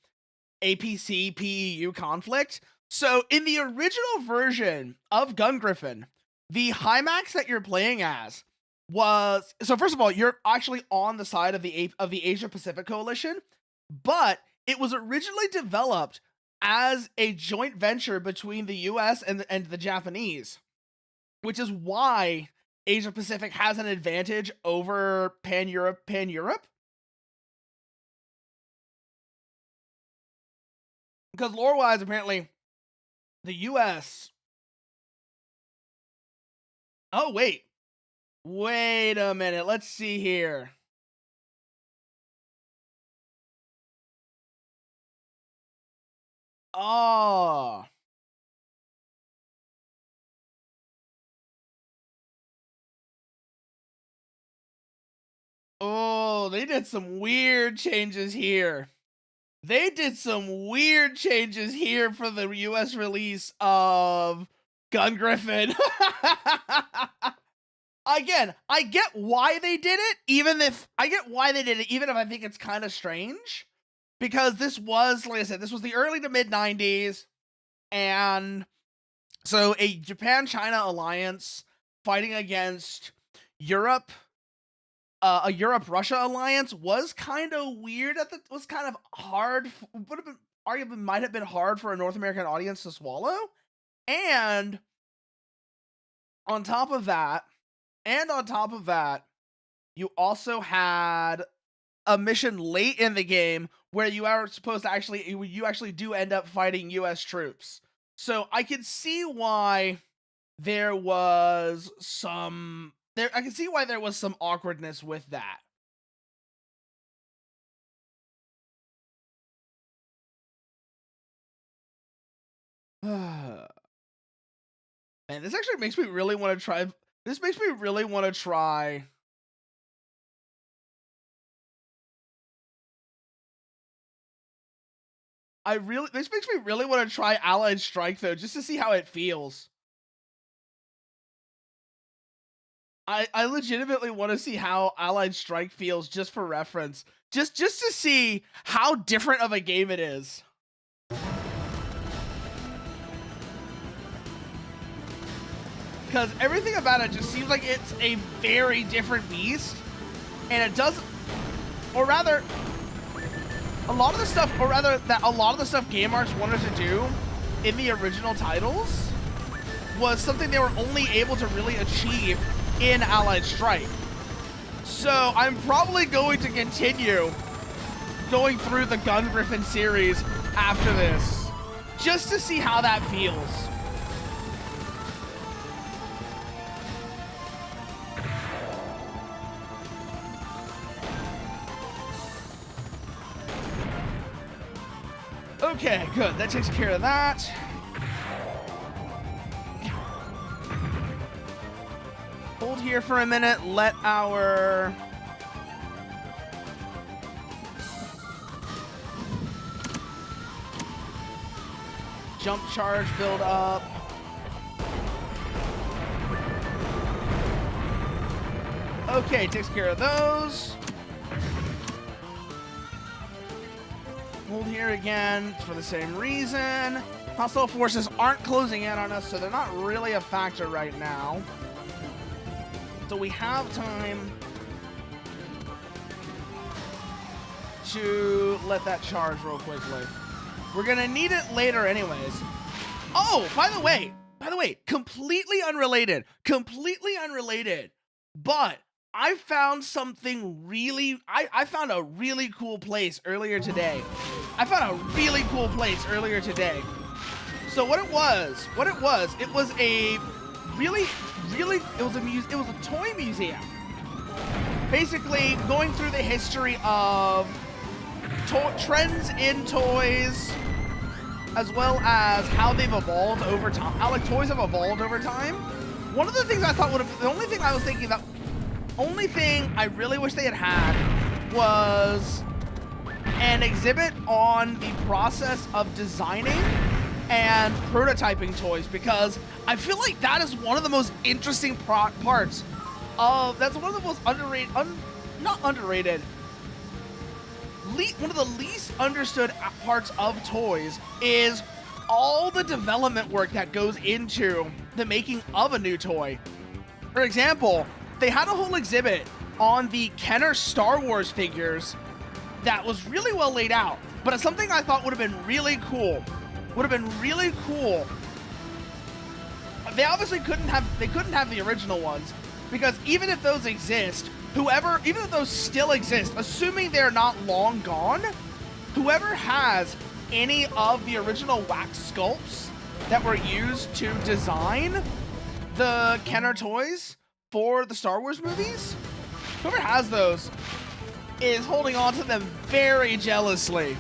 S1: APC PEU conflict. So in the original version of Gungriffon, the Hymax that you're playing as was, so first of all, you're actually on the side of the Asia Pacific Coalition, but it was originally developed as a joint venture between the US and the Japanese, which is why Asia Pacific has an advantage over Pan Europe. Because lore-wise, apparently, the US... Oh, wait. Wait a minute. Let's see here. Oh. Oh, they did some weird changes here. They did some weird changes here for the US release of Gungriffon. Again, I get why they did it, even if I think it's kind of strange. Because this was, like I said, this was the early to mid 90s. And so a Japan-China alliance fighting against Europe, a Europe-Russia alliance was kind of weird was kind of hard, would have been, arguably might have been hard for a North American audience to swallow. And on top of that, you also had a mission late in the game where you are supposed to you actually do end up fighting US troops. So I can see why there was some awkwardness with that. Man, this actually makes me really want to try. This makes me really want to try. This makes me really want to try Allied Strike though, just to see how it feels. I legitimately want to see how Allied Strike feels just for reference. Just to see how different of a game it is. Because everything about it just seems like it's a very different beast. And it does, or rather, a lot of the stuff Game Arts wanted to do in the original titles was something they were only able to really achieve in Allied Strike. So I'm probably going to continue going through the Gungriffon series after this, just to see how that feels. Okay, good. That takes care of that. Hold here for a minute. Let our jump charge build up. Okay, takes care of those. Hold here again for the same reason. Hostile forces aren't closing in on us, so they're not really a factor right now. So we have time to let that charge real quickly. We're gonna need it later anyways. Oh, by the way, completely unrelated, but I found something really, I found a really cool place earlier today. So what it was, it was a toy museum. Basically going through the history of trends in toys, as well as how they've evolved over time, how like toys have evolved over time. One of the things I thought would have, the only thing I really wish they had was an exhibit on the process of designing and prototyping toys, because I feel like that is one of the most interesting parts of, that's one of the most underrated, one of the least understood parts of toys is all the development work that goes into the making of a new toy. For example, they had a whole exhibit on the Kenner Star Wars figures that was really well laid out, but it's something I thought would have been really cool. They obviously couldn't have the original ones, because even if those exist, even if those still exist, assuming they're not long gone, whoever has any of the original wax sculpts that were used to design the Kenner toys for the Star Wars movies, whoever has those is holding on to them very jealously.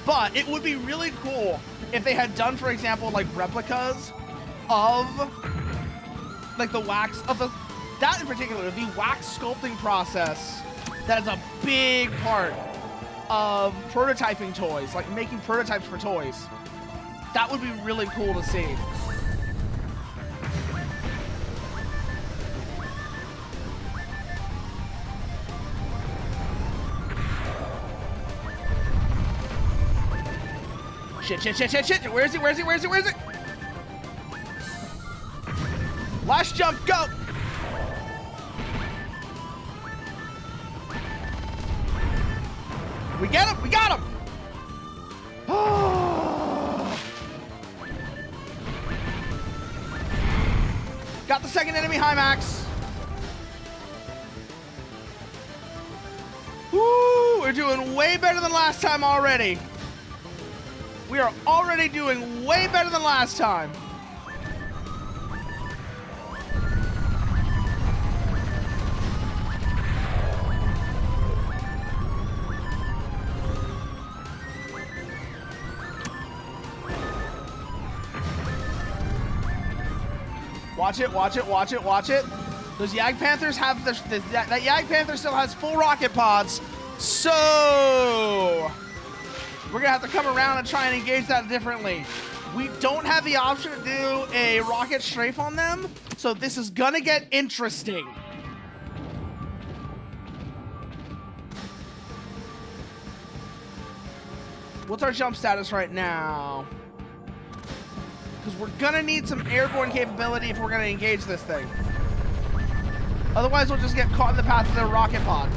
S1: But it would be really cool if they had done, for example, like replicas of like the wax of that in particular, the wax sculpting process. That is a big part of prototyping toys, like making prototypes for toys. That would be really cool to see. Shit. Where is it? Last jump, go! We got him! Got the second enemy high max. Woo! We're doing way better than last time already. We are already doing way better than last time. Watch it. Those Yag Panthers have that Yag Panther still has full rocket pods. So We're gonna have to come around and try and engage that differently. We don't have the option to do a rocket strafe on them, so this is gonna get interesting. What's our jump status right now? Because we're gonna need some airborne capability if we're gonna engage this thing. Otherwise, we'll just get caught in the path of their rocket pod.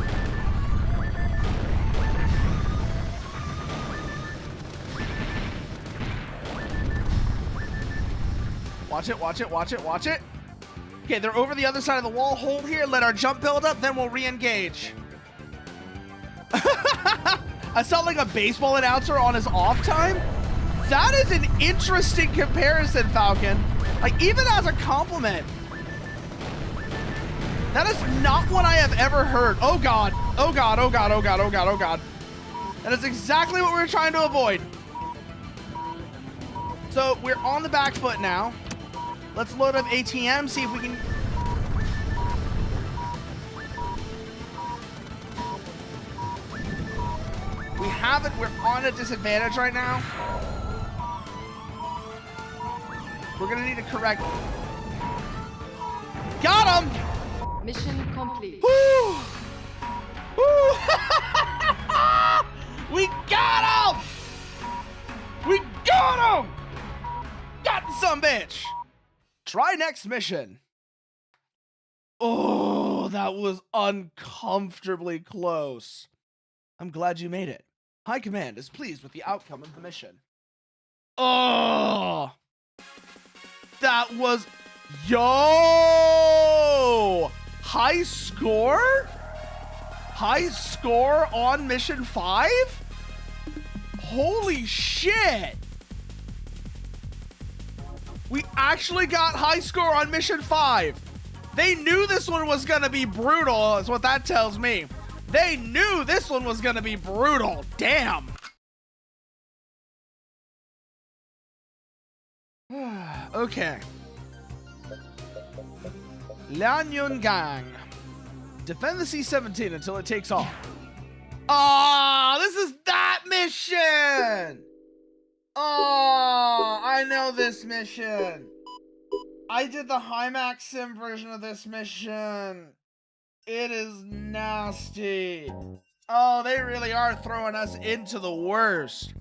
S1: Watch it, watch it, watch it, watch it. Okay, they're over the other side of the wall. Hold here, let our jump build up, then we'll re-engage. I sound like a baseball announcer on his off time. That is an interesting comparison, Falcon. Like, even as a compliment. That is not what I have ever heard. Oh God, oh God, oh God, oh God, oh God, oh God. That is exactly what we were trying to avoid. So we're on the back foot now. Let's load up ATM, see if we can... We have it, we're on a disadvantage right now. We're gonna need to correct. Got him!
S2: Mission complete.
S1: Woo! Woo! We got him! We got him! Got some bitch! Try next mission. Oh, that was uncomfortably close. I'm glad you made it. High Command is pleased with the outcome of the mission. Oh! That was... Yo! High score? High score on mission 5? Holy shit! We actually got high score on mission 5. They knew this one was gonna be brutal, is what that tells me. They knew this one was gonna be brutal. Damn. Okay. Lianyun Gang. Defend the C-17 until it takes off. Oh, this is that mission! Oh, I know this mission. I did the HIMAX sim version of this mission. It is nasty. Oh, they really are throwing us into the worst.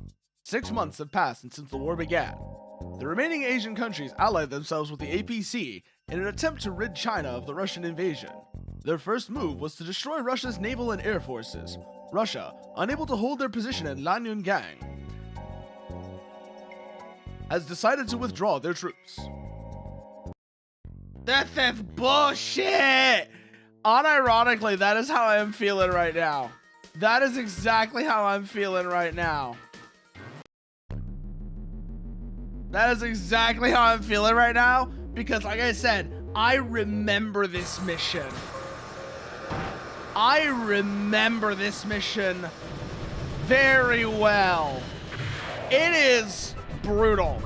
S1: 6 months have passed since the war began. The remaining Asian countries allied themselves with the APC in an attempt to rid China of the Russian invasion. Their first move was to destroy Russia's naval and air forces. Russia, unable to hold their position at Lianyungang, has decided to withdraw their troops. That's bullshit! Unironically, that is how I am feeling right now. That is exactly how I'm feeling right now. That is exactly how I'm feeling right now, because like I said, I remember this mission. I remember this mission very well. It is brutal.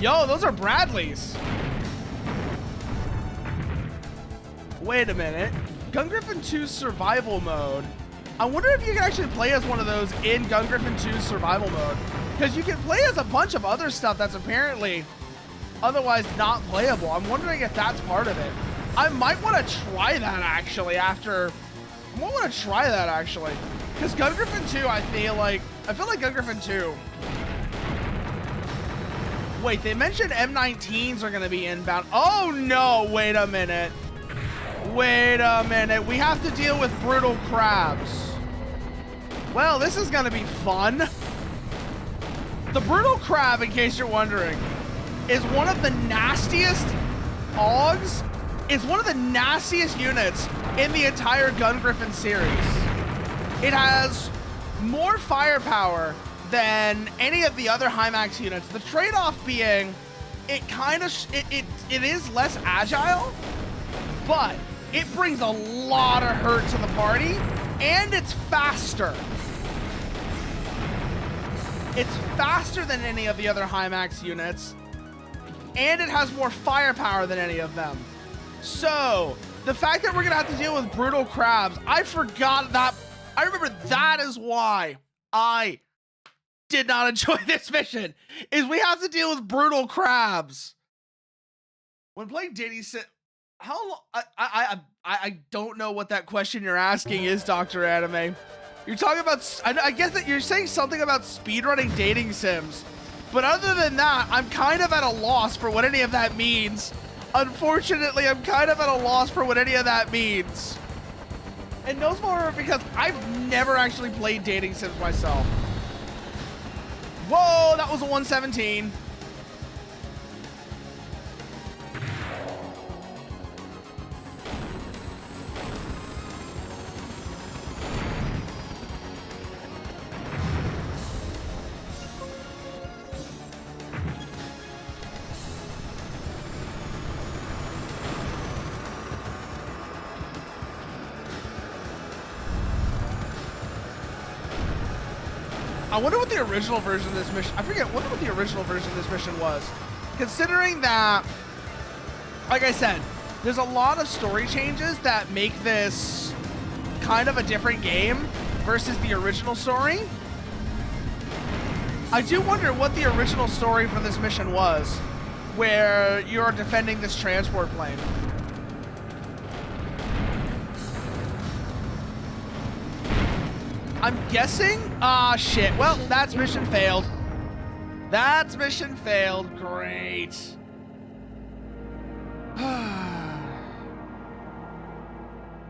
S1: Yo, those are Bradleys. Wait a minute. Gungriffon 2's survival mode. I wonder if you can actually play as one of those in Gungriffon 2's survival mode. Because you can play as a bunch of other stuff that's apparently otherwise not playable. I'm wondering if that's part of it. I might want to try that actually after... I might want to try that actually. Because Gungriffon 2, I feel like Gungriffon 2... Wait, they mentioned M19s are going to be inbound. Oh no, wait a minute. Wait a minute. We have to deal with brutal crabs. Well, this is going to be fun. The brutal crab, in case you're wondering, is one of the nastiest Augs. It's one of the nastiest units in the entire Gungriffon series. It has more firepower than any of the other HIMAX units. The trade-off being, it is less agile, but it brings a lot of hurt to the party, and it's faster. It's faster than any of the other HIMAX units, and it has more firepower than any of them. So, the fact that we're gonna have to deal with brutal crabs, I forgot that. I remember that is why I did not enjoy this mission, is we have to deal with brutal crabs. When playing dating sim, how long? I don't know what that question you're asking is, Dr. Anime. You're talking about, I guess that you're saying something about speedrunning dating sims, but other than that, I'm kind of at a loss for what any of that means. Unfortunately, I'm kind of at a loss for what any of that means. And no more because I've never actually played dating sims myself. Whoa, that was a 117. I wonder what the original version of this mission, I wonder what the original version of this mission was. Considering that, like I said, there's a lot of story changes that make this kind of a different game versus the original story. I do wonder what the original story for this mission was, where you're defending this transport plane. I'm guessing? Ah, shit. Well, that's mission failed. That's mission failed. Great.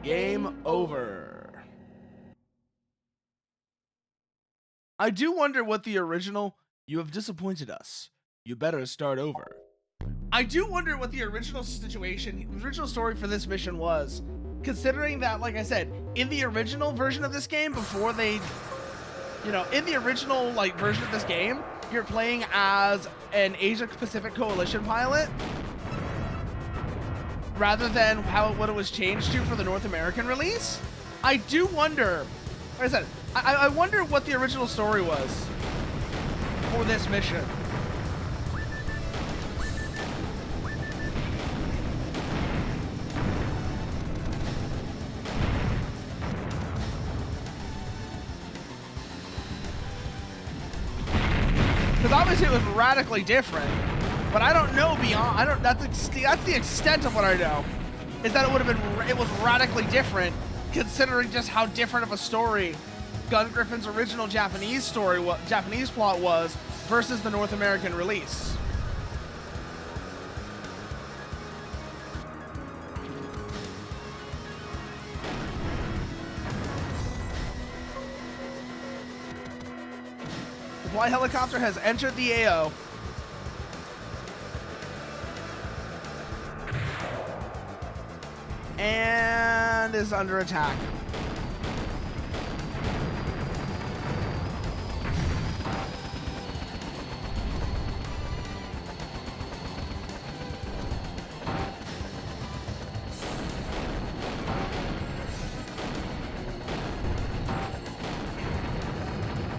S1: Game over. I do wonder what the original, you have disappointed us. You better start over. I do wonder what the original situation, the original story for this mission was. Considering that, like I said, in the original version of this game, before they, you know, in the original like version of this game, you're playing as an Asia Pacific Coalition pilot, rather than what it was changed to for the North American release. I do wonder, like I said, I wonder what the original story was for this mission. Because obviously it was radically different, but I don't know beyond. That's the extent of what I know, is that it was radically different, considering just how different of a story Gungriffon's original Japanese plot was versus the North American release. The flight helicopter has entered the AO. And is under attack.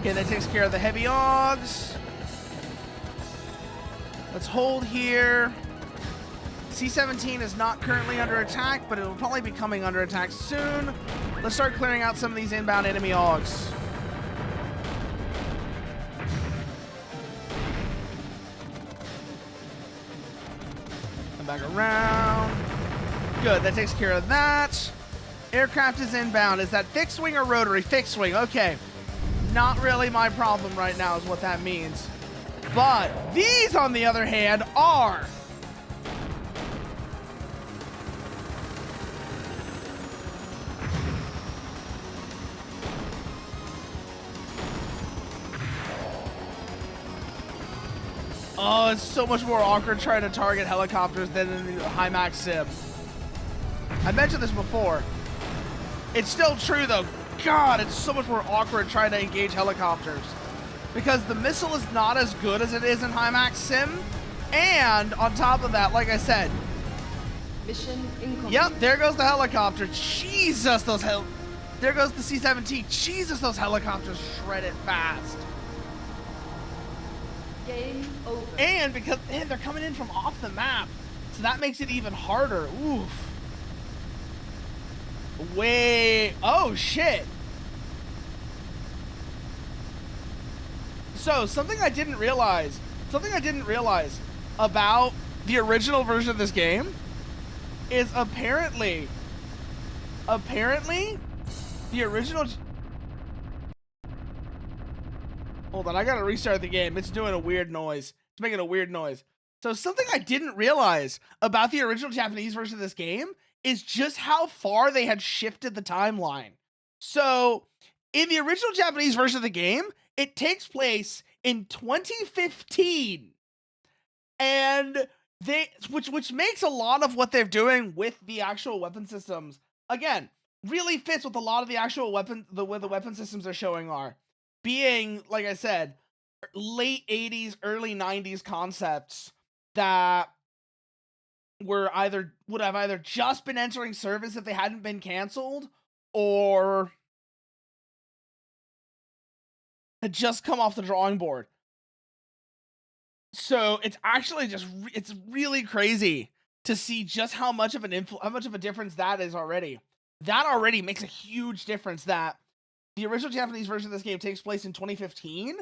S1: Okay, that takes care of the heavy augs. Let's hold here. C-17 is not currently under attack, but it will probably be coming under attack soon. Let's start clearing out some of these inbound enemy augs. Come back around. Good, that takes care of that. Aircraft is inbound. Is that fixed wing or rotary? Fixed wing, okay. Not really my problem right now is what that means. But these, on the other hand, are. Oh, it's so much more awkward trying to target helicopters than in the HIMAX sim. I mentioned this before. It's still true though. God, it's so much more awkward trying to engage helicopters, because the missile is not as good as it is in HIMAX sim, and on top of that, like I said,
S2: mission incomplete.
S1: Yep, there goes the helicopter. Jesus, there goes the C-17. Jesus, those helicopters shred it fast.
S2: Game over.
S1: And because they're coming in from off the map, so that makes it even harder. Oof. Oh shit. So something I didn't realize about the original version of this game is apparently the original. Hold on, I gotta restart the game. It's doing a weird noise. It's making a weird noise. So something I didn't realize about the original Japanese version of this game is just how far they had shifted the timeline. So in the original Japanese version of the game, it takes place in 2015. And which makes a lot of what they're doing with the actual weapon systems, again, really fits with a lot of the actual the way the weapon systems they're showing are. Being, like I said, late 80s, early 90s concepts that would have either just been entering service if they hadn't been canceled, or had just come off the drawing board. So it's actually it's really crazy to see just how much of a difference that is already. That already makes a huge difference that the original Japanese version of this game takes place in 2015,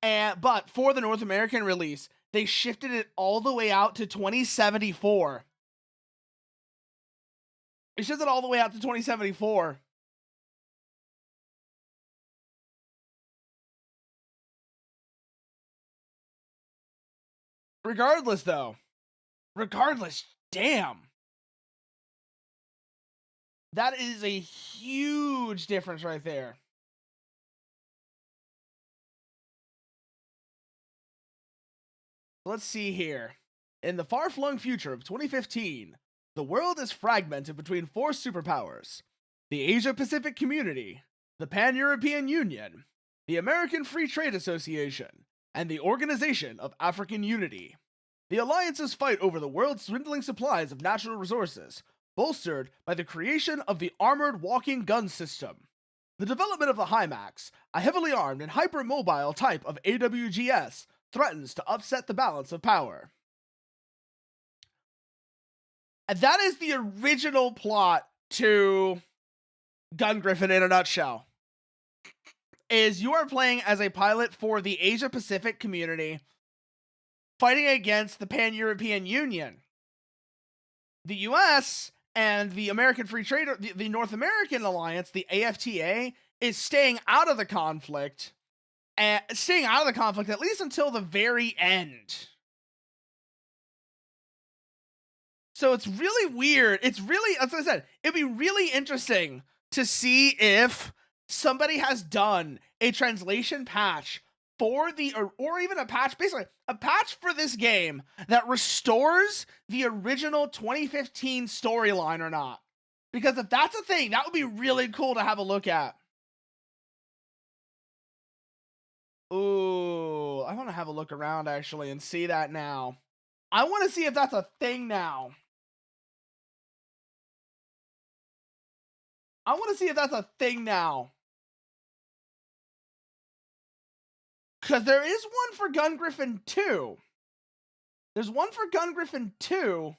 S1: but for the North American release, they shifted it all the way out to 2074. It shifted all the way out to 2074. Regardless, damn. That is a huge difference right there. Let's see here. In the far-flung future of 2015, the world is fragmented between 4 superpowers: the Asia-Pacific Community, the Pan-European Union, the American Free Trade Association, and the Organization of African Unity. The alliances fight over the world's dwindling supplies of natural resources, bolstered by the creation of the Armored Walking Gun System. The development of the HIMAX, a heavily armed and hypermobile type of AWGS, threatens to upset the balance of power. And that is the original plot to Gungriffon in a nutshell. Is you are playing as a pilot for the Asia Pacific Community, fighting against the Pan-European Union. The US and the American Free Trade, the North American Alliance, the AFTA, is staying out of the conflict, at least until the very end. So it's really weird. It's really, as I said, it'd be really interesting to see if somebody has done a translation patch for or even a patch, basically a patch for this game that restores the original 2015 storyline or not. Because if that's a thing, that would be really cool to have a look at. Ooh, I want to have a look around actually and see that now. I want to see if that's a thing now. I want to see if that's a thing now. Because there is one for Gungriffon 2. There's one for Gungriffon 2,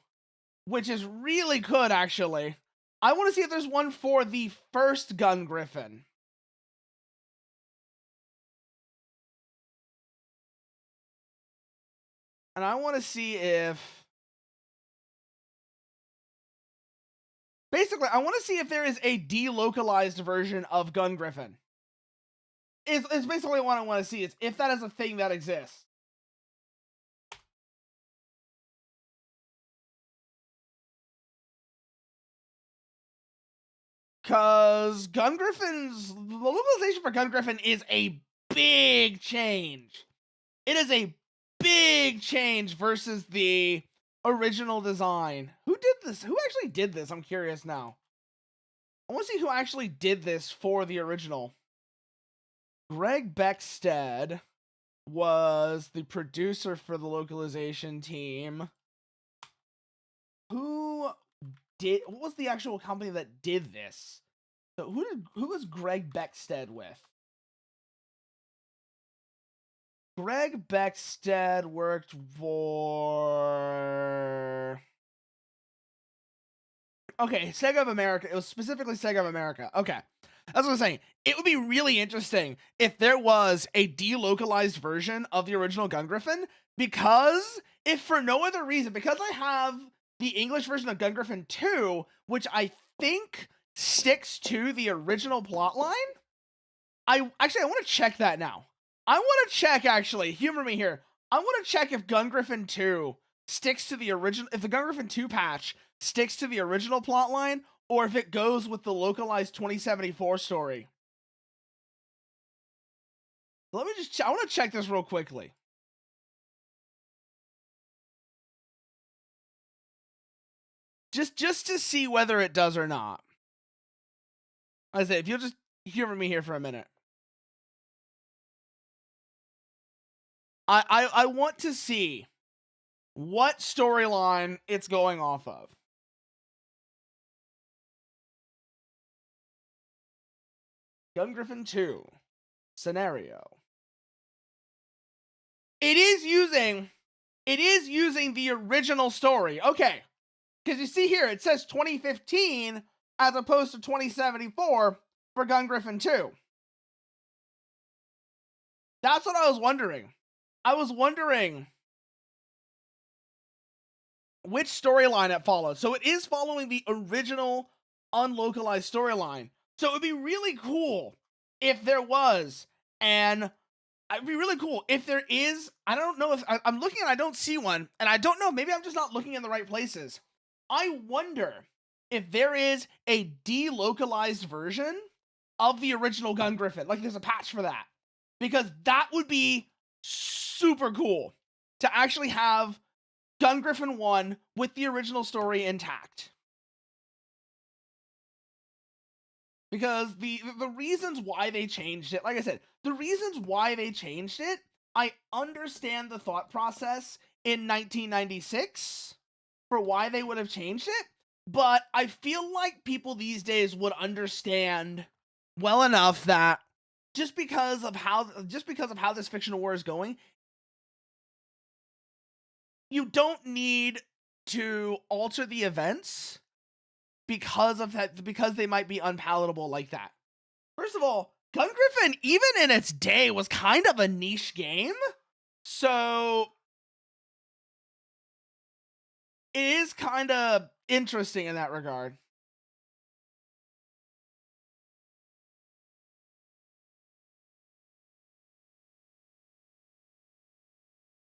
S1: which is really good, actually. I want to see if there's one for the first Gungriffon. And I want to see if... Basically, I want to see if there is a delocalized version of Gungriffon. It's basically what I want to see. It's if that is a thing that exists. Because the localization for Gungriffon is a big change. It is a big change versus the original design. Who did this? Who actually did this? I'm curious now. I want to see who actually did this for the original. Greg Beckstead was the producer for the localization team. What was the actual company that did this? So who was Greg Beckstead with? Greg Beckstead worked for... Okay, Sega of America. It was specifically Sega of America. Okay. That's what I'm saying. It would be really interesting if there was a delocalized version of the original Gungriffon, because if for no other reason, because I have the English version of Gungriffon 2, which I think sticks to the original plotline. I want to check that now. I want to check, actually, humor me here. I want to check if Gungriffon 2 sticks to the original, if the Gungriffon 2 patch sticks to the original plotline, or if it goes with the localized 2074 story. Let me just, I want to check this real quickly. Just to see whether it does or not. I say, if you'll just humor me here for a minute. I want to see what storyline it's going off of. Gungriffon 2 scenario. It is using the original story. Okay. Because you see here, it says 2015 as opposed to 2074 for Gungriffon 2. That's what I was wondering. I was wondering which storyline it follows. So it is following the original unlocalized storyline. So it would be really cool if there was, and it'd be really cool if there is. I don't know if I'm looking and I don't see one, and I don't know, maybe I'm just not looking in the right places. I wonder if there is a delocalized version of the original Gungriffon. Like there's a patch for that. Because that would be super cool to actually have Gungriffon 1 with the original story intact. Because the reasons why they changed it, like I said, the reasons why they changed it, I understand the thought process in 1996 for why they would have changed it, but I feel like people these days would understand well enough that just because of how this fictional war is going, you don't need to alter the events because of that, because they might be unpalatable like that. First of all, Gungriffon, even in its day, was kind of a niche game. So it is kind of interesting in that regard.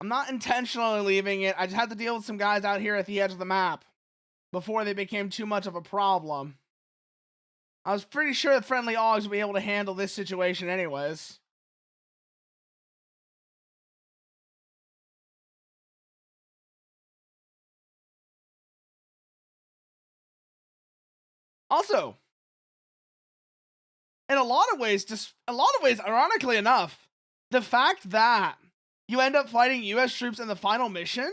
S1: I'm not intentionally leaving it. I just had to deal with some guys out here at the edge of the map before they became too much of a problem. I was pretty sure the friendly Augs would be able to handle this situation anyways. Also, in a lot of ways, ironically enough, the fact that you end up fighting U.S. troops in the final mission,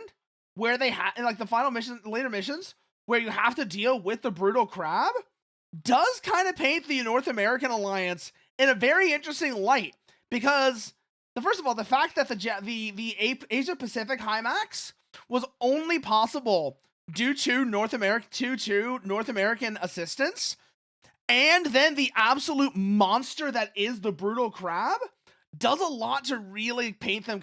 S1: where they have, in like the final mission, later missions, where you have to deal with the brutal crab, does kind of paint the North American alliance in a very interesting light. Because, first of all, the fact that the Asia Pacific HIMAX was only possible due to North American assistance, and then the absolute monster that is the brutal crab does a lot to really paint the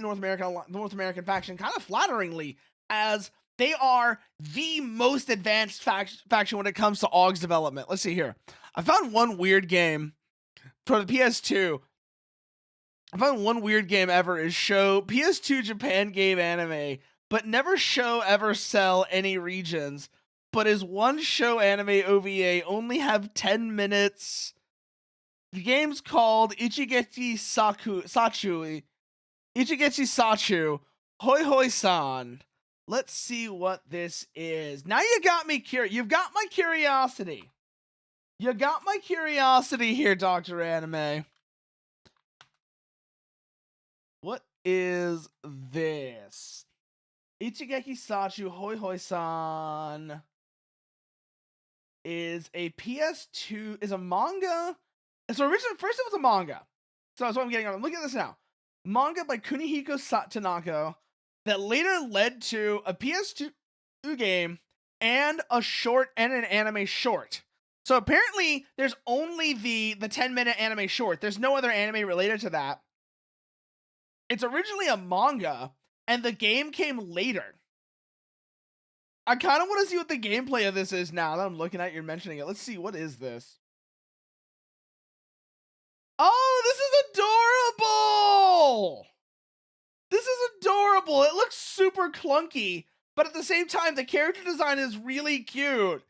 S1: North American faction kind of flatteringly, as they are the most advanced faction when it comes to AUG's development. Let's see here. I found one weird game for the PS2. I found one weird game ever is show PS2 Japan game anime, but never show ever sell any regions. But is one show anime OVA only have 10 minutes? The game's called Ichigechi Sachu Hoi Hoi San. Let's see what this is. Now you got me curious. You've got my curiosity. You got my curiosity here, Dr. Anime. What is this? Ichigeki Sachu Hoi Hoi San is a PS2, is a manga. So originally, first it was a manga. So that's what I'm getting on. Look at this now. manga by Kunihiko Tanaka that later led to a PS2 game and a short and an anime short. So apparently there's only the 10-minute anime short. There's no other anime related to that. It's originally a manga and the game came later. I kind of want to see what the gameplay of this is now that I'm looking at you're mentioning it. Let's see, what is this? Oh, this is adorable! This is adorable. It looks super clunky, but at the same time, the character design is really cute.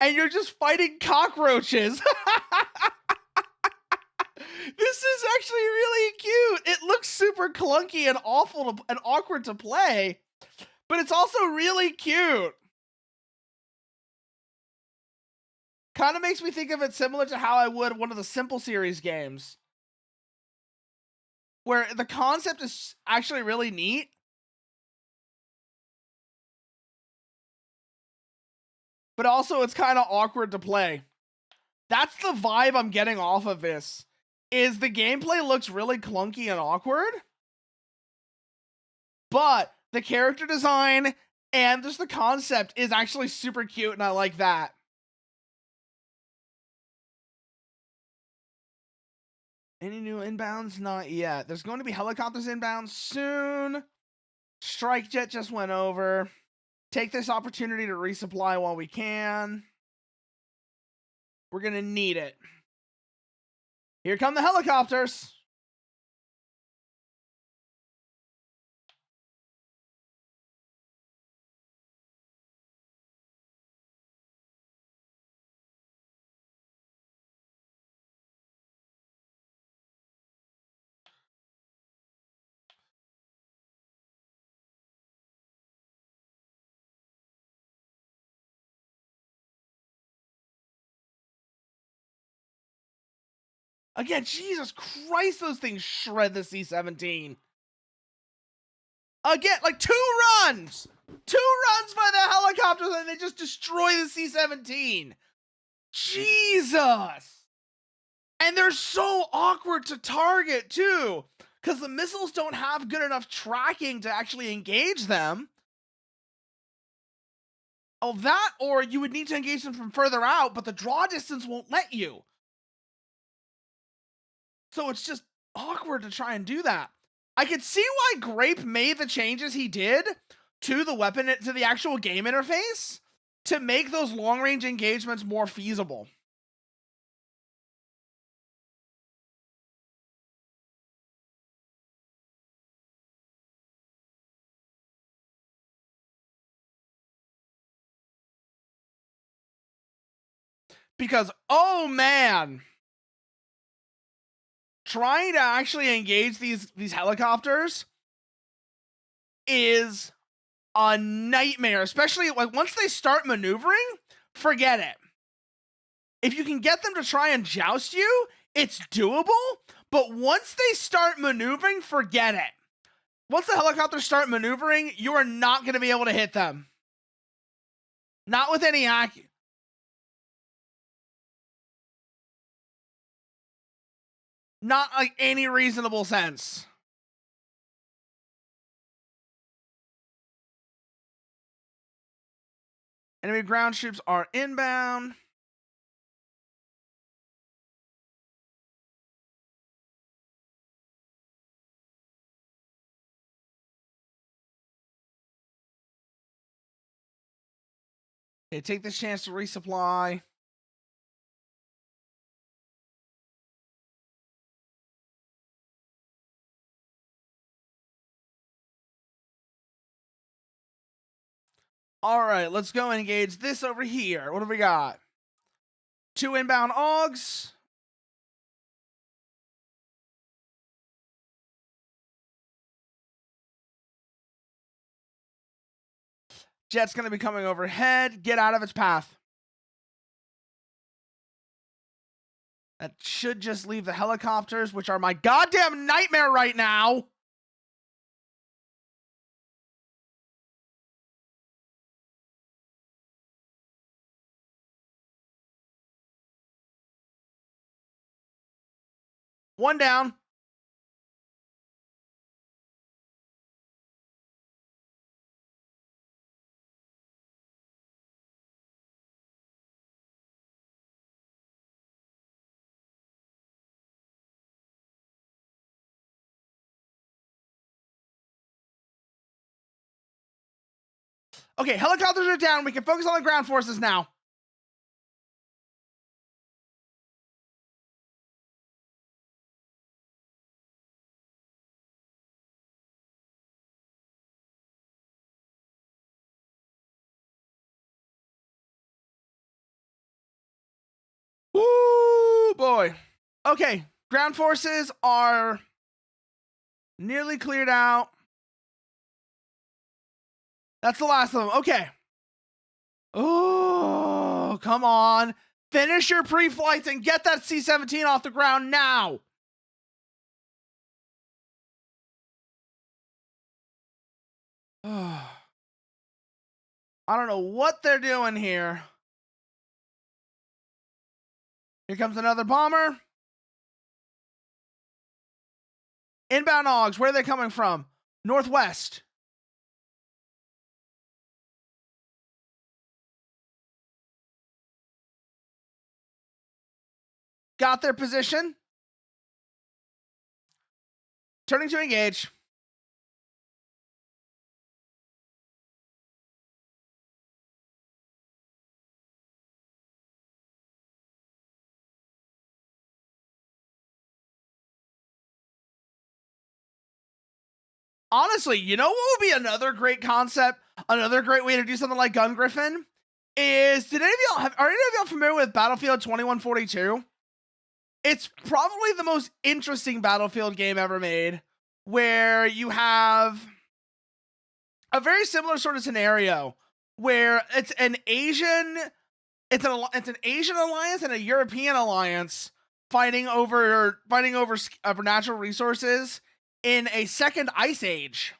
S1: And you're just fighting cockroaches. This is actually really cute. It looks super clunky and awful and awkward to play, but it's also really cute. Kind of makes me think of it similar to how I would one of the Simple Series games, where the concept is actually really neat. But also it's kind of awkward to play. That's the vibe I'm getting off of this, is the gameplay looks really clunky and awkward, but the character design and just the concept is actually super cute, and I like that. Any new inbounds? Not yet. There's going to be helicopters inbound soon. Strike jet just went over. Take this opportunity to resupply while we can. We're going to need it. Here come the helicopters. Again, Jesus Christ, those things shred the C-17. Again, like 2 runs! 2 runs by the helicopters and they just destroy the C-17. Jesus! And they're so awkward to target, too, because the missiles don't have good enough tracking to actually engage them. Oh, that, or you would need to engage them from further out, but the draw distance won't let you. So it's just awkward to try and do that. I could see why Grape made the changes he did to the weapon, to the actual game interface, to make those long-range engagements more feasible. Because, oh man, trying to actually engage these helicopters is a nightmare, especially like once they start maneuvering, forget it. If you can get them to try and joust you, it's doable, but once they start maneuvering, forget it. Once the helicopters start maneuvering, you are not going to be able to hit them. Not with any not like any reasonable sense. Enemy ground troops are inbound. Okay, take this chance to resupply. All right, let's go and engage this over here. What do we got? 2 inbound AUGs. Jet's going to be coming overhead. Get out of its path. That should just leave the helicopters, which are my goddamn nightmare right now. One down. Okay, helicopters are down. We can focus on the ground forces now. Woo, boy. Okay, ground forces are nearly cleared out. That's the last of them. Okay. Oh, come on. Finish your pre-flights and get that C-17 off the ground now. I don't know what they're doing here. Here comes another bomber. Inbound AUGs, where are they coming from? Northwest. Got their position. Turning to engage. Honestly, you know what would be another great concept? Another great way to do something like Gungriffon? Are any of y'all familiar with Battlefield 2142? It's probably the most interesting Battlefield game ever made, where you have a very similar sort of scenario where it's an Asian alliance and a European alliance fighting over natural resources in a second ice age.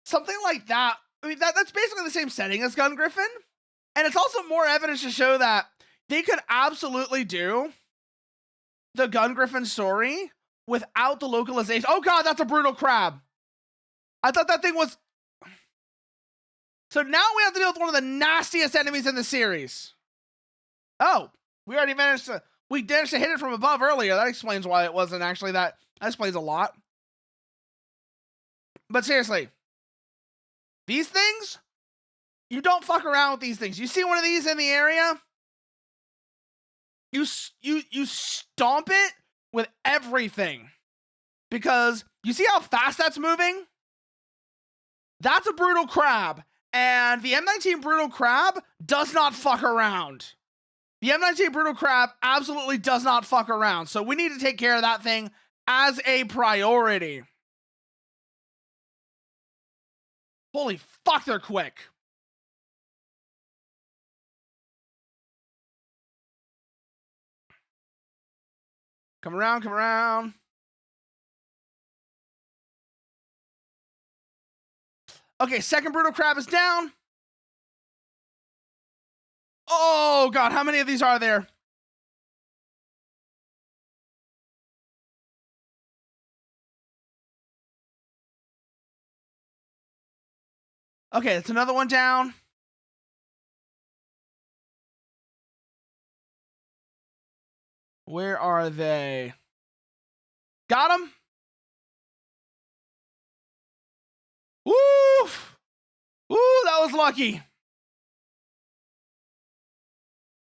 S1: Something like that. I mean, that's basically the same setting as Gungriffon, and it's also more evidence to show that they could absolutely do the Gungriffon story without the localization. Oh god, that's a brutal crab. I thought that thing was... So now we have to deal with one of the nastiest enemies in the series. Oh, we managed to hit it from above earlier. That explains why it wasn't actually that. That explains a lot. But seriously, these things, you don't fuck around with these things. You see one of these in the area, you stomp it with everything. Because you see how fast that's moving? That's a brutal crab. And the M19 Brutal Crab does not fuck around. The M19 Brutal Crab absolutely does not fuck around. So we need to take care of that thing as a priority. Holy fuck, they're quick. Come around, come around. Okay, second Brutal Crab is down. Oh god, how many of these are there? Okay, it's another one down. Where are they? Got him. Woof. Woo, that was lucky.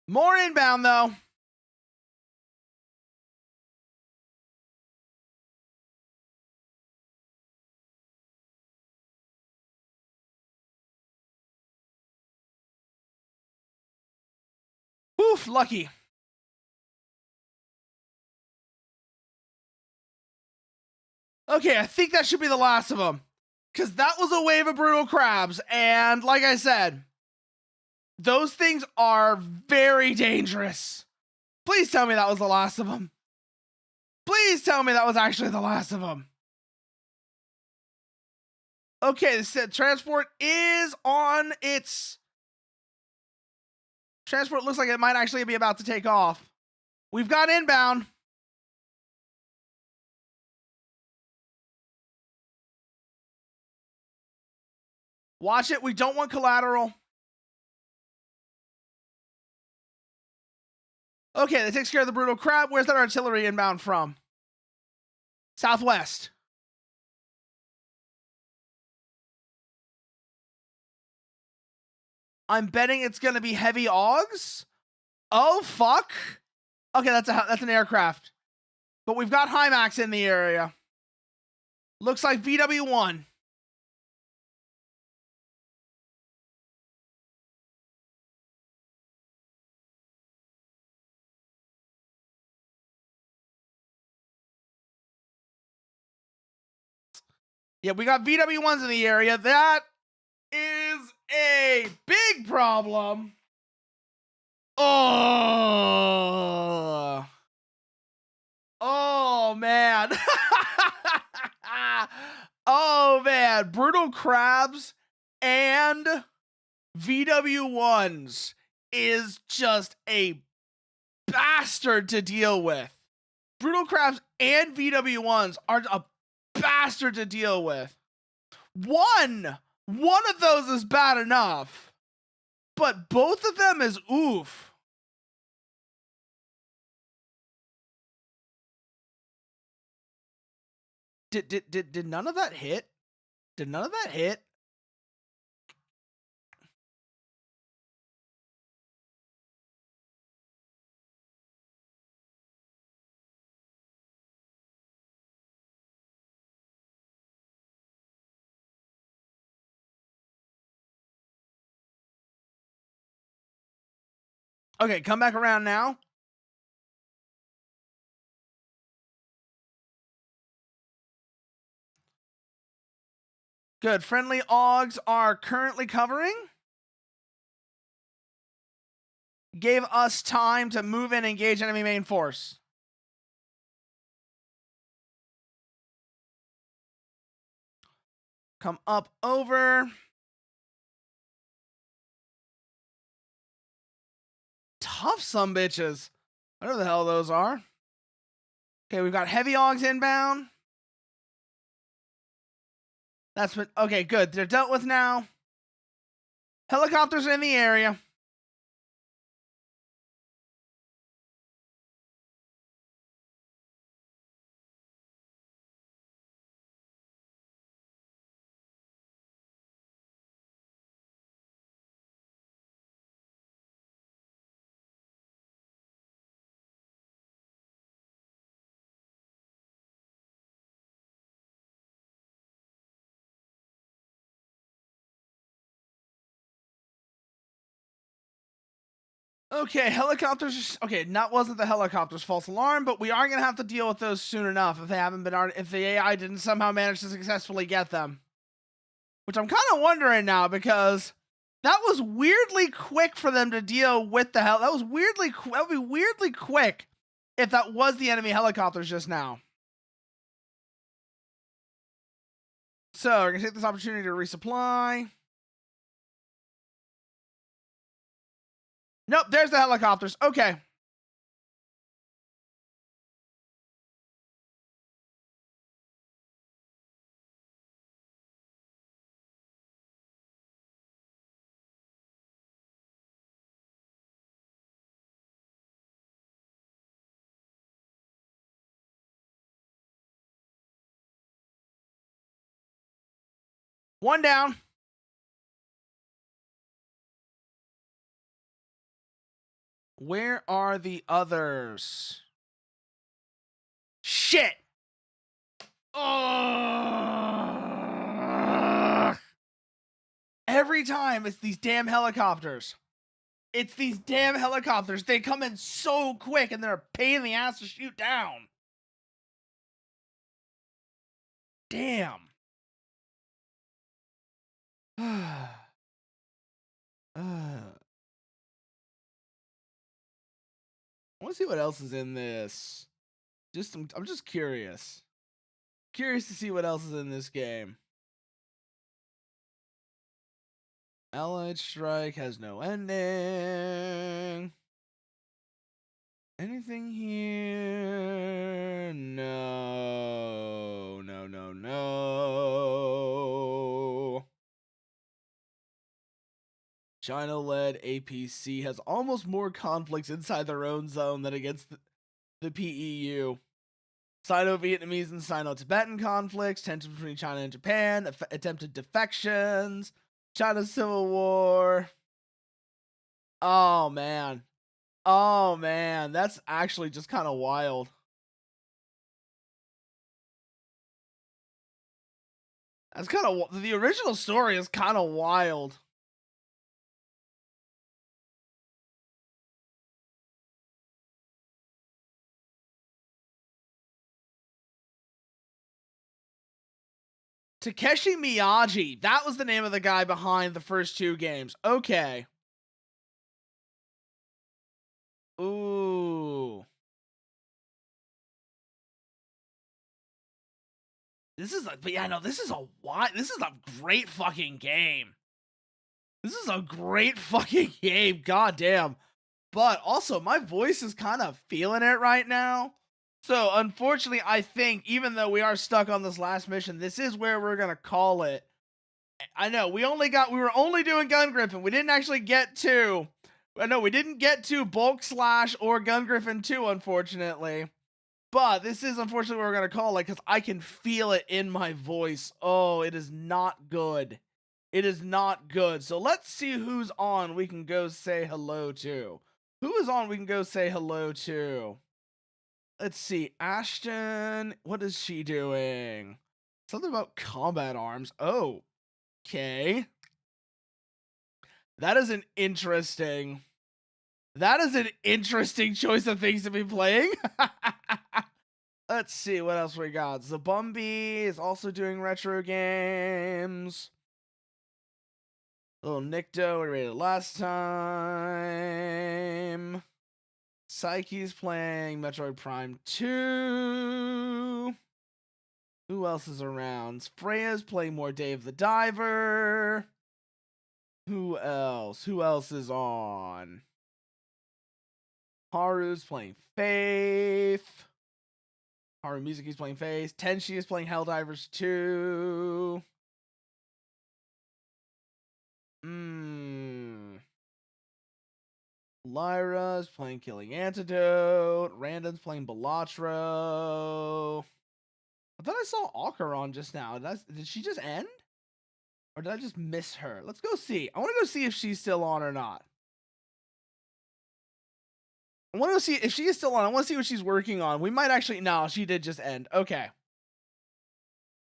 S1: More inbound though. Woof, lucky. Okay, I think that should be the last of them. Because that was a wave of brutal crabs. And like I said, those things are very dangerous. Please tell me that was the last of them. Please tell me that was actually the last of them. Okay, the transport is on its... Transport looks like it might actually be about to take off. We've got inbound. Watch it. We don't want collateral. Okay, that takes care of the brutal crab. Where's that artillery inbound from? Southwest. I'm betting it's gonna be heavy augs. Oh fuck. Okay, that's an aircraft. But we've got HIMAX in the area. Looks like VW1. Yeah, we got VW1s in the area. That is a big problem. Oh. Oh, man. Oh, man. Brutal Crabs and VW1s is just a bastard to deal with. Brutal Crabs and VW1s are a bastard to deal with. One of those is bad enough, but both of them is oof. Did none of that hit? Did none of that hit? Okay, come back around now. Good. Friendly augs are currently covering. Gave us time to move in and engage enemy main force. Come up over. Tough some bitches. Whatever the hell those are. Okay, we've got heavy augs inbound. That's what. Okay, good. They're dealt with now. Helicopters are in the area. Okay, helicopters. Okay, that wasn't the helicopter's false alarm, but we are gonna have to deal with those soon enough if they haven't been. If the AI didn't somehow manage to successfully get them, which I'm kind of wondering now because that was weirdly quick for them to deal with the hell. That was weirdly. That would be weirdly quick if that was the enemy helicopters just now. So we're gonna take this opportunity to resupply. Nope, there's the helicopters. Okay. One down. Where are the others? Shit. Ugh. Every time it's these damn helicopters. It's these damn helicopters. They come in so quick and they're a pain in the ass to shoot down. Damn. I want to see what else is in this. I'm just curious. Curious to see what else is in this game. Allied strike has no ending. Anything here? No. China-led APC has almost more conflicts inside their own zone than against the PEU. Sino-Vietnamese and Sino-Tibetan conflicts, tensions between China and Japan, attempted defections, China's civil war. Oh, man. Oh, man. That's actually just kind of wild. That's kind of, the original story is kind of wild. Takeshi Miyagi. That was the name of the guy behind the first two games. Okay. Ooh. This is but yeah, no, this is a great fucking game. This is a great fucking game. God damn. But also, my voice is kind of feeling it right now. So, unfortunately, I think even though we are stuck on this last mission, this is where we're going to call it. I know, we were only doing Gungriffon. We didn't actually get to, we didn't get to Bulk Slash or Gungriffon 2, unfortunately. But this is unfortunately what we're going to call it, because I can feel it in my voice. Oh, it is not good. It is not good. So let's see who's on we can go say hello to. Who is on we can go say hello to? Let's see. Ashton, what is she doing? Something about combat arms. Oh, okay. That is an interesting choice of things to be playing. Let's see what else we got. Zabumbi is also doing retro games. Little Nikto, we rated last time. Psyche's playing Metroid Prime 2. Who else is around? Freya's playing more Dave the Diver. Who else? Who else is on? Haru's playing Faith. Haru Mizuki's playing Faith. Tenshi is playing Helldivers 2. Lyra's playing Killing Antidote. Randon's playing Balatro. I thought I saw Akaron just now. Did she just end? Or did I just miss her? Let's go see. I want to go see if she's still on or not. I want to see if she is still on. I want to see what she's working on. We might actually... No, she did just end. Okay.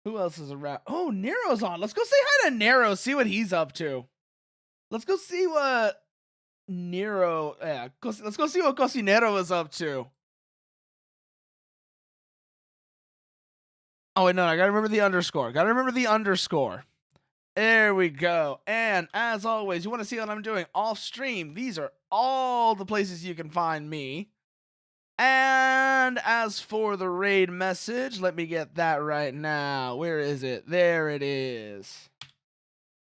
S1: Who else is around? Oh, Nero's on. Let's go say hi to Nero. See what he's up to. Let's go see what Nero... Yeah, let's go see what Cosinero is up to. Oh, wait, no. I got to remember the underscore. There we go. And as always, you want to see what I'm doing off stream. These are all the places you can find me. And as for the raid message, let me get that right now. Where is it? There it is.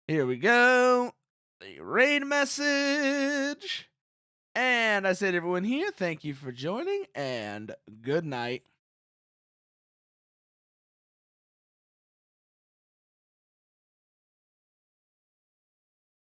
S1: Here we go. The raid message. And I said, everyone here, thank you for joining, and good night.